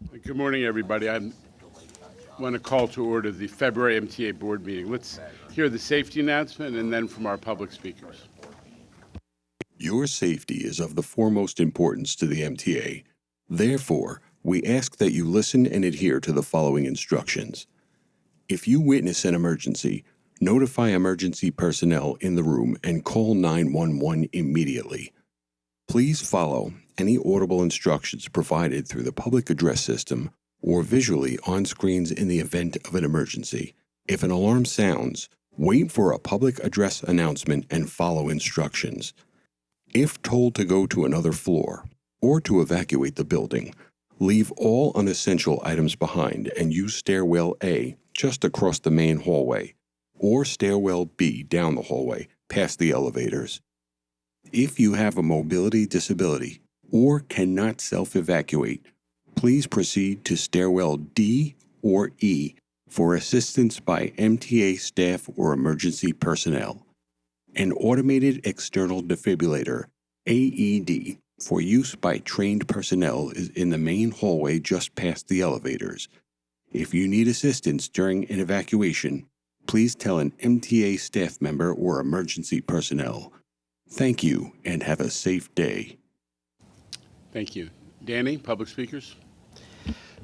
Good morning, everybody. I want to call to order the February MTA Board Meeting. Let's hear the safety announcement and then from our public speakers. Your safety is of the foremost importance to the MTA. Therefore, we ask that you listen and adhere to the following instructions. If you witness an emergency, notify emergency personnel in the room and call 911 immediately. Please follow any audible instructions provided through the public address system or visually on screens in the event of an emergency. If an alarm sounds, wait for a public address announcement and follow instructions. If told to go to another floor or to evacuate the building, leave all unessential items behind and use stairwell A just across the main hallway or stairwell B down the hallway past the elevators. If you have a mobility disability or cannot self-evacuate, please proceed to stairwell D or E for assistance by MTA staff or emergency personnel. An automated external defibrillator, AED, for use by trained personnel is in the main hallway just past the elevators. If you need assistance during an evacuation, please tell an MTA staff member or emergency personnel. Thank you and have a safe day. Thank you. Danny, public speakers.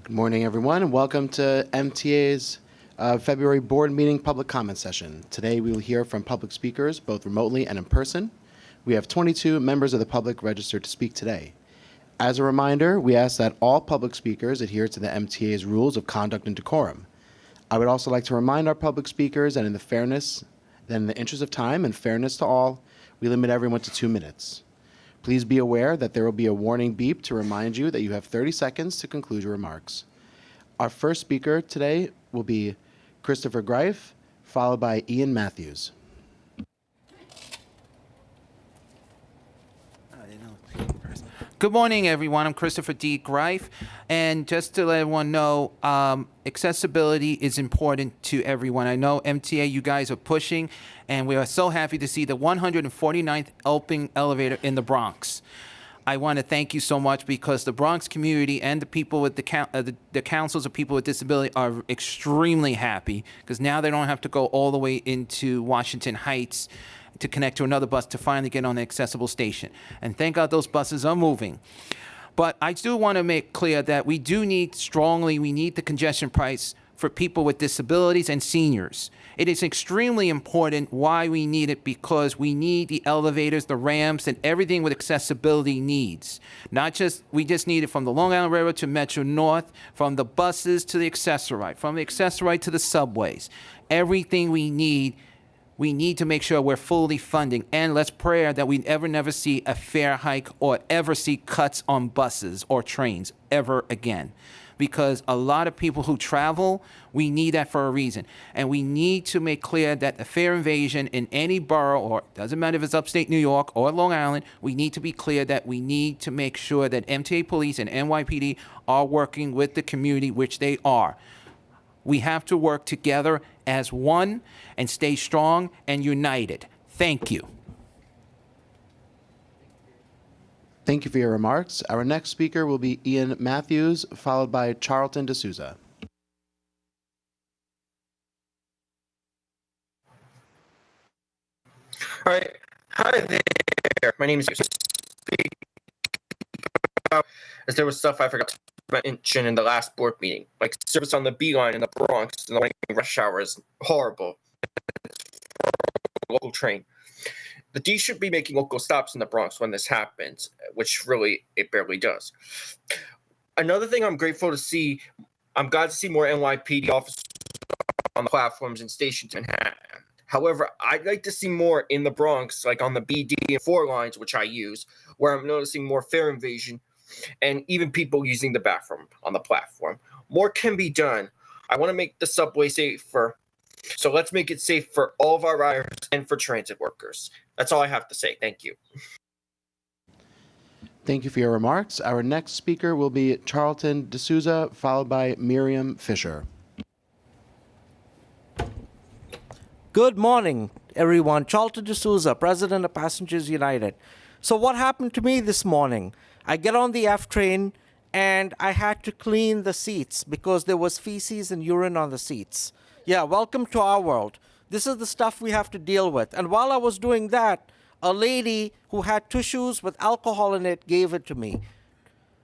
Good morning, everyone, and welcome to MTA's February board meeting public comment session. Today, we will hear from public speakers, both remotely and in person. We have 22 members of the public registered to speak today. As a reminder, we ask that all public speakers adhere to the MTA's rules of conduct and decorum. I would also like to remind our public speakers that in the interest of time and fairness to all, we limit everyone to 2 minutes. Please be aware that there will be a warning beep to remind you that you have 30 seconds to conclude your remarks. Our first speaker today will be Christopher Greif, followed by Ian Matthews. Good morning, everyone. I'm Christopher D. Greif, and just to let everyone know, accessibility is important to everyone. I know MTA, you guys are pushing, and we are so happy to see the 149th open elevator in the Bronx. I want to thank you so much because the Bronx community and the people with the councils of people with disability are extremely happy because now they don't have to go all the way into Washington Heights to connect to another bus to finally get on the accessible station. And thank God those buses are moving. But I do want to make clear that we need the congestion price for people with disabilities and seniors. It is extremely important why we need it because we need the elevators, the ramps, and everything with accessibility needs. We just need it from the Long Island Railroad to Metro North, from the buses to the Accessorite, from the Accessorite to the subways. Everything we need to make sure we're fully funding. And let's pray that we never see a fare hike or ever see cuts on buses or trains ever again. Because a lot of people who travel, we need that for a reason. And we need to make clear that the fare invasion in any borough, or it doesn't matter if it's upstate New York or Long Island, we need to be clear that we need to make sure that MTA Police and NYPD are working with the community, which they are. We have to work together as one and stay strong and united. Thank you. Thank you for your remarks. Our next speaker will be Ian Matthews, followed by Charlton D'Souza. All right. Hi there. My name is as there was stuff I forgot to mention in the last board meeting, like service on the B line in the Bronx in the morning rush hour is horrible. Local train. The D should be making local stops in the Bronx when this happens, which really it barely does. Another thing I'm grateful to see, I'm glad to see more NYPD officers on the platforms and stations in Manhattan. However, I'd like to see more in the Bronx, like on the B, D, and 4 lines, which I use, where I'm noticing more fare invasion and even people using the bathroom on the platform. More can be done. I want to make the subway safer, so let's make it safe for all of our riders and for transit workers. That's all I have to say. Thank you. Thank you for your remarks. Our next speaker will be Charlton D'Souza, followed by Miriam Fisher. Good morning, everyone. Charlton D'Souza, President of Passengers United. So what happened to me this morning? I get on the F train and I had to clean the seats because there was feces and urine on the seats. Yeah, welcome to our world. This is the stuff we have to deal with. And while I was doing that, a lady who had tissues with alcohol in it gave it to me.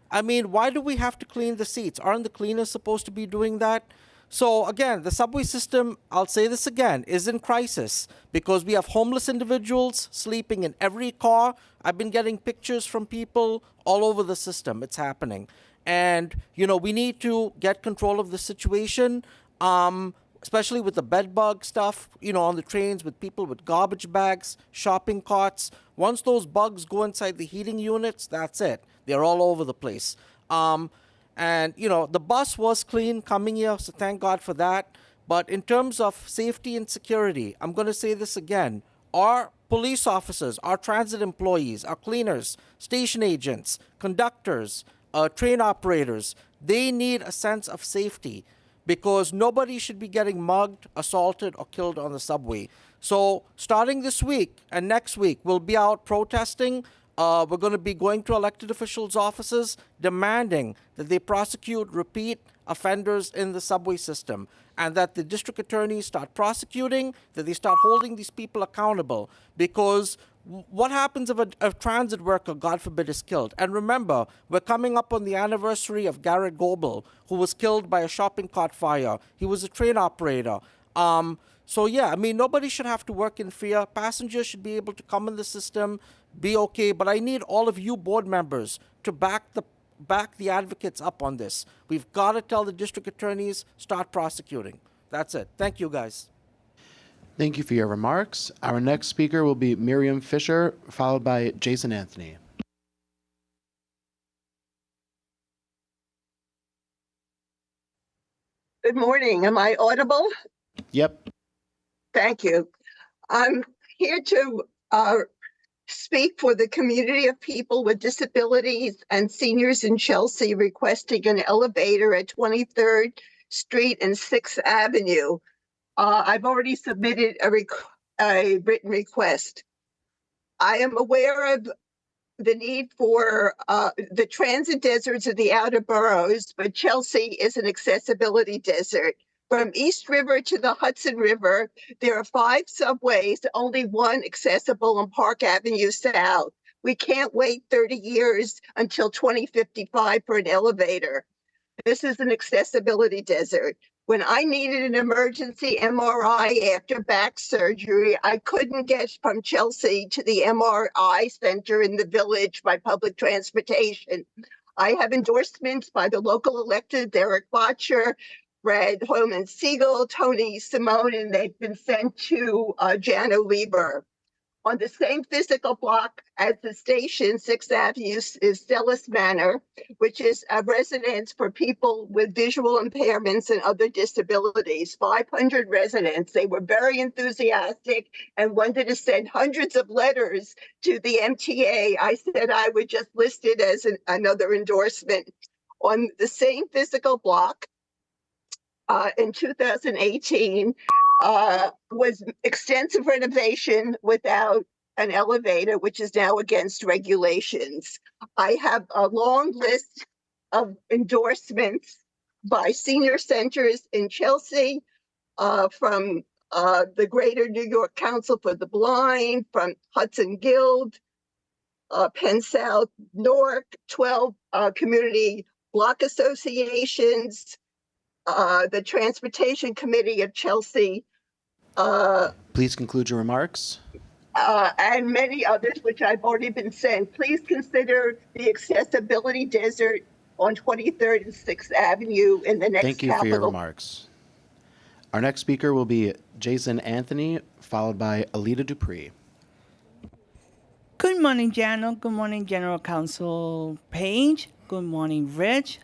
I mean, why do we have to clean the seats? Aren't the cleaners supposed to be doing that? So again, the subway system, I'll say this again, is in crisis because we have homeless individuals sleeping in every car. I've been getting pictures from people all over the system. It's happening. And, we need to get control of the situation, especially with the bed bug stuff, on the trains with people with garbage bags, shopping carts. Once those bugs go inside the heating units, that's it. They're all over the place. And, the bus was clean coming here, so thank God for that. But in terms of safety and security, I'm going to say this again. Our police officers, our transit employees, our cleaners, station agents, conductors, train operators, they need a sense of safety because nobody should be getting mugged, assaulted, or killed on the subway. So starting this week and next week, we'll be out protesting. We're going to be going to elected officials' offices demanding that they prosecute repeat offenders in the subway system and that the district attorneys start prosecuting, that they start holding these people accountable. Because what happens if a transit worker, God forbid, is killed? And remember, we're coming up on the anniversary of Garrett Goebel, who was killed by a shopping cart fire. He was a train operator. So yeah, I mean, nobody should have to work in fear. Passengers should be able to come in the system, be okay. But I need all of you board members to back the advocates up on this. We've got to tell the district attorneys, start prosecuting. That's it. Thank you, guys. Thank you for your remarks. Our next speaker will be Miriam Fisher, followed by Jason Anthony. Good morning. Am I audible? Yep. Thank you. I'm here to speak for the community of people with disabilities and seniors in Chelsea requesting an elevator at 23rd Street and 6th Avenue. I've already submitted a written request. I am aware of the need for the transit deserts of the outer boroughs, but Chelsea is an accessibility desert. From East River to the Hudson River, there are 5 subways, only one accessible on Park Avenue South. We can't wait 30 years until 2055 for an elevator. This is an accessibility desert. When I needed an emergency MRI after back surgery, I couldn't get from Chelsea to the MRI center in the village by public transportation. I have endorsements by the local elected, Derek Botcher, Brad Holman Siegel, Tony Simone, and they've been sent to Jano Lieber. On the same physical block as the station, 6th Avenue, is Stellis Manor, which is a residence for people with visual impairments and other disabilities. 500 residents. They were very enthusiastic and wanted to send hundreds of letters to the MTA. I said I would just list it as another endorsement. On the same physical block, in 2018, was extensive renovation without an elevator, which is now against regulations. I have a long list of endorsements by senior centers in Chelsea, from the Greater New York Council for the Blind, from Hudson Guild, Penn South, Newark, 12 community block associations, the Transportation Committee of Chelsea, Please conclude your remarks. and many others, which I've already been sent. Please consider the accessibility desert on 23rd and 6th Avenue in the next Thank you for your capital. remarks. Our next speaker will be Jason Anthony, followed by Alita Dupree. Good morning, Jano. Good morning, General Counsel Page. Good morning, Rich,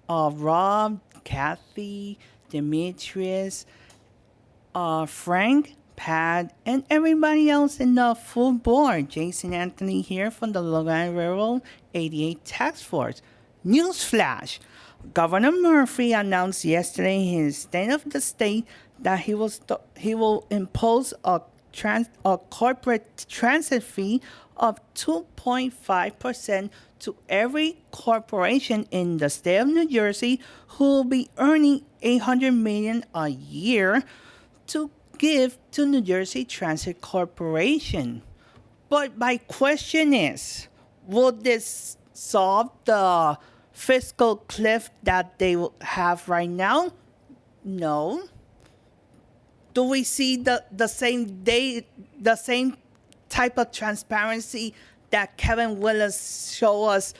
Rob, Kathy, Demetrius, Frank, Pat, and everybody else in the full board. Jason Anthony here from the Long Island Railroad 88 Task Force. Newsflash. Governor Murphy announced yesterday in his State of the State that he will impose a corporate transit fee of 2.5% to every corporation in the state of New Jersey who will be earning $800 million a year to give to New Jersey Transit Corporation. But my question is, will this solve the fiscal cliff that they have right now? No. Do we see the same type of transparency that Kevin Willis show us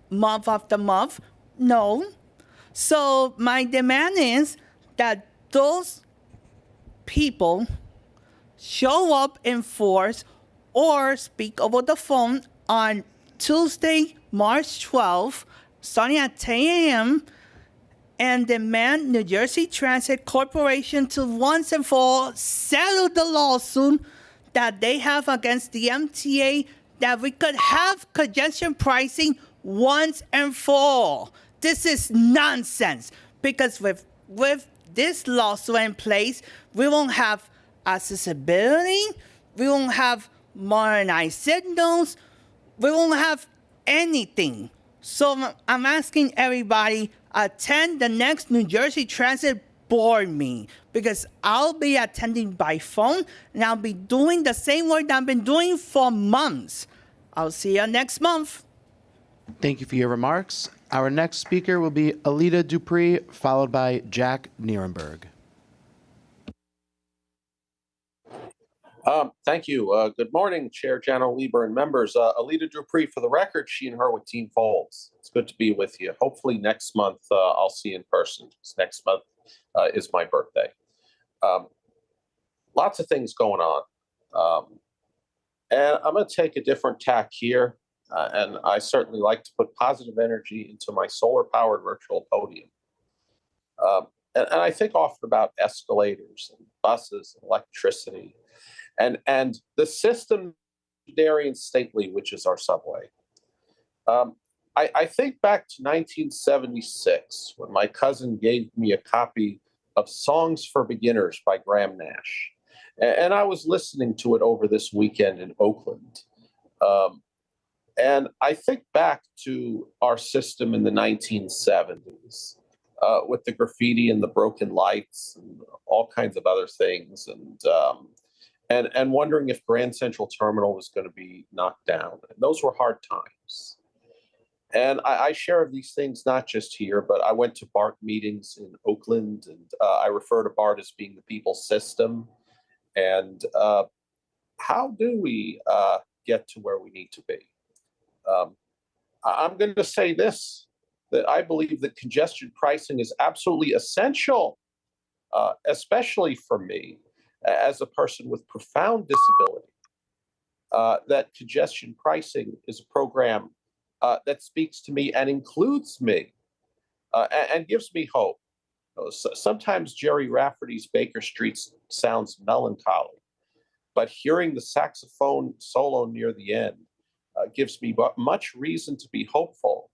month after month? No. So my demand is that those people show up in force or speak over the phone on Tuesday, March 12th, starting at 10 a.m., and demand New Jersey Transit Corporation to once and for all settle the lawsuit that they have against the MTA, that we could have congestion pricing once and for all. This is nonsense, because with this lawsuit in place, we won't have accessibility, we won't have modernized signals, we won't have anything. So I'm asking everybody, attend the next New Jersey Transit Board meeting, because I'll be attending by phone, and I'll be doing the same work that I've been doing for months. I'll see you next month. Thank you for your remarks. Our next speaker will be Alita Dupree, followed by Jack Nierenberg. Thank you. Good morning, Chair Janno Lieber and members. Alita Dupree, for the record, she and her with Team Folds. It's good to be with you. Hopefully next month I'll see you in person. Next month is my birthday. Lots of things going on. And I'm going to take a different tack here. And I certainly like to put positive energy into my solar-powered virtual podium. And I think often about escalators and buses and electricity. And the system, Darien Stately, which is our subway. I think back to 1976, when my cousin gave me a copy of Songs for Beginners by Graham Nash. And I was listening to it over this weekend in Oakland. And I think back to our system in the 1970s with the graffiti and the broken lights and all kinds of other things. And wondering if Grand Central Terminal was going to be knocked down. And those were hard times. And I share these things not just here, but I went to BART meetings in Oakland, and I refer to BART as being the people's system. And how do we get to where we need to be? I'm going to say this, that I believe that congestion pricing is absolutely essential, especially for me, as a person with profound disability, that congestion pricing is a program that speaks to me and includes me and gives me hope. Sometimes Jerry Rafferty's Baker Street sounds melancholy, but hearing the saxophone solo near the end gives me much reason to be hopeful.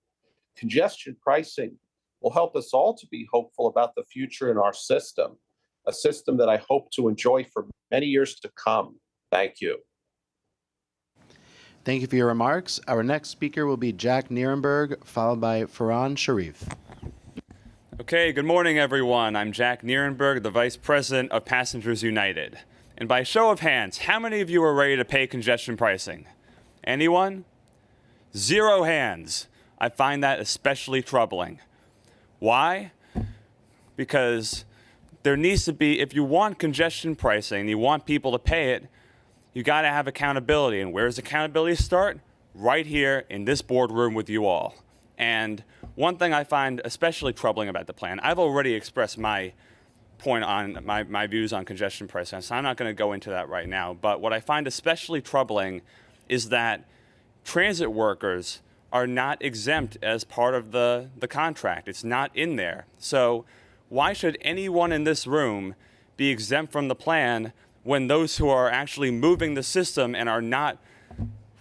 Congestion pricing will help us all to be hopeful about the future in our system, a system that I hope to enjoy for many years to come. Thank you. Thank you for your remarks. Our next speaker will be Jack Nierenberg, followed by Farhan Sharif. Okay, good morning, everyone. I'm Jack Nierenberg, the Vice President of Passengers United. And by show of hands, how many of you are ready to pay congestion pricing? Anyone? 0 hands. I find that especially troubling. Why? Because there needs to be, if you want congestion pricing, you want people to pay it, you got to have accountability. And where does accountability start? Right here in this boardroom with you all. And one thing I find especially troubling about the plan, I've already expressed my point on my views on congestion pricing, so I'm not going to go into that right now. But what I find especially troubling is that transit workers are not exempt as part of the contract. It's not in there. So why should anyone in this room be exempt from the plan when those who are actually moving the system and are not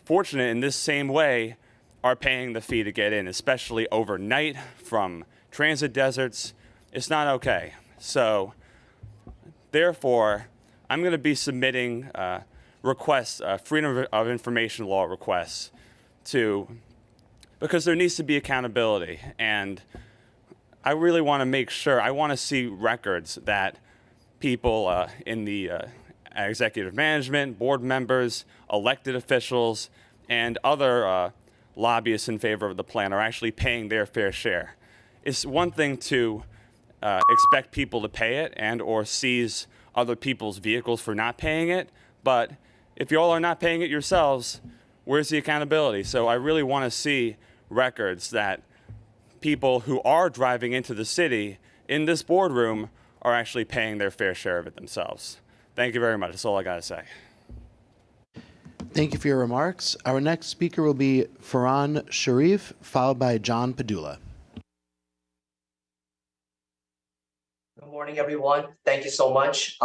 fortunate in this same way are paying the fee to get in, especially overnight from transit deserts? It's not okay. So therefore, I'm going to be submitting requests, freedom of information law requests, because there needs to be accountability. And I really want to make sure, I want to see records that people in the executive management, board members, elected officials, and other lobbyists in favor of the plan are actually paying their fair share. It's one thing to expect people to pay it and or seize other people's vehicles for not paying it, but if you all are not paying it yourselves, where's the accountability? So I really want to see records that people who are driving into the city in this boardroom are actually paying their fair share of it themselves. Thank you very much. That's all I got to say. Thank you for your remarks. Our next speaker will be Farhan Sharif, followed by John Padula. Good morning, everyone. Thank you so much.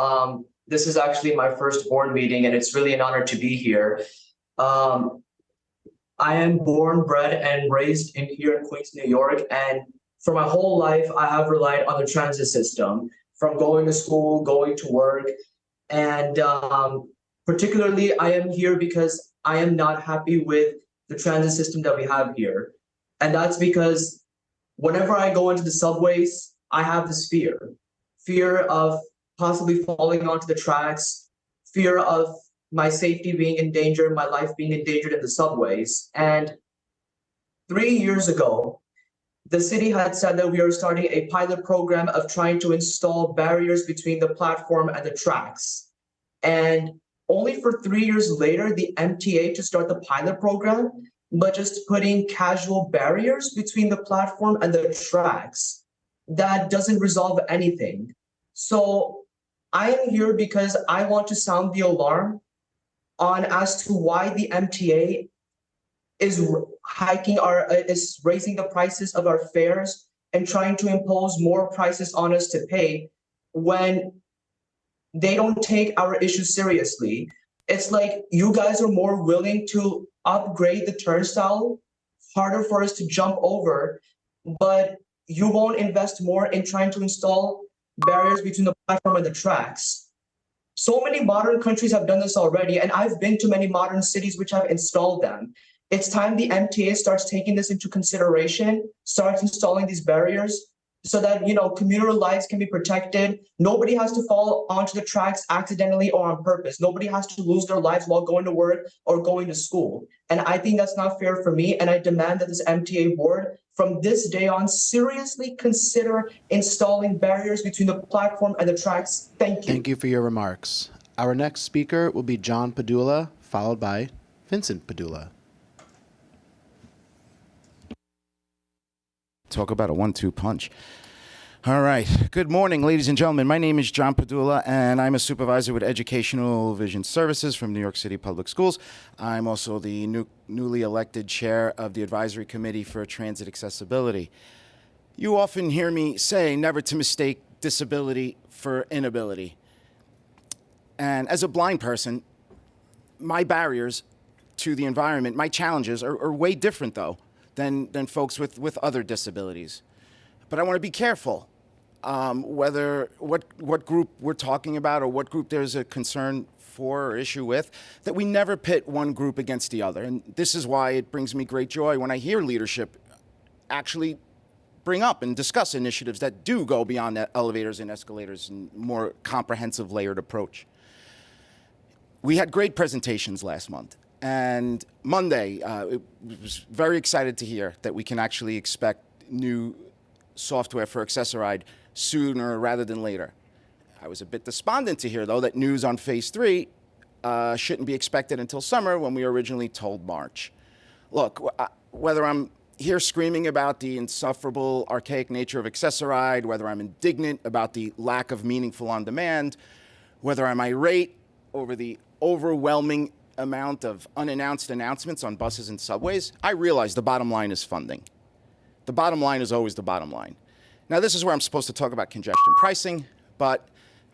This is actually my first board meeting, and it's really an honor to be here. I am born, bred, and raised here in Queens, New York, and for my whole life, I have relied on the transit system, from going to school, going to work, and particularly, I am here because I am not happy with the transit system that we have here. And that's because whenever I go into the subways, I have this fear of possibly falling onto the tracks, fear of my safety being in danger, my life being endangered in the subways. And 3 years ago, the city had said that we are starting a pilot program of trying to install barriers between the platform and the tracks. And only for 3 years later, the MTA to start the pilot program, but just putting casual barriers between the platform and the tracks. That doesn't resolve anything. So I am here because I want to sound the alarm on as to why the MTA is raising the prices of our fares and trying to impose more prices on us to pay when they don't take our issues seriously. It's like you guys are more willing to upgrade the turnstile, harder for us to jump over, but you won't invest more in trying to install barriers between the platform and the tracks. So many modern countries have done this already, and I've been to many modern cities which have installed them. It's time the MTA starts taking this into consideration, starts installing these barriers so that, commuter lives can be protected. Nobody has to fall onto the tracks accidentally or on purpose. Nobody has to lose their lives while going to work or going to school. And I think that's not fair for me. And I demand that this MTA board from this day on seriously consider installing barriers between the platform and the tracks. Thank you. Thank you for your remarks. Our next speaker will be John Padula, followed by Vincent Padula. Talk about a 1-2 punch. All right. Good morning, ladies and gentlemen. My name is John Padula, and I'm a supervisor with Educational Vision Services from New York City Public Schools. I'm also the newly elected chair of the Advisory Committee for Transit Accessibility. You often hear me say never to mistake disability for inability. And as a blind person, my barriers to the environment, my challenges are way different, though, than folks with other disabilities. But I want to be careful whether what group we're talking about or what group there's a concern for or issue with, that we never pit one group against the other. And this is why it brings me great joy when I hear leadership actually bring up and discuss initiatives that do go beyond elevators and escalators and more comprehensive layered approach. We had great presentations last month. And Monday, it was very excited to hear that we can actually expect new software for Access-a-Ride sooner rather than later. I was a bit despondent to hear, though, that news on Phase 3 shouldn't be expected until summer when we were originally told March. Look, whether I'm here screaming about the insufferable, archaic nature of Access-a-Ride, whether I'm indignant about the lack of meaningful on-demand, whether I'm irate over the overwhelming amount of unannounced announcements on buses and subways, I realize the bottom line is funding. The bottom line is always the bottom line. Now, this is where I'm supposed to talk about congestion pricing, but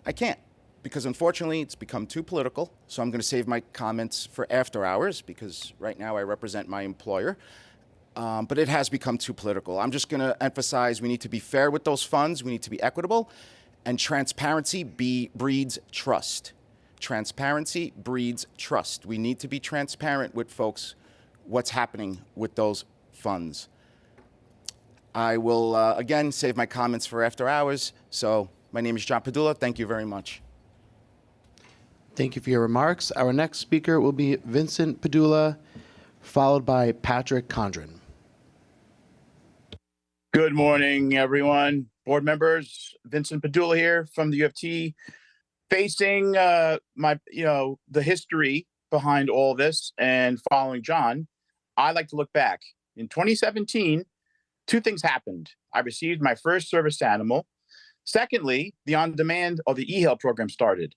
I can't because unfortunately it's become too political. So I'm going to save my comments for after hours because right now I represent my employer. But it has become too political. I'm just going to emphasize we need to be fair with those funds. We need to be equitable, and transparency breeds trust. Transparency breeds trust. We need to be transparent with folks what's happening with those funds. I will, again, save my comments for after hours. So my name is John Padula. Thank you very much. Thank you for your remarks. Our next speaker will be Vincent Padula, followed by Patrick Condren. Good morning, everyone. Board members, Vincent Padula here from the UFT. Facing the history behind all this and following John, I like to look back. In 2017, two things happened. I received my first service animal. Secondly, the on-demand or the e-hail program started.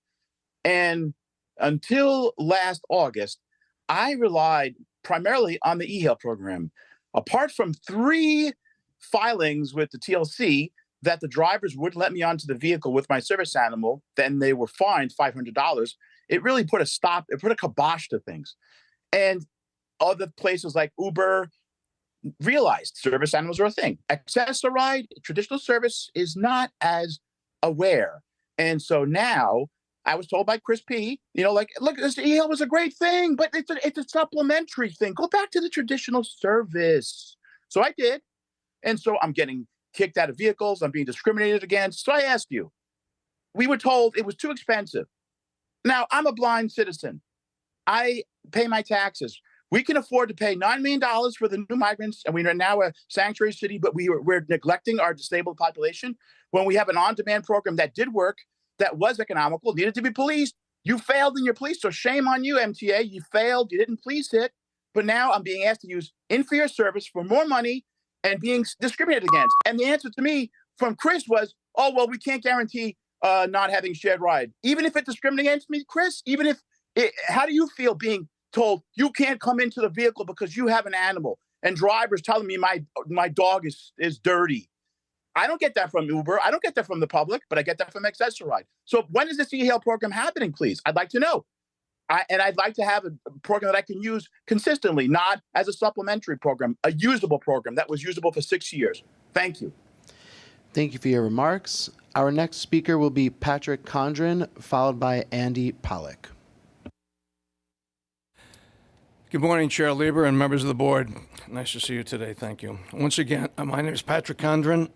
And until last August, I relied primarily on the e-hail program. Apart from 3 filings with the TLC that the drivers wouldn't let me onto the vehicle with my service animal, then they were fined $500. It really put a kibosh to things. And other places like Uber realized service animals are a thing. Access-a-ride, traditional service is not as aware. And so now I was told by Chris P, look, this e-hail was a great thing, but it's a supplementary thing. Go back to the traditional service. So I did. And so I'm getting kicked out of vehicles. I'm being discriminated against. So I ask you, we were told it was too expensive. Now, I'm a blind citizen. I pay my taxes. We can afford to pay $9 million for the new migrants, and we are now a sanctuary city, but we're neglecting our disabled population when we have an on-demand program that did work, that was economical, needed to be policed. You failed in your police, so shame on you, MTA. You failed. You didn't police it. But now I'm being asked to use inferior service for more money and being discriminated against. And the answer to me from Chris was, oh, well, we can't guarantee not having shared ride. Even if it discriminates against me, Chris, how do you feel being told you can't come into the vehicle because you have an animal and drivers telling me my dog is dirty? I don't get that from Uber. I don't get that from the public, but I get that from Access-a-Ride. So when is this e-hail program happening, please? I'd like to know. And I'd like to have a program that I can use consistently, not as a supplementary program, a usable program that was usable for 6 years. Thank you. Thank you for your remarks. Our next speaker will be Patrick Condren, followed by Andy Pollack. Good morning, Chair Lieber and members of the board. Nice to see you today. Thank you. Once again, my name is Patrick Condren,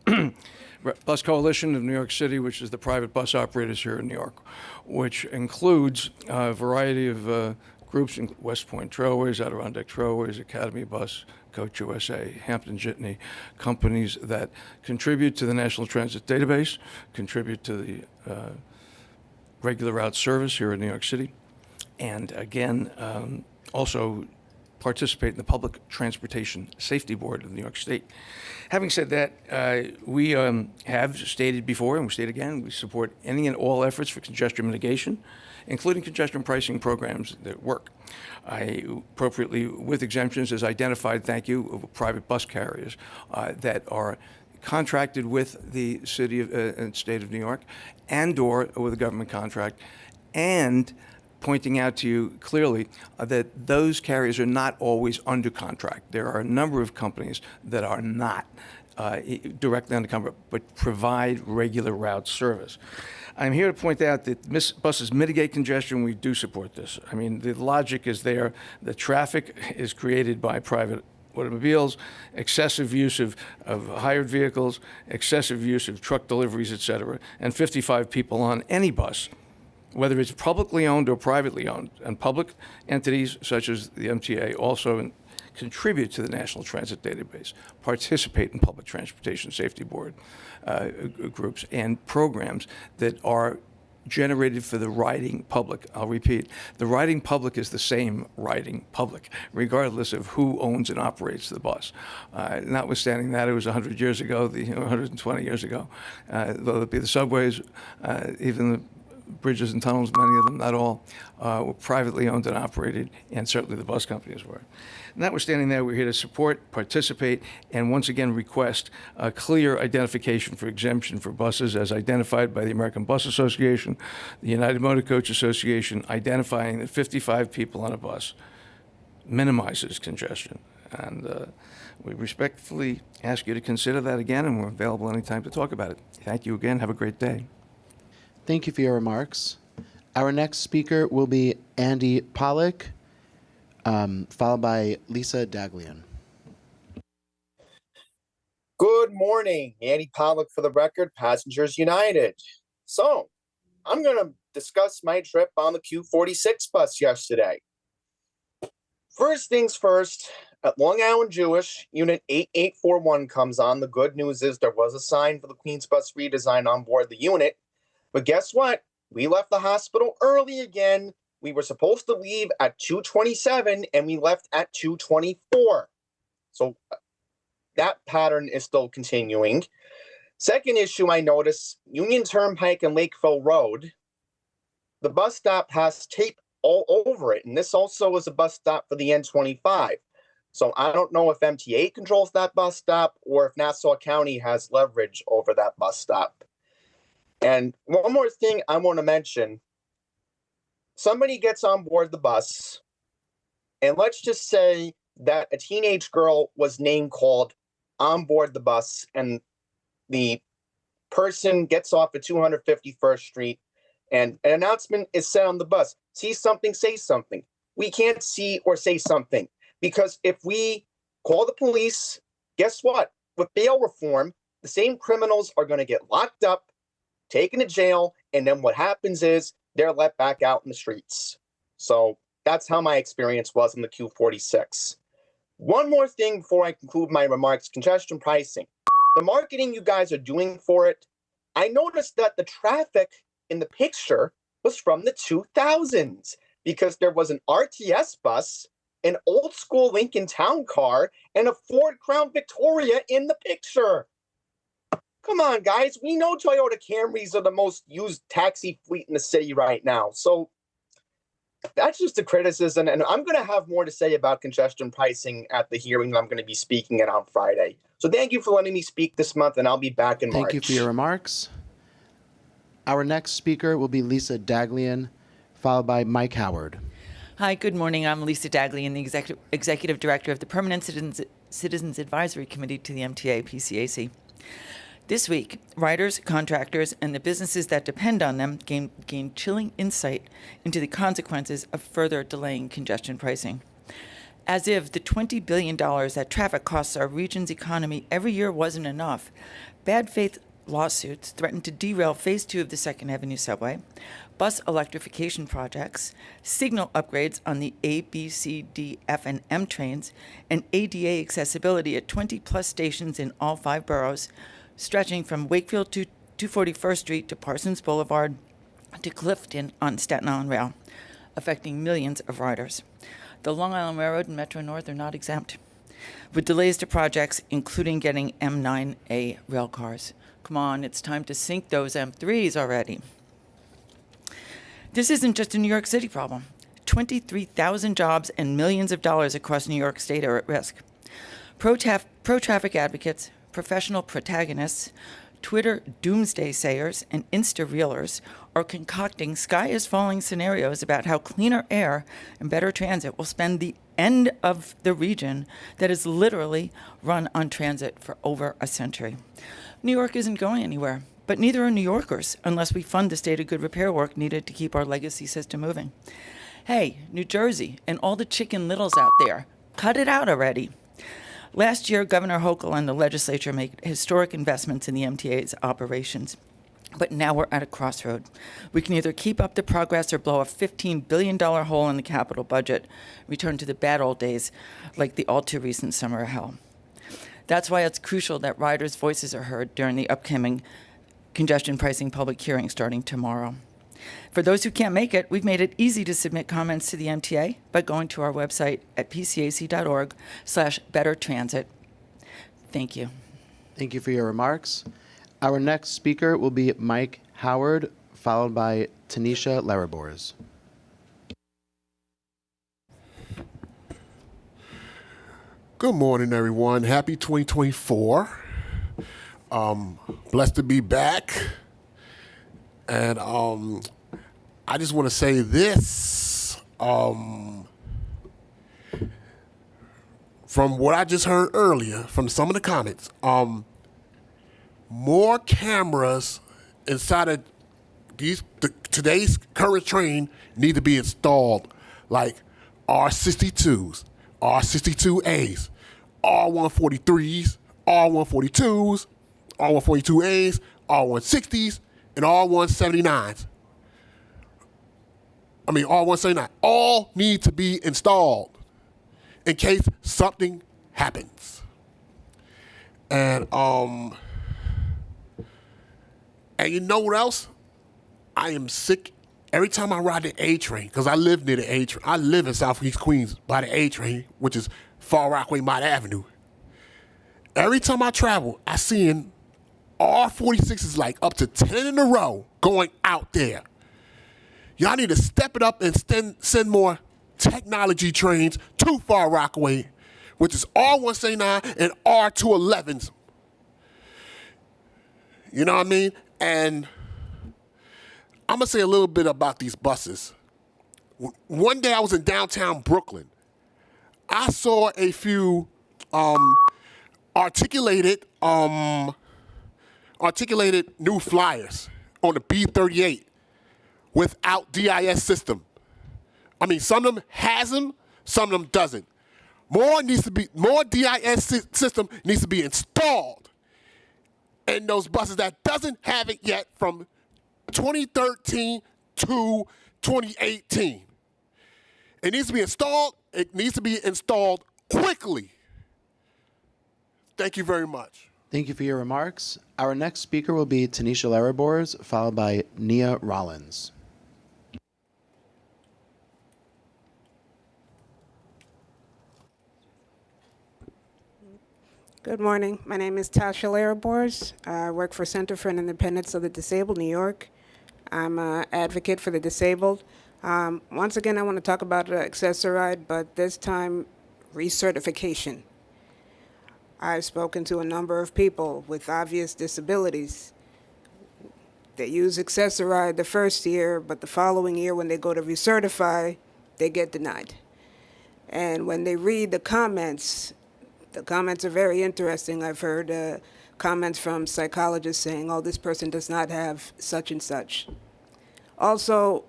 Bus Coalition of New York City, which is the private bus operators here in New York, which includes a variety of groups in West Point Trailways, Adirondack Trailways, Academy Bus, Coach USA, Hampton Jitney, companies that contribute to the National Transit Database, contribute to the regular route service here in New York City, and again, also participate in the Public Transportation Safety Board of New York State. Having said that, we have stated before, and we state again, we support any and all efforts for congestion mitigation, including congestion pricing programs that work. I appropriately, with exemptions, as identified, thank you, of private bus carriers that are contracted with the city and state of New York and/or with a government contract, and pointing out to you clearly that those carriers are not always under contract. There are a number of companies that are not directly under contract, but provide regular route service. I'm here to point out that buses mitigate congestion. We do support this. I mean, the logic is there. The traffic is created by private automobiles, excessive use of hired vehicles, excessive use of truck deliveries, et cetera, and 55 people on any bus, whether it's publicly owned or privately owned. And public entities such as the MTA also contribute to the National Transit Database, participate in Public Transportation Safety Board groups and programs that are generated for the riding public. I'll repeat, the riding public is the same riding public, regardless of who owns and operates the bus. Notwithstanding that, it was 100 years ago, 120 years ago, whether it be the subways, even the bridges and tunnels, many of them, not all, were privately owned and operated, and certainly the bus companies were. Notwithstanding that, we're here to support, participate, and once again request a clear identification for exemption for buses as identified by the American Bus Association, the United Motor Coach Association, identifying that 55 people on a bus minimizes congestion. And we respectfully ask you to consider that again, and we're available anytime to talk about it. Thank you again. Have a great day. Thank you for your remarks. Our next speaker will be Andy Pollock, followed by Lisa Daglian. Good morning, Andy Pollock for the record, Passengers United. So, I'm going to discuss my trip on the Q46 bus yesterday. First things first, at Long Island Jewish, Unit 8841 comes on. The good news is there was a sign for the Queens Bus redesign on board the unit. But guess what? We left the hospital early again. We were supposed to leave at 2:27 and we left at 2:24. So that pattern is still continuing. Second issue I noticed, Union Turnpike and Lakeville Road, the bus stop has tape all over it. And this also is a bus stop for the N25. So I don't know if MTA controls that bus stop or if Nassau County has leverage over that bus stop. And one more thing I want to mention, somebody gets on board the bus, and let's just say that a teenage girl was name called on board the bus, and the person gets off at 251st Street, and an announcement is said on the bus, see something, say something. We can't see or say something, because if we call the police, guess what? With bail reform, the same criminals are going to get locked up, taken to jail, and then what happens is they're let back out in the streets. So that's how my experience was in the Q46. One more thing before I conclude my remarks, congestion pricing. The marketing you guys are doing for it, I noticed that the traffic in the picture was from the 2000s because there was an RTS bus, an old school Lincoln Town car, and a Ford Crown Victoria in the picture. Come on, guys. We know Toyota Camrys are the most used taxi fleet in the city right now. So that's just a criticism. And I'm going to have more to say about congestion pricing at the hearing I'm going to be speaking at on Friday. So thank you for letting me speak this month, and I'll be back in March. Thank you for your remarks. Our next speaker will be Lisa Daglian, followed by Mike Howard. Hi, good morning. I'm Lisa Daglian, the Executive Director of the Permanent Citizens Advisory Committee to the MTA PCAC. This week, riders, contractors, and the businesses that depend on them gained chilling insight into the consequences of further delaying congestion pricing. As if the $20 billion that traffic costs our region's economy every year wasn't enough, bad faith lawsuits threaten to derail Phase 2 of the 2nd Avenue subway, bus electrification projects, signal upgrades on the A, B, C, D, F, and M trains, and ADA accessibility at 20-plus stations in all 5 boroughs, stretching from Wakefield to 241st Street to Parsons Boulevard to Clifton on Staten Island Rail, affecting millions of riders. The Long Island Railroad and Metro North are not exempt, with delays to projects, including getting M9A rail cars. Come on, it's time to sink those M3s already. This isn't just a New York City problem. 23,000 jobs and millions of dollars across New York State are at risk. Pro-traffic advocates, professional protagonists, Twitter doomsday sayers, and Insta-reelers are concocting sky-is-falling scenarios about how cleaner air and better transit will spend the end of the region that is literally run on transit for over a century. New York isn't going anywhere, but neither are New Yorkers unless we fund the state of good repair work needed to keep our legacy system moving. Hey, New Jersey and all the Chicken Littles out there, cut it out already. Last year, Governor Hochul and the legislature made historic investments in the MTA's operations. But now we're at a crossroad. We can either keep up the progress or blow a $15 billion hole in the capital budget, return to the bad old days like the all too recent summer of hell. That's why it's crucial that riders' voices are heard during the upcoming congestion pricing public hearing starting tomorrow. For those who can't make it, we've made it easy to submit comments to the MTA by going to our website at pcac.org/bettertransit. Thank you. Thank you for your remarks. Our next speaker will be Mike Howard, followed by Tanisha Larabors. Good morning, everyone. Happy 2024. Blessed to be back. And I just want to say this. From what I just heard earlier, from some of the comments, more cameras inside of the today's current train need to be installed like R62s, R62As, R143s, R142s, R142As, R160s, and R179s. R179. All need to be installed in case something happens. And you know what else? I am sick every time I ride the A train, because I live near the A train. I live in Southeast Queens by the A train, which is Far Rockaway Mott Avenue. Every time I travel, I see R46s like up to 10 in a row going out there. Y'all need to step it up and send more technology trains to Far Rockaway, which is R179 and R211s. You know what I mean? And I'm going to say a little bit about these buses. One day I was in downtown Brooklyn. I saw a few articulated new flyers on the B38 without DIS system. Some of them has them, some of them doesn't. More DIS system needs to be installed in those buses that doesn't have it yet from 2013 to 2018. It needs to be installed. It needs to be installed quickly. Thank you very much. Thank you for your remarks. Our next speaker will be Tanisha Larabors, followed by Nia Rollins. Good morning. My name is Tasha Larabors. I work for Center for Independence of the Disabled, New York. I'm an advocate for the disabled. Once again, I want to talk about Access-a-Ride, but this time recertification. I've spoken to a number of people with obvious disabilities. They use Access-a-Ride the first year, but the following year when they go to recertify, they get denied. And when they read the comments are very interesting. I've heard comments from psychologists saying, oh, this person does not have such and such. Also,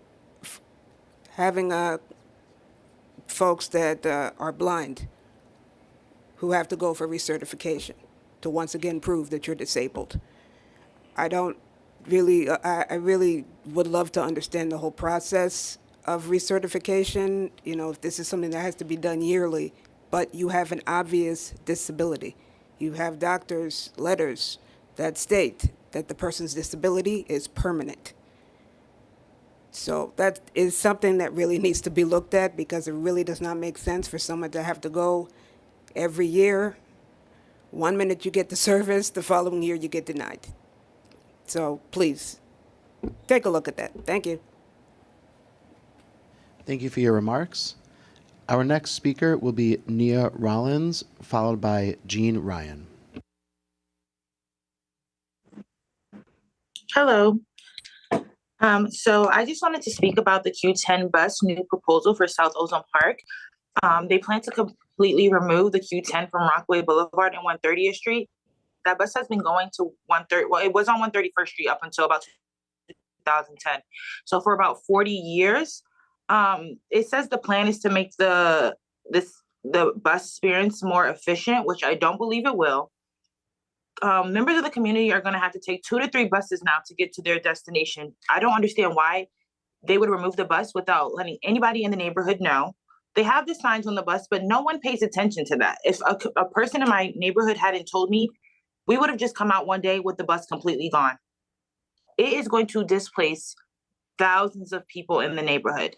having folks that are blind who have to go for recertification to once again prove that you're disabled. I really would love to understand the whole process of recertification. If this is something that has to be done yearly, but you have an obvious disability. You have doctors' letters that state that the person's disability is permanent. So that is something that really needs to be looked at, because it really does not make sense for someone to have to go every year. 1 minute you get the service, the following year you get denied. So please, take a look at that. Thank you. Thank you for your remarks. Our next speaker will be Nia Rollins, followed by Jean Ryan. Hello. So I just wanted to speak about the Q10 bus new proposal for South Ozone Park. They plan to completely remove the Q10 from Rockaway Boulevard and 130th Street. That bus has been going to it was on 131st Street up until about 2010. So for about 40 years. It says the plan is to make the bus experience more efficient, which I don't believe it will. Members of the community are going to have to take 2 to 3 buses now to get to their destination. I don't understand why they would remove the bus without letting anybody in the neighborhood know. They have the signs on the bus, but no one pays attention to that. If a person in my neighborhood hadn't told me, we would have just come out one day with the bus completely gone. It is going to displace thousands of people in the neighborhood.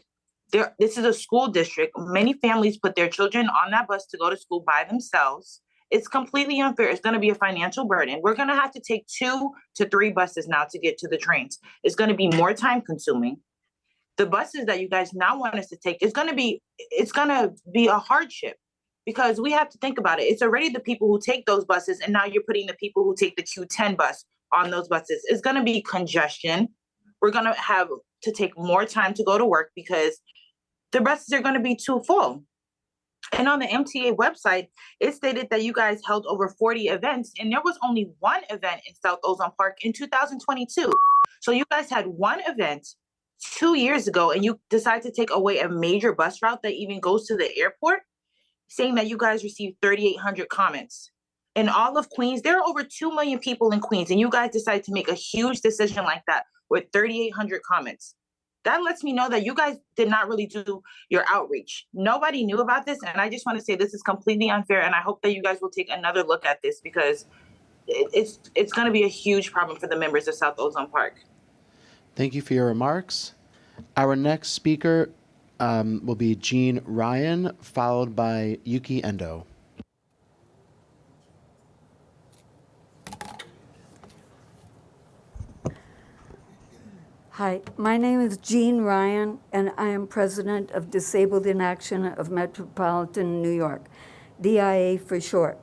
This is a school district. Many families put their children on that bus to go to school by themselves. It's completely unfair. It's going to be a financial burden. We're going to have to take 2 to 3 buses now to get to the trains. It's going to be more time consuming. The buses that you guys now want us to take it's going to be a hardship, because we have to think about it. It's already the people who take those buses, and now you're putting the people who take the Q10 bus on those buses. It's going to be congestion. We're going to have to take more time to go to work because the buses are going to be too full. And on the MTA website, it stated that you guys held over 40 events, and there was only 1 event in South Ozone Park in 2022. So you guys had 1 event 2 years ago, and you decide to take away a major bus route that even goes to the airport, saying that you guys received 3,800 comments. In all of Queens, there are over 2 million people in Queens, and you guys decide to make a huge decision like that with 3,800 comments. That lets me know that you guys did not really do your outreach. Nobody knew about this, and I just want to say this is completely unfair, and I hope that you guys will take another look at this because it's going to be a huge problem for the members of South Ozone Park. Thank you for your remarks. Our next speaker will be Jean Ryan, followed by Yuki Endo. Hi, my name is Jean Ryan, and I am president of Disabled in Action of Metropolitan New York, DIA for short.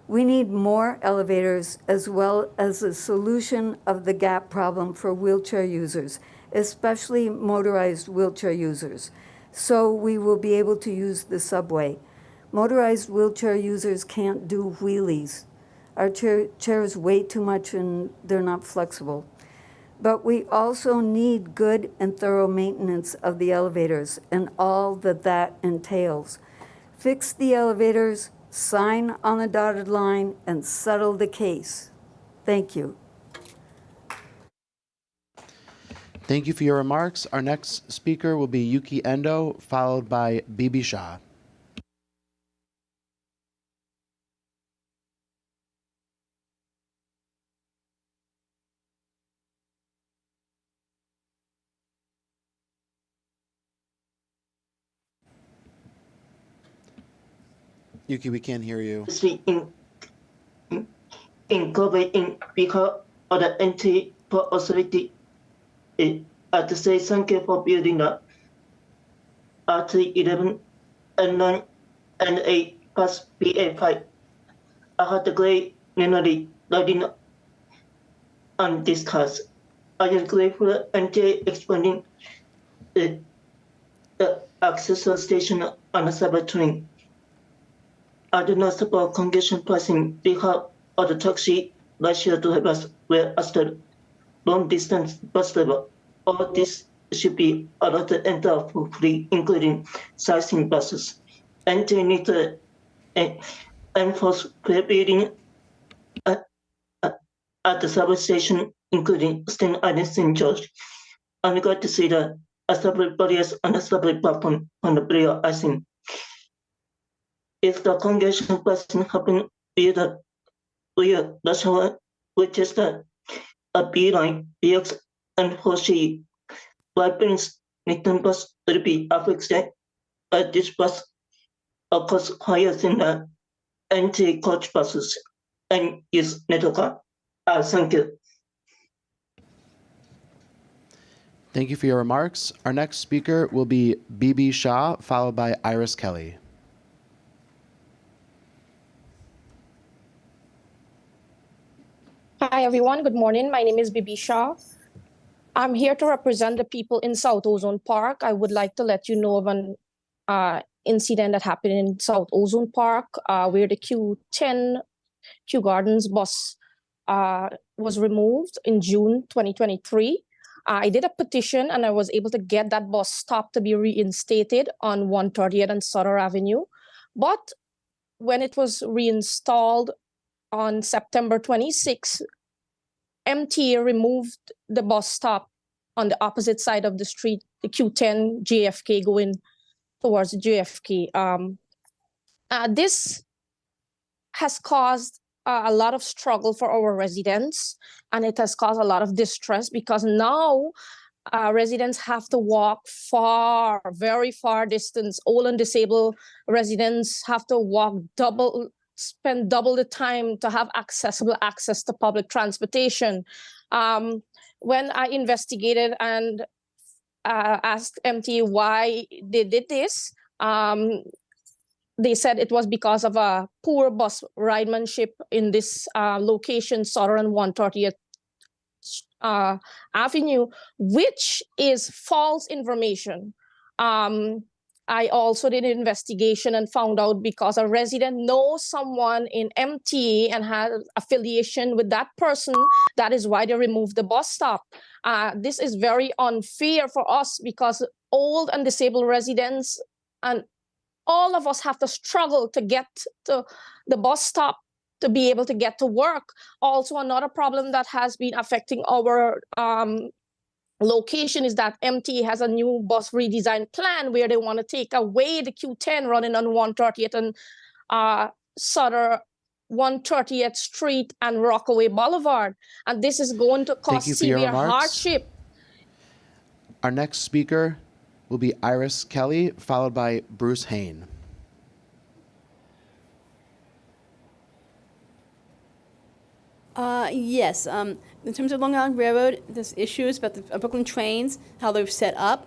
We need more elevators as well as a solution of the gap problem for wheelchair users, especially motorized wheelchair users, so we will be able to use the subway. Motorized wheelchair users can't do wheelies. Our chairs weigh too much and they're not flexible. But we also need good and thorough maintenance of the elevators and all that entails. Fix the elevators, sign on the dotted line, and settle the case. Thank you. Thank you for your remarks. Our next speaker will be Yuki Endo, followed by Bibi Shah. Yuki, we can't hear you. Incorporating because of the MTA Board Authority. I'd say thank you for building up RT11 and 9 and 8 plus BA5. I had a great memory riding on this class. I am grateful for MTA expanding the access station on the subway train. I do not support congestion pricing because of the taxi rideshare drivers were after long distance bus driver. All this should be allowed to enter for free, including sightseeing buses. And they need to enforce pre-building at the subway station, including Staten Island, St. George. I'm glad to see the subway barriers on the subway platform on the Brio icing. If the congestion pricing happen via rush hour, which is the B line, BX, and 4C, Blackburn's Midtown bus will be affected, but this bus costs higher than the anti-coach buses and use network. Thank you. Thank you for your remarks. Our next speaker will be Bibi Shah, followed by Iris Kelly. Hi, everyone. Good morning. My name is Bibi Shah. I'm here to represent the people in South Ozone Park. I would like to let you know of an incident that happened in South Ozone Park where the Q10 Kew Gardens bus was removed in June 2023. I did a petition and I was able to get that bus stop to be reinstated on 130th and Sutter Avenue. But when it was reinstalled on September 26, MTA removed the bus stop on the opposite side of the street, the Q10 JFK going towards JFK. This has caused a lot of struggle for our residents, and it has caused a lot of distress because now residents have to walk far, very far distance. Old and disabled residents have to walk spend double the time to have accessible access to public transportation. When I investigated and asked MTA why they did this, they said it was because of a poor bus ridership in this location, Southern 130th Avenue, which is false information. I also did an investigation and found out because a resident knows someone in MTA and has affiliation with that person, that is why they removed the bus stop. This is very unfair for us because old and disabled residents and all of us have to struggle to get to the bus stop to be able to get to work. Also, another problem that has been affecting our location is that MTA has a new bus redesign plan where they want to take away the Q10 running on 130th and Sutter 130th Street and Rockaway Boulevard. And this is going to Thank cause you for your severe remarks. hardship. Our next speaker will be Iris Kelly, followed by Bruce Hain. Yes. In terms of Long Island Railroad, there's issues about the Brooklyn trains, how they're set up.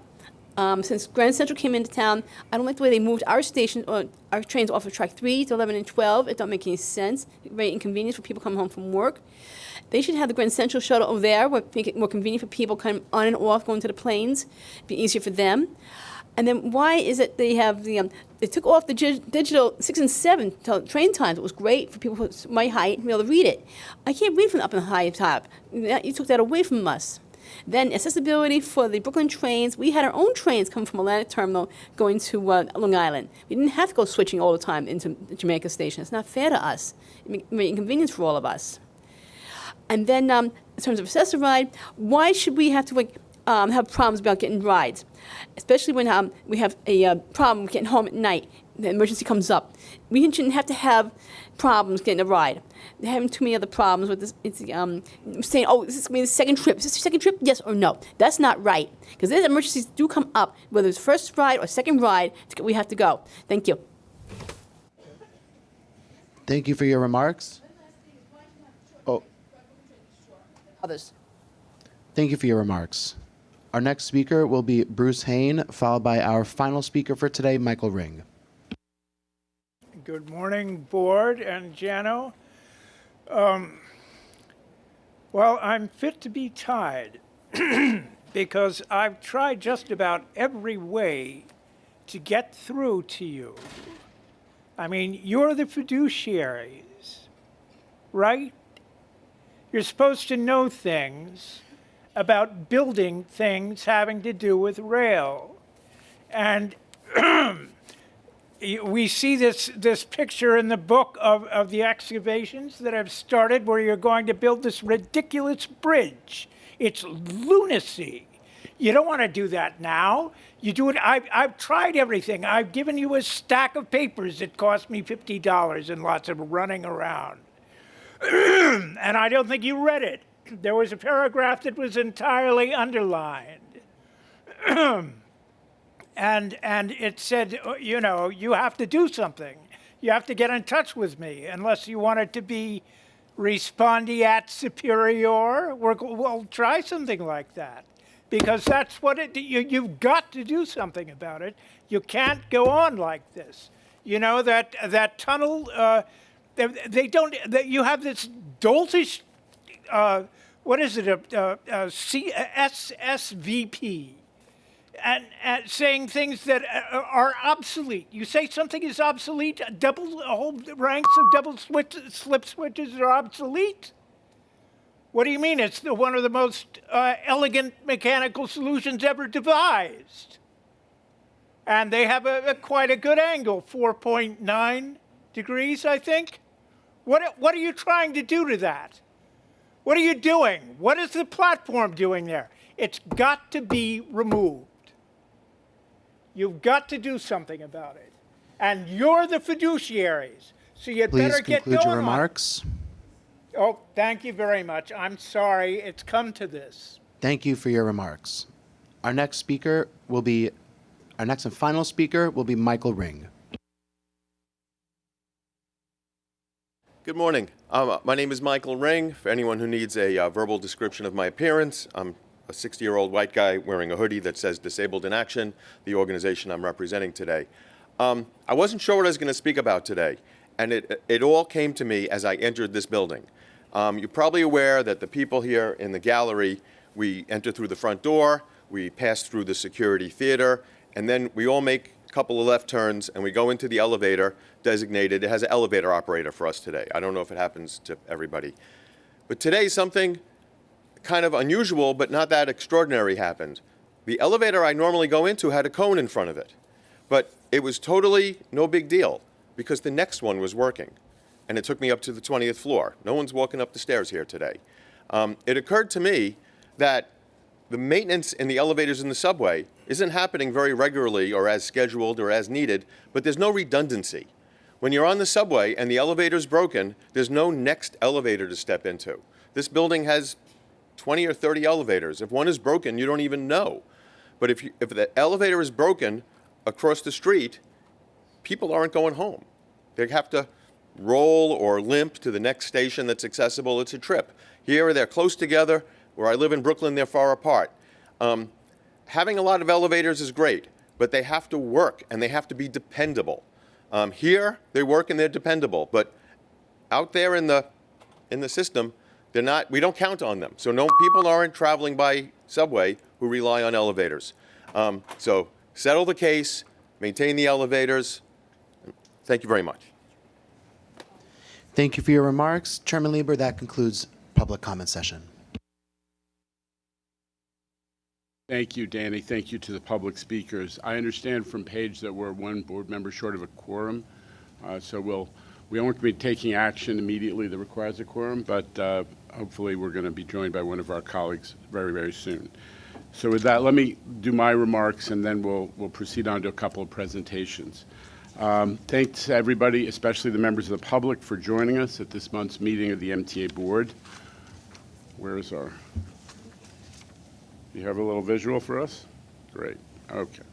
Since Grand Central came into town, I don't like the way they moved our station, or our trains off of track 3 to 11 and 12. It don't make any sense. Very inconvenient for people coming home from work. They should have the Grand Central shuttle over there, where make it more convenient for people coming on and off, going to the planes. It'd be easier for them. And then why is it they have the they took off the digital 6 and 7 train times? It was great for people who my height to be able to read it. I can't read from up in the high top. You took that away from us. Then accessibility for the Brooklyn trains. We had our own trains coming from Atlantic Terminal going to Long Island. We didn't have to go switching all the time into Jamaica Station. It's not fair to us. It made inconvenience for all of us. And then in terms of access ride, why should we have to have problems about getting rides? Especially when we have a problem getting home at night, the emergency comes up. We shouldn't have to have problems getting a ride. They're having too many other problems with this. It's saying, oh, is this going to be the second trip? Is this the second trip? Yes or no? That's not right. Because these emergencies do come up, whether it's first ride or second ride, we have to go. Thank you. Thank you for your remarks. Oh, Others. thank you for your remarks. Our next speaker will be Bruce Hain, followed by our final speaker for today, Michael Ring. Good morning, Board and Jano. Well, I'm fit to be tied because I've tried just about every way to get through to you. I mean, you're the fiduciaries, right? You're supposed to know things about building things having to do with rail. And we see this picture in the book of the excavations that have started where you're going to build this ridiculous bridge. It's lunacy. You don't want to do that now. You do it. I've tried everything. I've given you a stack of papers that cost me $50 and lots of running around. And I don't think you read it. There was a paragraph that was entirely underlined. And it said, you know, you have to do something. You have to get in touch with me unless you want it to be respondeat superior. We'll try something like that because that's what you've got to do something about it. You can't go on like this. You know, that tunnel, you have this doltish, what is it, SVP, and saying things that are obsolete. You say something is obsolete, whole ranks of double slip switches are obsolete? What do you mean? It's one of the most elegant mechanical solutions ever devised. And they have quite a good angle, 4.9 degrees, I think. What are you trying to do to that? What are you doing? What is the platform doing there? It's got to be removed. You've got to do something about it. And you're the fiduciaries, so you'd better get going Please conclude your remarks. Oh, thank you very much. I'm sorry it's come to this. Thank you for your remarks. Our next and final speaker will be Michael Ring. Good morning. My name is Michael Ring. For anyone who needs a verbal description of my appearance, I'm a 60-year-old white guy wearing a hoodie that says Disabled in Action, the organization I'm representing today. I wasn't sure what I was going to speak about today, and it all came to me as I entered this building. You're probably aware that the people here in the gallery, we enter through the front door, we pass through the security theater, and then we all make couple of left turns, and we go into the elevator designated. It has an elevator operator for us today. I don't know if it happens to everybody. But today, something kind of unusual, but not that extraordinary happened. The elevator I normally go into had a cone in front of it. But it was totally no big deal because the next one was working. And it took me up to the 20th floor. No one's walking up the stairs here today. It occurred to me that the maintenance in the elevators in the subway isn't happening very regularly or as scheduled or as needed, but there's no redundancy. When you're on the subway and the elevator's broken, there's no next elevator to step into. This building has 20 or 30 elevators. If one is broken, you don't even know. But if the elevator is broken across the street, people aren't going home. They have to roll or limp to the next station that's accessible. It's a trip. Here, they're close together. Where I live in Brooklyn, they're far apart. Having a lot of elevators is great, but they have to work and they have to be dependable. Here, they work and they're dependable, but out there in the system, they're not. We don't count on them. So no, people aren't traveling by subway who rely on elevators. So settle the case, maintain the elevators. Thank you very much. Thank you for your remarks. Chairman Lieber, that concludes public comment session. Thank you, Danny. Thank you to the public speakers. I understand from Paige that we're one board member short of a quorum, so we won't be taking action immediately that requires a quorum, but hopefully we're going to be joined by one of our colleagues very, very soon. So with that, let me do my remarks, and then we'll proceed on to a couple of presentations. Thanks to everybody, especially the members of the public, for joining us at this month's meeting of the MTA Board. Where is our... You have a little visual for us? Great. Okay.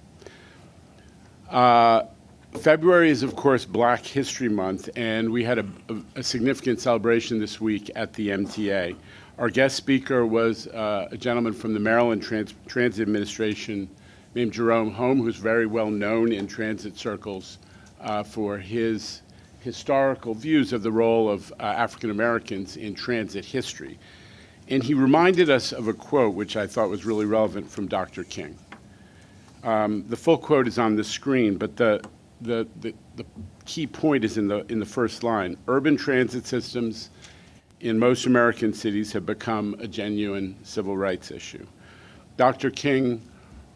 February is, of course, Black History Month, and we had a significant celebration this week at the MTA. Our guest speaker was a gentleman from the Maryland Transit Administration named Jerome Holm, who's very well known in transit circles for his historical views of the role of African Americans in transit history. And he reminded us of a quote which I thought was really relevant from Dr. King. The full quote is on the screen, but the key point is in the first line. Urban transit systems in most American cities have become a genuine civil rights issue. Dr. King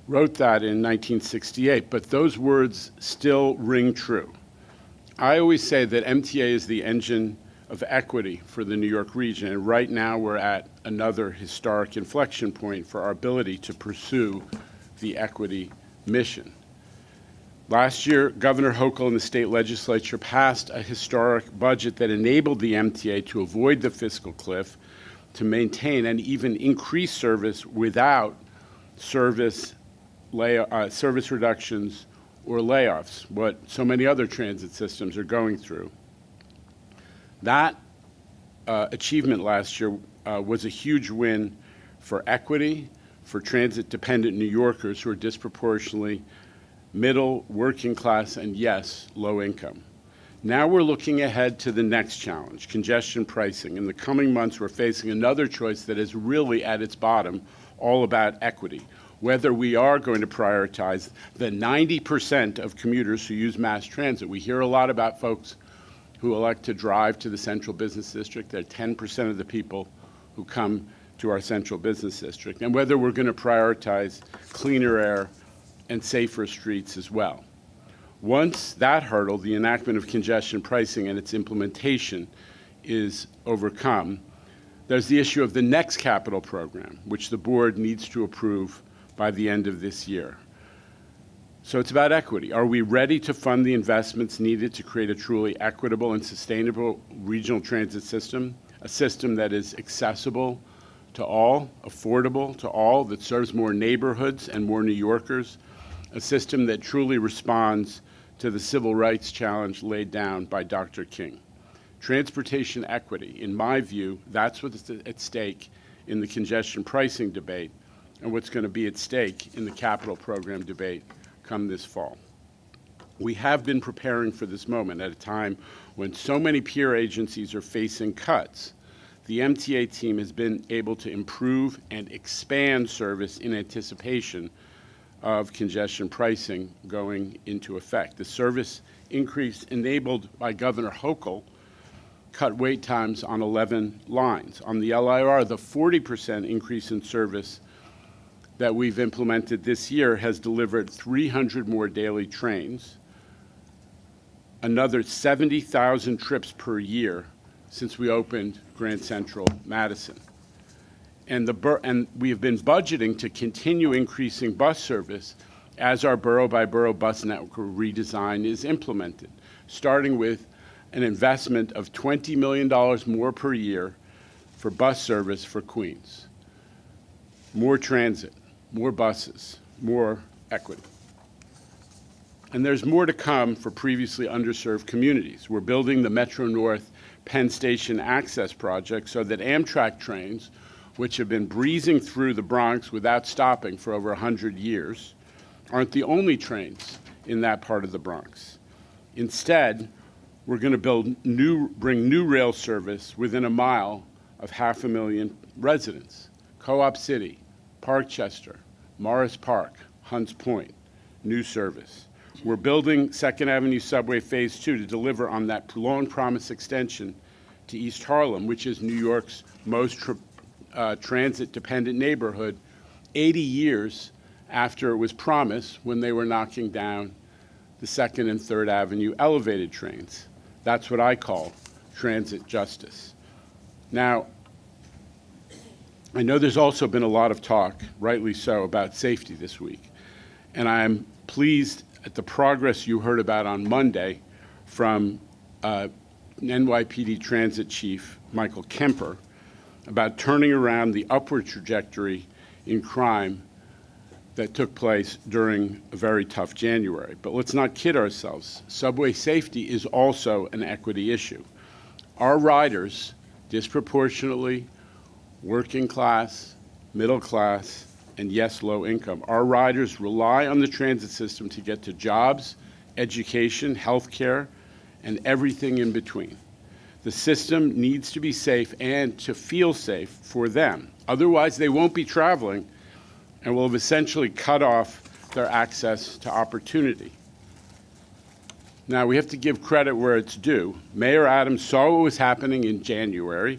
wrote that in 1968, but those words still ring true. I always say that MTA is the engine of equity for the New York region, and right now we're at another historic inflection point for our ability to pursue the equity mission. Last year, Governor Hochul and the state legislature passed a historic budget that enabled the MTA to avoid the fiscal cliff, to maintain and even increase service without service reductions or layoffs, what so many other transit systems are going through. That achievement last year was a huge win for equity, for transit-dependent New Yorkers who are disproportionately middle, working class, and yes, low income. Now we're looking ahead to the next challenge, congestion pricing. In the coming months, we're facing another choice that is really at its bottom all about equity, whether we are going to prioritize the 90% of commuters who use mass transit. We hear a lot about folks who elect to drive to the central business district. They're 10% of the people who come to our central business district, and whether we're going to prioritize cleaner air and safer streets as well. Once that hurdle, the enactment of congestion pricing and its implementation, is overcome, there's the issue of the next capital program, which the board needs to approve by the end of this year. So it's about equity. Are we ready to fund the investments needed to create a truly equitable and sustainable regional transit system, a system that is accessible to all, affordable to all, that serves more neighborhoods and more New Yorkers, a system that truly responds to the civil rights challenge laid down by Dr. King? Transportation equity, in my view, that's what's at stake in the congestion pricing debate and what's going to be at stake in the capital program debate come this fall. We have been preparing for this moment at a time when so many peer agencies are facing cuts. The MTA team has been able to improve and expand service in anticipation of congestion pricing going into effect. The service increase enabled by Governor Hochul cut wait times on 11 lines. On the LIR, the 40% increase in service that we've implemented this year has delivered 300 more daily trains, another 70,000 trips per year since we opened Grand Central Madison. And we have been budgeting to continue increasing bus service as our borough-by-borough bus network redesign is implemented, starting with an investment of $20 million more per year for bus service for Queens. More transit, more buses, more equity. And there's more to come for previously underserved communities. We're building the Metro North Penn Station Access Project so that Amtrak trains, which have been breezing through the Bronx without stopping for over 100 years, aren't the only trains in that part of the Bronx. Instead, we're going to bring new rail service within a mile of 500,000 residents. Co-op City, Parkchester, Morris Park, Hunts Point, new service. We're building 2nd Avenue Subway Phase 2 to deliver on that long promise extension to East Harlem, which is New York's most transit-dependent neighborhood, 80 years after it was promised when they were knocking down the 2nd and 3rd Avenue elevated trains. That's what I call transit justice. Now, I know there's also been a lot of talk, rightly so, about safety this week. And I'm pleased at the progress you heard about on Monday from NYPD Transit Chief Michael Kemper about turning around the upward trajectory in crime that took place during a very tough January. But let's not kid ourselves. Subway safety is also an equity issue. Our riders, disproportionately working class, middle class, and yes, low income, our riders rely on the transit system to get to jobs, education, healthcare, and everything in between. The system needs to be safe and to feel safe for them. Otherwise, they won't be traveling and will have essentially cut off their access to opportunity. Now, we have to give credit where it's due. Mayor Adams saw what was happening in January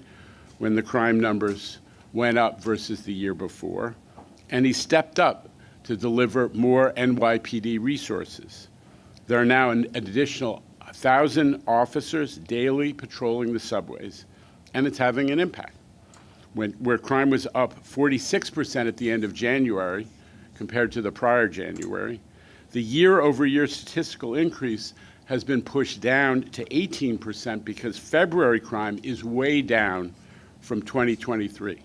when the crime numbers went up versus the year before, and he stepped up to deliver more NYPD resources. There are now an additional 1,000 officers daily patrolling the subways, and it's having an impact. Where crime was up 46% at the end of January compared to the prior January, the year-over-year statistical increase has been pushed down to 18% because February crime is way down from 2023.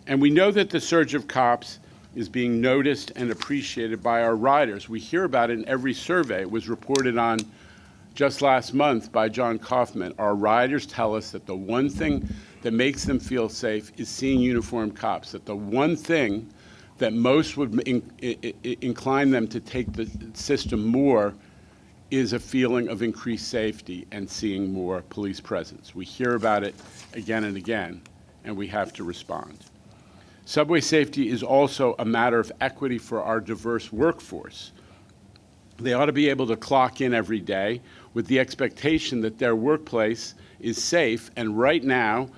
And we know that the surge of cops is being noticed and appreciated by our riders. We hear about it in every survey. It was reported on just last month by John Kaufman. Our riders tell us that the one thing that makes them feel safe is seeing uniformed cops, that the one thing that most would incline them to take the system more is a feeling of increased safety and seeing more police presence. We hear about it again and again, and we have to respond. Subway safety is also a matter of equity for our diverse workforce. They ought to be able to clock in every day with the expectation that their workplace is safe, and right now,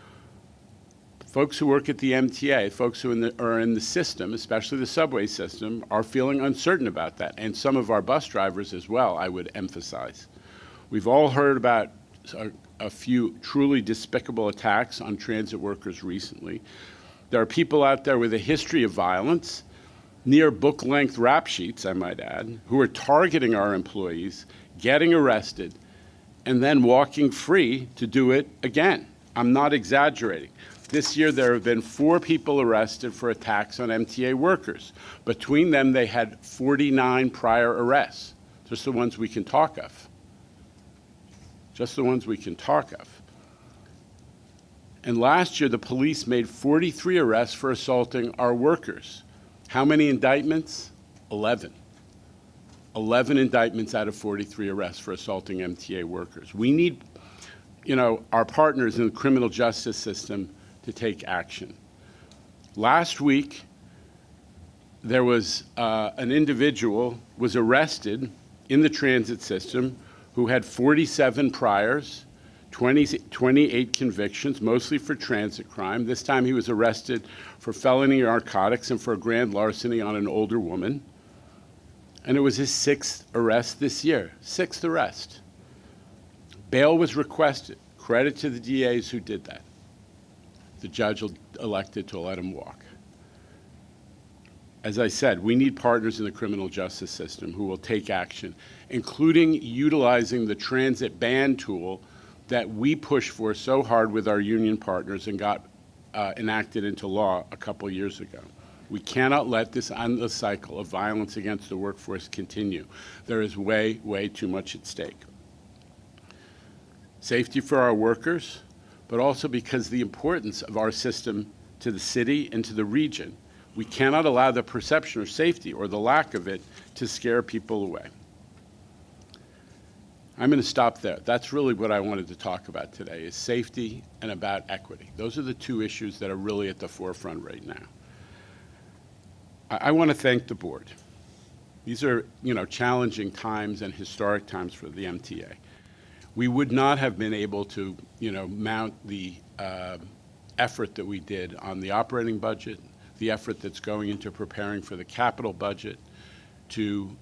folks who work at the MTA, folks who are in the system, especially the subway system, are feeling uncertain about that, and some of our bus drivers as well, I would emphasize. We've all heard about a few truly despicable attacks on transit workers recently. There are people out there with a history of violence, near book-length rap sheets, I might add, who are targeting our employees, getting arrested, and then walking free to do it again. I'm not exaggerating. This year, there have been 4 people arrested for attacks on MTA workers. Between them, they had 49 prior arrests, just the ones we can talk of. Just the ones we can talk of. And last year, the police made 43 arrests for assaulting our workers. How many indictments? 11. 11 indictments out of 43 arrests for assaulting MTA workers. We need, our partners in the criminal justice system to take action. Last week, there was an individual was arrested in the transit system who had 47 priors, 28 convictions, mostly for transit crime. This time he was arrested for felony narcotics and for grand larceny on an older woman. And it was his 6th arrest this year, 6th arrest. Bail was requested. Credit to the DAs who did that. The judge elected to let him walk. As I said, we need partners in the criminal justice system who will take action, including utilizing the transit ban tool that we pushed for so hard with our union partners and got enacted into law a couple years ago. We cannot let this endless cycle of violence against the workforce continue. There is way, way too much at stake. Safety for our workers, but also because the importance of our system to the city and to the region. We cannot allow the perception of safety or the lack of it to scare people away. I'm going to stop there. That's really what I wanted to talk about today, is safety and about equity. Those are the two issues that are really at the forefront right now. I want to thank the board. These are, challenging times and historic times for the MTA. We would not have been able to, mount the effort that we did on the operating budget, the effort that's going into preparing for the capital budget, to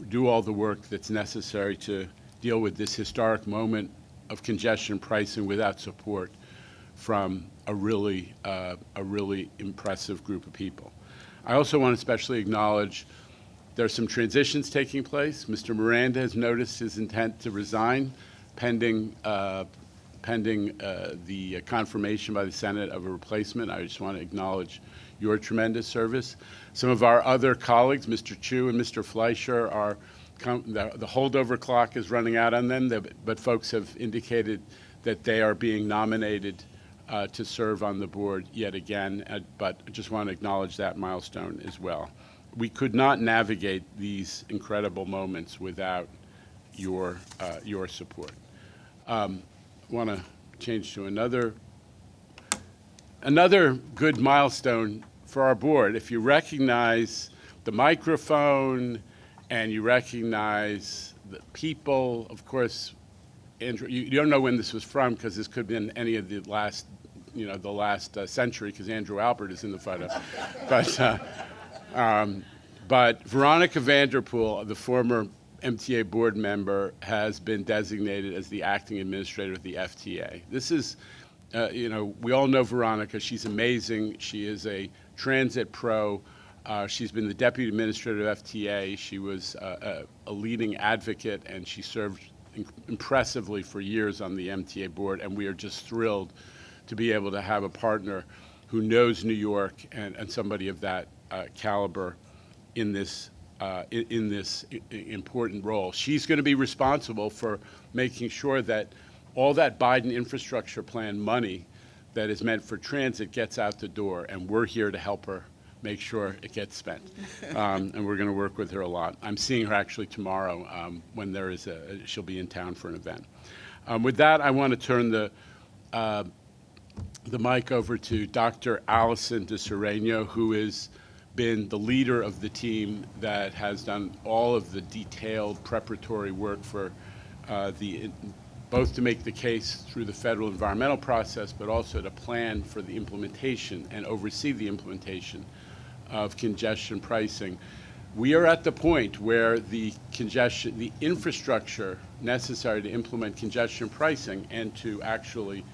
do all the work that's necessary to deal with this historic moment of congestion pricing without support from a really impressive group of people. I also want to especially acknowledge there are some transitions taking place. Mr. Miranda has noticed his intent to resign pending the confirmation by the Senate of a replacement. I just want to acknowledge your tremendous service. Some of our other colleagues, Mr. Chu and Mr. Fleischer, the holdover clock is running out on them, but folks have indicated that they are being nominated to serve on the board yet again, but I just want to acknowledge that milestone as well. We could not navigate these incredible moments without your support. Want to change to another good milestone for our board. If you recognize the microphone and you recognize the people, of course, Andrew, you don't know when this was from because this could have been any of the last, the last century because Andrew Albert is in the photo. But Veronica Vanderpool, the former MTA board member, has been designated as the acting administrator of the FTA. This is, we all know Veronica. She's amazing. She is a transit pro. She's been the deputy administrator of FTA. She was a leading advocate, and she served impressively for years on the MTA board, and we are just thrilled to be able to have a partner who knows New York and somebody of that caliber in this important role. She's going to be responsible for making sure that all that Biden infrastructure plan money that is meant for transit gets out the door, and we're here to help her make sure it gets spent. And we're going to work with her a lot. I'm seeing her actually tomorrow when there is she'll be in town for an event. With that, I want to turn the mic over to Dr. Allison DeSereno, who has been the leader of the team that has done all of the detailed preparatory work for both to make the case through the federal environmental process, but also to plan for the implementation and oversee the implementation of congestion pricing. We are at the point where the infrastructure necessary to implement congestion pricing and to actually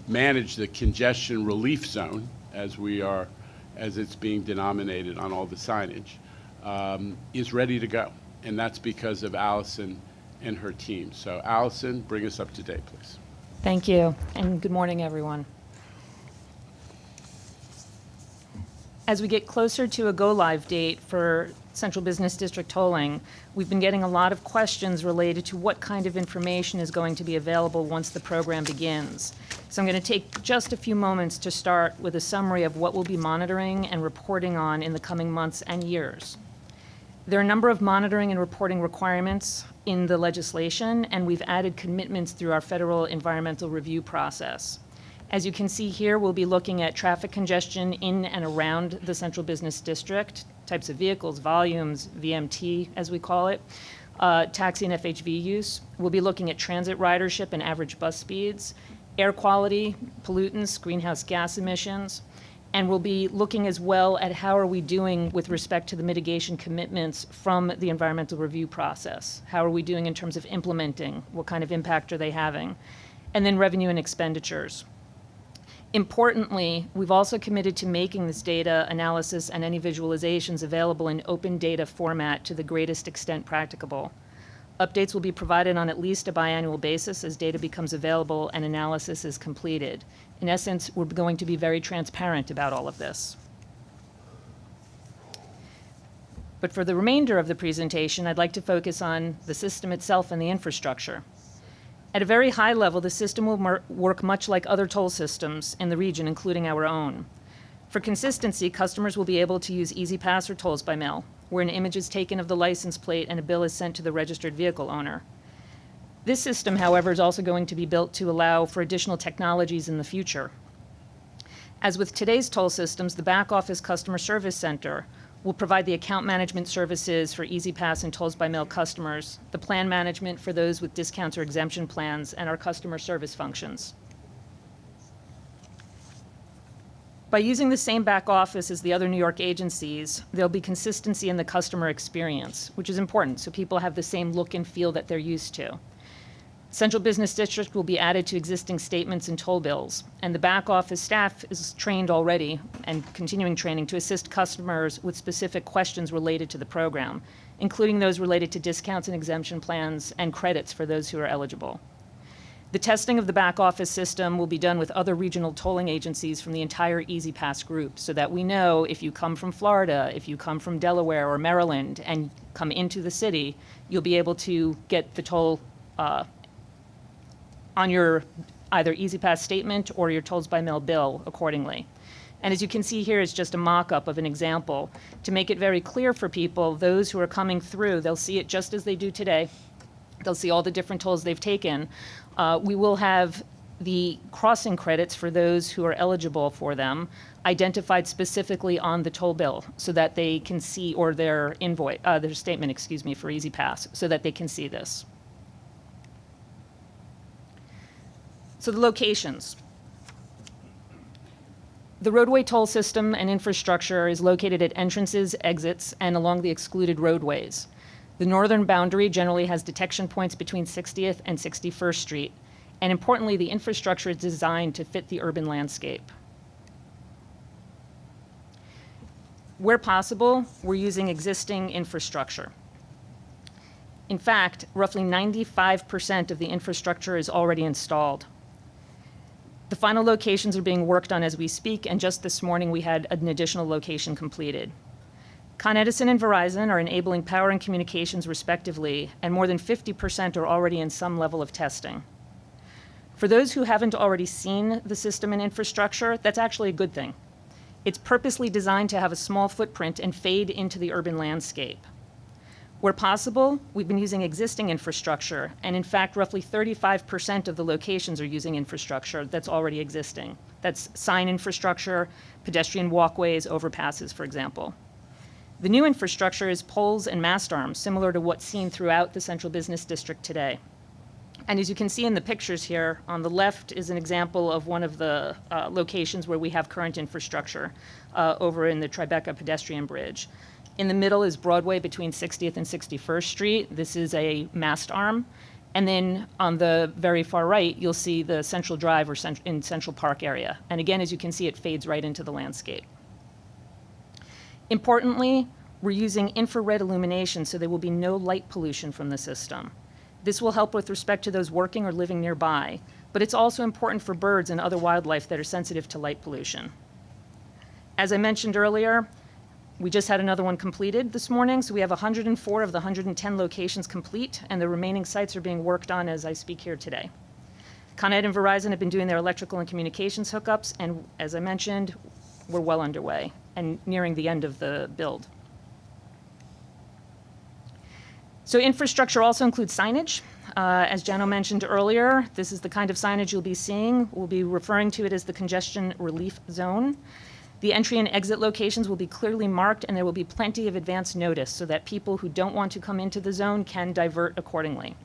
manage the congestion relief zone, as it's being denominated on all the signage, is ready to go. And that's because of Allison and her team. So Allison, bring us up to date, please. Thank you, and good morning, everyone. As we get closer to a go-live date for Central Business District tolling, we've been getting a lot of questions related to what kind of information is going to be available once the program begins. So I'm going to take just a few moments to start with a summary of what we'll be monitoring and reporting on in the coming months and years. There are a number of monitoring and reporting requirements in the legislation, and we've added commitments through our federal environmental review process. As you can see here, we'll be looking at traffic congestion in and around the central business district, types of vehicles, volumes, VMT as we call it, taxi and FHV use. We'll be looking at transit ridership and average bus speeds, air quality, pollutants, greenhouse gas emissions, and we'll be looking as well at how are we doing with respect to the mitigation commitments from the environmental review process. How are we doing in terms of implementing? What kind of impact are they having? And then revenue and expenditures. Importantly, we've also committed to making this data analysis and any visualizations available in open data format to the greatest extent practicable. Updates will be provided on at least a biannual basis as data becomes available and analysis is completed. In essence, we're going to be very transparent about all of this. But for the remainder of the presentation, I'd like to focus on the system itself and the infrastructure. At a very high level, the system will work much like other toll systems in the region, including our own. For consistency, customers will be able to use EasyPass or tolls by mail, where an image is taken of the license plate and a bill is sent to the registered vehicle owner. This system, however, is also going to be built to allow for additional technologies in the future. As with today's toll systems, the back office customer service center will provide the account management services for EasyPass and tolls by mail customers, the plan management for those with discounts or exemption plans, and our customer service functions. By using the same back office as the other New York agencies, there'll be consistency in the customer experience, which is important, so people have the same look and feel that they're used to. Central Business District will be added to existing statements and toll bills, and the back office staff is trained already and continuing training to assist customers with specific questions related to the program, including those related to discounts and exemption plans and credits for those who are eligible. The testing of the back office system will be done with other regional tolling agencies from the entire EasyPass group so that we know if you come from Florida, if you come from Delaware or Maryland and come into the city, you'll be able to get the toll on your either EasyPass statement or your tolls by mail bill accordingly. And as you can see here is just a mock-up of an example. To make it very clear for people, those who are coming through, they'll see it just as they do today. They'll see all the different tolls they've taken. We will have the crossing credits for those who are eligible for them identified specifically on the toll bill so that they can see, or their invoice, their statement, excuse me, for EasyPass, so that they can see this. So the locations. The roadway toll system and infrastructure is located at entrances, exits, and along the excluded roadways. The northern boundary generally has detection points between 60th and 61st Street, and importantly, the infrastructure is designed to fit the urban landscape. Where possible, we're using existing infrastructure. In fact, roughly 95% of the infrastructure is already installed. The final locations are being worked on as we speak, and just this morning we had an additional location completed. Con Edison and Verizon are enabling power and communications respectively, and more than 50% are already in some level of testing. For those who haven't already seen the system and infrastructure, that's actually a good thing. It's purposely designed to have a small footprint and fade into the urban landscape. Where possible, we've been using existing infrastructure, and in fact, roughly 35% of the locations are using infrastructure that's already existing. That's sign infrastructure, pedestrian walkways, overpasses, for example. The new infrastructure is poles and mast arms, similar to what's seen throughout the Central Business District today. And as you can see in the pictures here, on the left is an example of one of the locations where we have current infrastructure over in the Tribeca pedestrian bridge. In the middle is Broadway between 60th and 61st Street. This is a mast arm. And then on the very far right, you'll see the Central Drive or in Central Park area. And again, as you can see, it fades right into the landscape. Importantly, we're using infrared illumination, so there will be no light pollution from the system. This will help with respect to those working or living nearby, but it's also important for birds and other wildlife that are sensitive to light pollution. As I mentioned earlier, we just had another one completed this morning, so we have 104 of the 110 locations complete, and the remaining sites are being worked on as I speak here today. Con Ed and Verizon have been doing their electrical and communications hookups, and as I mentioned, we're well underway and nearing the end of the build. So infrastructure also includes signage. As Jano mentioned earlier, this is the kind of signage you'll be seeing. We'll be referring to it as the congestion relief zone. The entry and exit locations will be clearly marked, and there will be plenty of advance notice so that people who don't want to come into the zone can divert accordingly.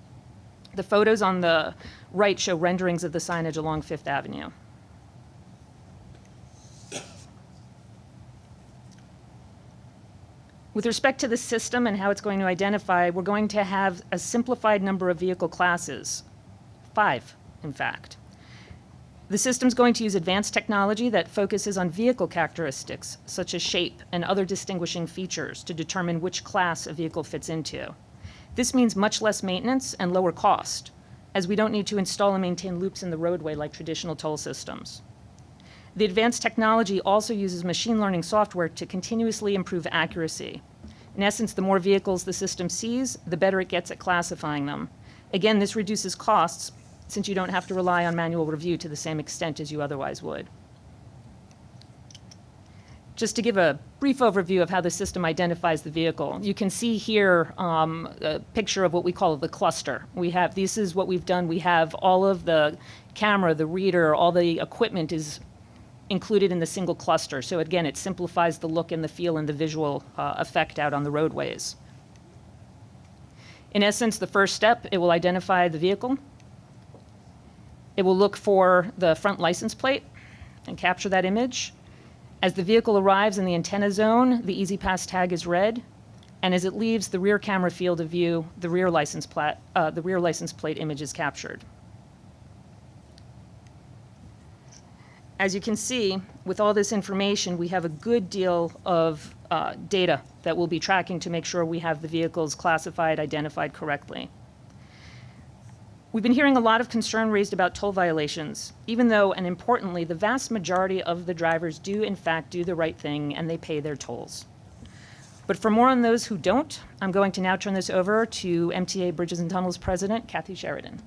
The photos on the right show renderings of the signage along Fifth Avenue. With respect to the system and how it's going to identify, we're going to have a simplified number of vehicle classes, 5, in fact. The system's going to use advanced technology that focuses on vehicle characteristics, such as shape and other distinguishing features, to determine which class a vehicle fits into. This means much less maintenance and lower cost, as we don't need to install and maintain loops in the roadway like traditional toll systems. The advanced technology also uses machine learning software to continuously improve accuracy. In essence, the more vehicles the system sees, the better it gets at classifying them. Again, this reduces costs since you don't have to rely on manual review to the same extent as you otherwise would. Just to give a brief overview of how the system identifies the vehicle, you can see here a picture of what we call the cluster. This is what we've done. We have all of the camera, the reader, all the equipment is included in the single cluster. So again, it simplifies the look and the feel and the visual effect out on the roadways. In essence, the first step, it will identify the vehicle. It will look for the front license plate and capture that image. As the vehicle arrives in the antenna zone, the EasyPass tag is read, and as it leaves the rear camera field of view, the rear license plate image is captured. As you can see, with all this information, we have a good deal of data that we'll be tracking to make sure we have the vehicles classified, identified correctly. We've been hearing a lot of concern raised about toll violations, even though, and importantly, the vast majority of the drivers do in fact do the right thing and they pay their tolls. But for more on those who don't, I'm going to now turn this over to MTA Bridges and Tunnels President Kathy Sheridan.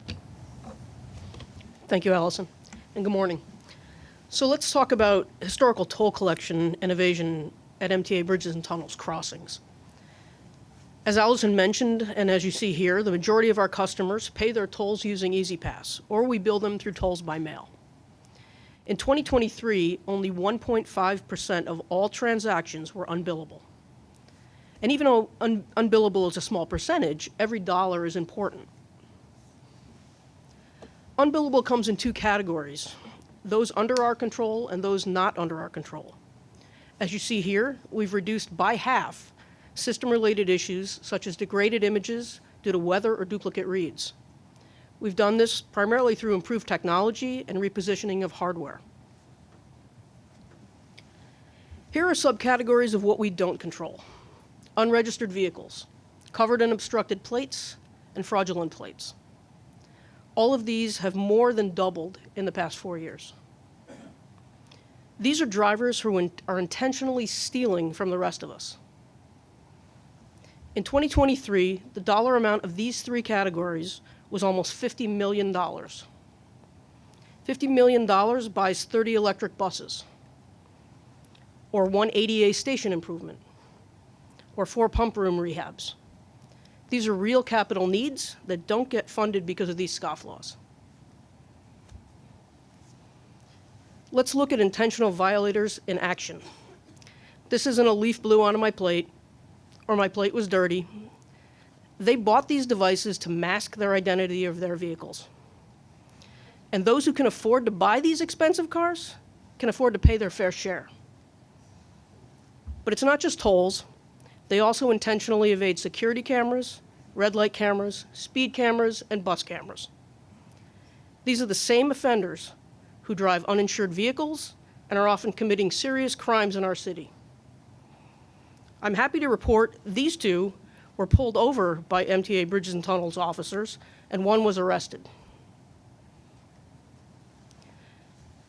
Thank you, Allison, and good morning. So let's talk about historical toll collection and evasion at MTA Bridges and Tunnels crossings. As Allison mentioned, and as you see here, the majority of our customers pay their tolls using EasyPass, or we bill them through tolls by mail. In 2023, only 1.5% of all transactions were unbillable. And even though unbillable is a small percentage, every dollar is important. Unbillable comes in 2 categories: those under our control and those not under our control. As you see here, we've reduced by half system-related issues such as degraded images due to weather or duplicate reads. We've done this primarily through improved technology and repositioning of hardware. Here are subcategories of what we don't control: unregistered vehicles, covered and obstructed plates, and fraudulent plates. All of these have more than doubled in the past 4 years. These are drivers who are intentionally stealing from the rest of us. In 2023, the dollar amount of these 3 categories was almost $50 million. $50 million buys 30 electric buses, or 1 ADA station improvement, or 4 pump room rehabs. These are real capital needs that don't get funded because of these scofflaws. Let's look at intentional violators in action. This isn't a leaf blew onto my plate, or my plate was dirty. They bought these devices to mask their identity of their vehicles. And those who can afford to buy these expensive cars can afford to pay their fair share. But it's not just tolls. They also intentionally evade security cameras, red light cameras, speed cameras, and bus cameras. These are the same offenders who drive uninsured vehicles and are often committing serious crimes in our city. I'm happy to report these 2 were pulled over by MTA Bridges and Tunnels officers, and 1 was arrested.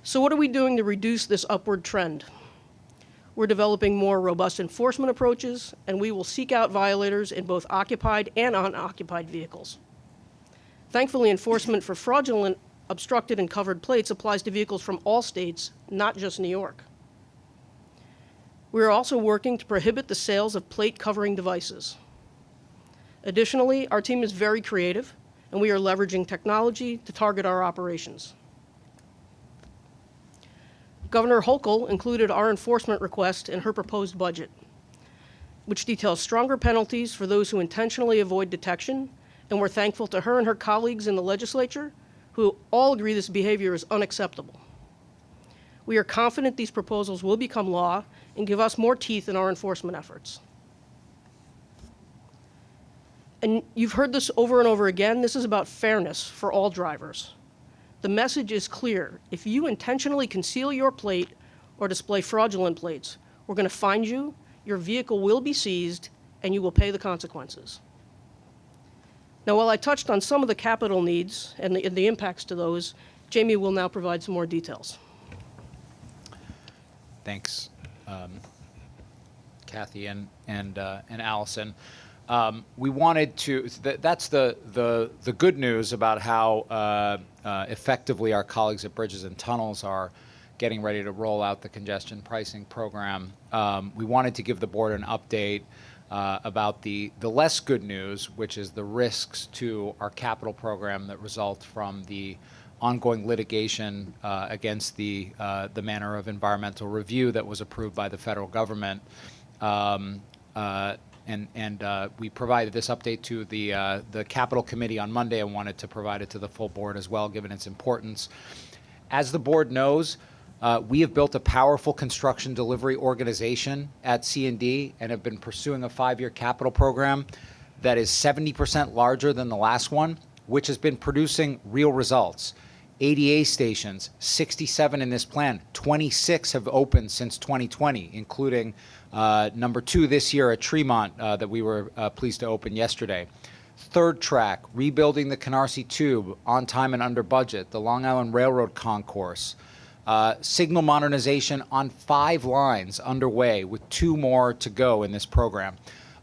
So what are we doing to reduce this upward trend? We're developing more robust enforcement approaches, and we will seek out violators in both occupied and unoccupied vehicles. Thankfully, enforcement for fraudulent, obstructed, and covered plates applies to vehicles from all states, not just New York. We are also working to prohibit the sales of plate covering devices. Additionally, our team is very creative, and we are leveraging technology to target our operations. Governor Hochul included our enforcement request in her proposed budget, which details stronger penalties for those who intentionally avoid detection, and we're thankful to her and her colleagues in the legislature who all agree this behavior is unacceptable. We are confident these proposals will become law and give us more teeth in our enforcement efforts. And you've heard this over and over again, this is about fairness for all drivers. The message is clear. If you intentionally conceal your plate or display fraudulent plates, we're going to find you, your vehicle will be seized, and you will pay the consequences. Now, while I touched on some of the capital needs and the impacts to those, Jamie will now provide some more details. Thanks, Kathy and Allison. We wanted to. That's the good news about how effectively our colleagues at Bridges and Tunnels are getting ready to roll out the congestion pricing program. We wanted to give the board an update about the less good news, which is the risks to our capital program that result from the ongoing litigation against the manner of environmental review that was approved by the federal government. And we provided this update to the Capital Committee on Monday and wanted to provide it to the full board as well, given its importance. As the board knows, we have built a powerful construction delivery organization at C&D and have been pursuing a 5-year capital program that is 70% larger than the last one, which has been producing real results. ADA stations, 67 in this plan, 26 have opened since 2020, including number 2 this year at Tremont that we were pleased to open yesterday. Third track, rebuilding the Canarsie Tube on time and under budget, the Long Island Railroad Concourse. Signal modernization on 5 lines underway with 2 more to go in this program.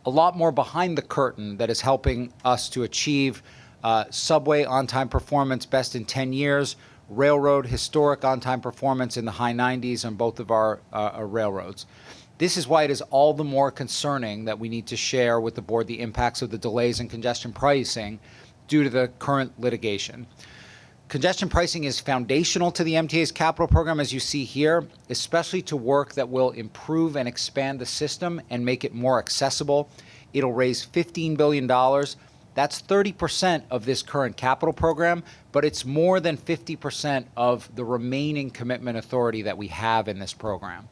A lot more behind the curtain that is helping us to achieve subway on-time performance best in 10 years, railroad historic on-time performance in the high 90s on both of our railroads. This is why it is all the more concerning that we need to share with the board the impacts of the delays in congestion pricing due to the current litigation. Congestion pricing is foundational to the MTA's capital program, as you see here, especially to work that will improve and expand the system and make it more accessible. It'll raise $15 billion. That's 30% of this current capital program, but it's more than 50% of the remaining commitment authority that we have in this program.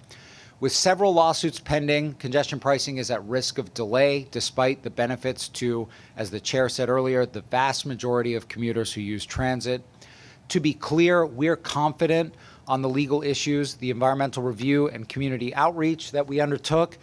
With several lawsuits pending, congestion pricing is at risk of delay, despite the benefits to, as the chair said earlier, the vast majority of commuters who use transit. To be clear, we're confident on the legal issues, the environmental review and community outreach that we undertook.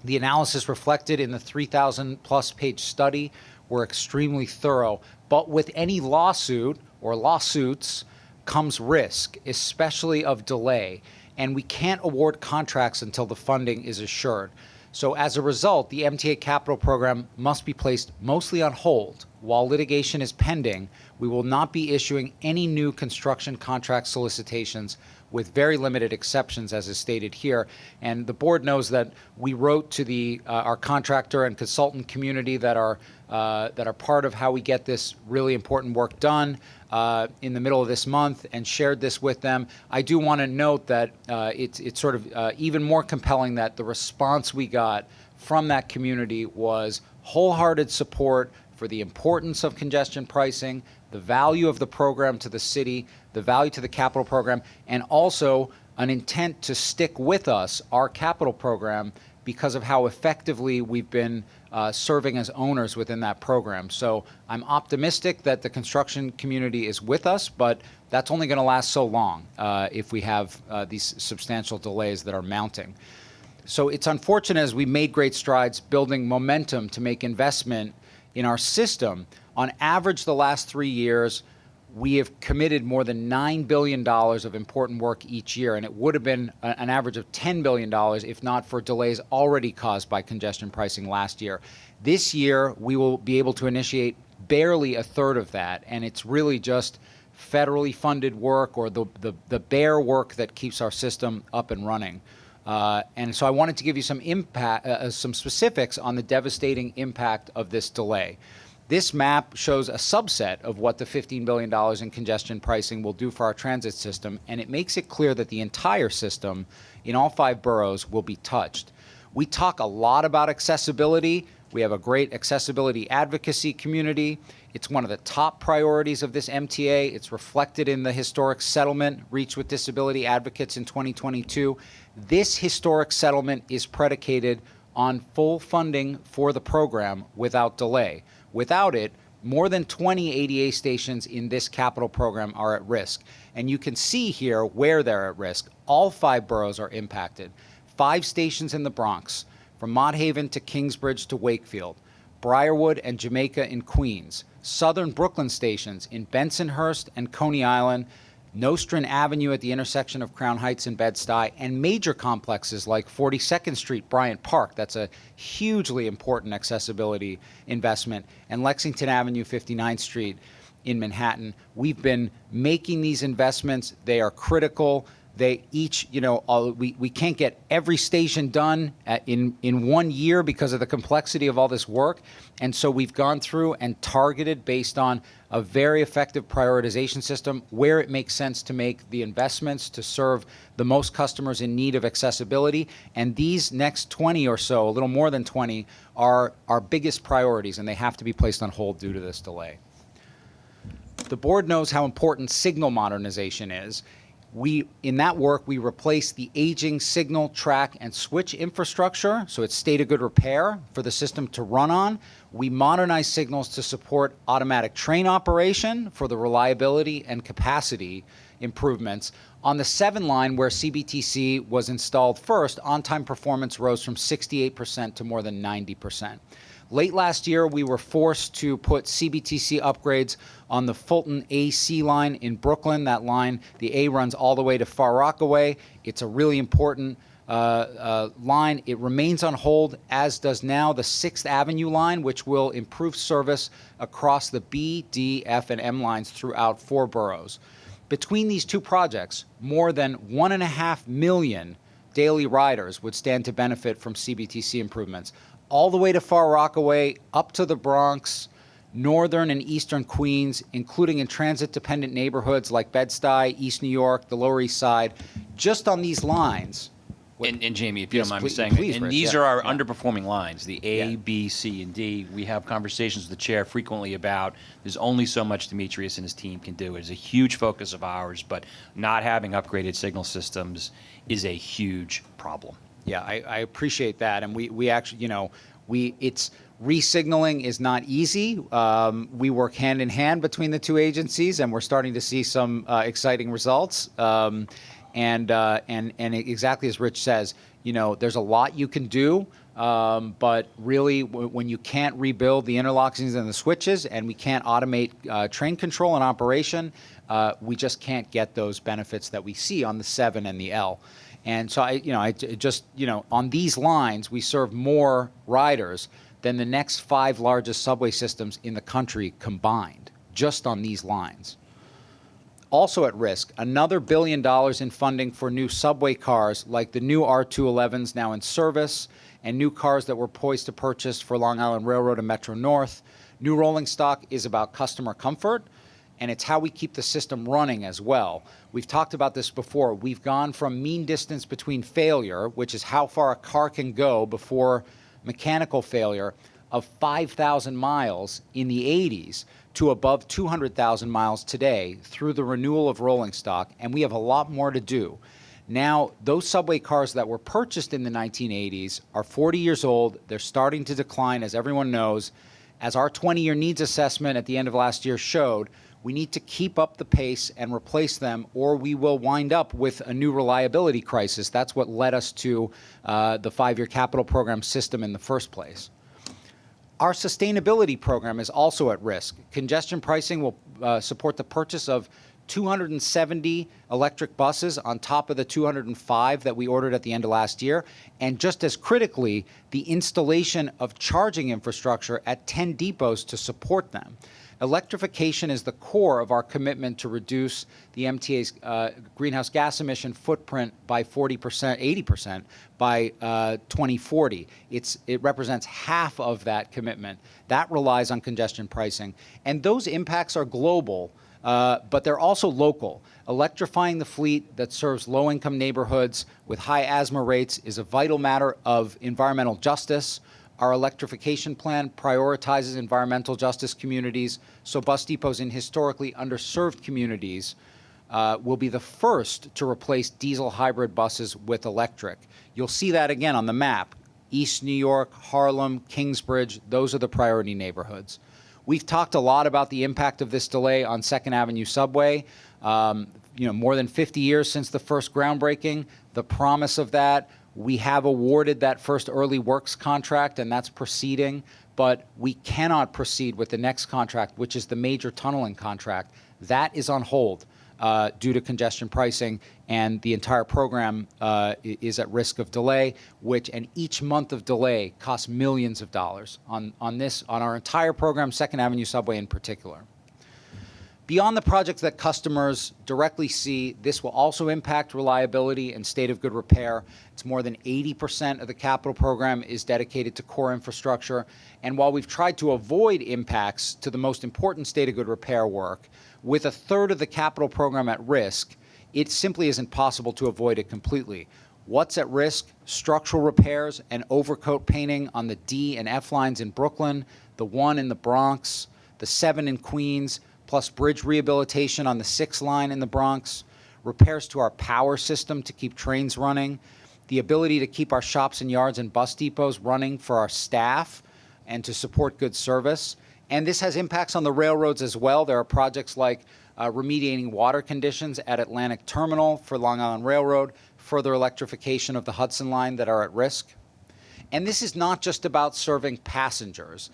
The analysis reflected in the 3,000-plus page study were extremely thorough. But with any lawsuit or lawsuits comes risk, especially of delay. And we can't award contracts until the funding is assured. So as a result, the MTA capital program must be placed mostly on hold. While litigation is pending, we will not be issuing any new construction contract solicitations with very limited exceptions, as is stated here. And the board knows that we wrote to our contractor and consultant community that are part of how we get this really important work done in the middle of this month and shared this with them. I do want to note that it's sort of even more compelling that the response we got from that community was wholehearted support for the importance of congestion pricing, the value of the program to the city, the value to the capital program, and also an intent to stick with us, our capital program, because of how effectively we've been serving as owners within that program. So I'm optimistic that the construction community is with us, but that's only going to last so long if we have these substantial delays that are mounting. So it's unfortunate as we made great strides building momentum to make investment in our system. On average, the last 3 years, we have committed more than $9 billion of important work each year, and it would have been an average of $10 billion if not for delays already caused by congestion pricing last year. This year, we will be able to initiate barely a third of that, and it's really just federally funded work or the bare work that keeps our system up and running. And so I wanted to give you some specifics on the devastating impact of this delay. This map shows a subset of what the $15 billion in congestion pricing will do for our transit system, and it makes it clear that the entire system in all 5 boroughs will be touched. We talk a lot about accessibility. We have a great accessibility advocacy community. It's one of the top priorities of this MTA. It's reflected in the historic settlement reached with disability advocates in 2022. This historic settlement is predicated on full funding for the program without delay. Without it, more than 20 ADA stations in this capital program are at risk. And you can see here where they're at risk. All 5 boroughs are impacted. 5 stations in the Bronx, from Mott Haven to Kingsbridge to Wakefield, Briarwood and Jamaica in Queens, Southern Brooklyn stations in Bensonhurst and Coney Island, Nostrand Avenue at the intersection of Crown Heights and Bed-Stuy, and major complexes like 42nd Street, Bryant Park. That's a hugely important accessibility investment, and Lexington Avenue, 59th Street in Manhattan. We've been making these investments. They are critical. They each, we can't get every station done in 1 year because of the complexity of all this work. And so we've gone through and targeted based on a very effective prioritization system where it makes sense to make the investments to serve the most customers in need of accessibility. And these next 20 or so, a little more than 20, are our biggest priorities, and they have to be placed on hold due to this delay. The board knows how important signal modernization is. In that work, we replaced the aging signal, track, and switch infrastructure, so it's state of good repair for the system to run on. We modernized signals to support automatic train operation for the reliability and capacity improvements. On the 7 line, where CBTC was installed first, on-time performance rose from 68% to more than 90%. Late last year, we were forced to put CBTC upgrades on the Fulton AC line in Brooklyn. That line, the A runs all the way to Far Rockaway. It's a really important line. It remains on hold, as does now the 6th Avenue line, which will improve service across the B, D, F, and M lines throughout 4 boroughs. Between these 2 projects, more than 1.5 million daily riders would stand to benefit from CBTC improvements, all the way to Far Rockaway, up to the Bronx, northern and eastern Queens, including in transit-dependent neighborhoods like Bed-Stuy, East New York, the Lower East Side. Just on these lines. And Jamie, if you Yes, don't mind me please- saying, please, and Rich, these yeah, are our yeah. underperforming lines, the A, B, C, and D. We have conversations with the chair frequently about there's only so much Demetrius and his team can do. It is a huge focus of ours, but not having upgraded signal systems is a huge problem. Yeah, I appreciate that, and we actually, it's re-signaling is not easy. We work hand in hand between the 2 agencies, and we're starting to see some exciting results. And exactly as Rich says, there's a lot you can do, but really, when you can't rebuild the interlocks and the switches, and we can't automate train control and operation, we just can't get those benefits that we see on the 7 and the L. And so on these lines, we serve more riders than the next 5 largest subway systems in the country combined, just on these lines. Also at risk, another $1 billion in funding for new subway cars, like the new R211s now in service, and new cars that we're poised to purchase for Long Island Railroad and Metro North. New rolling stock is about customer comfort, and it's how we keep the system running as well. We've talked about this before. We've gone from mean distance between failure, which is how far a car can go before mechanical failure, of 5,000 miles in the 80s to above 200,000 miles today through the renewal of rolling stock, and we have a lot more to do. Now, those subway cars that were purchased in the 1980s are 40 years old. They're starting to decline, as everyone knows. As our 20-year needs assessment at the end of last year showed, we need to keep up the pace and replace them, or we will wind up with a new reliability crisis. That's what led us to the 5-year capital program system in the first place. Our sustainability program is also at risk. Congestion pricing will support the purchase of 270 electric buses on top of the 205 that we ordered at the end of last year, and just as critically, the installation of charging infrastructure at 10 depots to support them. Electrification is the core of our commitment to reduce the MTA's greenhouse gas emission footprint by 40%, 80% by 2040. It represents half of that commitment. That relies on congestion pricing. And those impacts are global, but they're also local. Electrifying the fleet that serves low-income neighborhoods with high asthma rates is a vital matter of environmental justice. Our electrification plan prioritizes environmental justice communities, so bus depots in historically underserved communities will be the first to replace diesel hybrid buses with electric. You'll see that again on the map. East New York, Harlem, Kingsbridge, those are the priority neighborhoods. We've talked a lot about the impact of this delay on 2nd Avenue subway. More than 50 years since the first groundbreaking, the promise of that. We have awarded that first early works contract, and that's proceeding, but we cannot proceed with the next contract, which is the major tunneling contract. That is on hold due to congestion pricing, and the entire program is at risk of delay, and each month of delay costs millions of dollars on our entire program, 2nd Avenue subway in particular. Beyond the projects that customers directly see, this will also impact reliability and state of good repair. It's more than 80% of the capital program is dedicated to core infrastructure. And while we've tried to avoid impacts to the most important state of good repair work, with a third of the capital program at risk, it simply isn't possible to avoid it completely. What's at risk? Structural repairs and overcoat painting on the D and F lines in Brooklyn, the 1 in the Bronx, the 7 in Queens, plus bridge rehabilitation on the 6 line in the Bronx, repairs to our power system to keep trains running, the ability to keep our shops and yards and bus depots running for our staff and to support good service. And this has impacts on the railroads as well. There are projects like remediating water conditions at Atlantic Terminal for Long Island Railroad, further electrification of the Hudson Line that are at risk. And this is not just about serving passengers.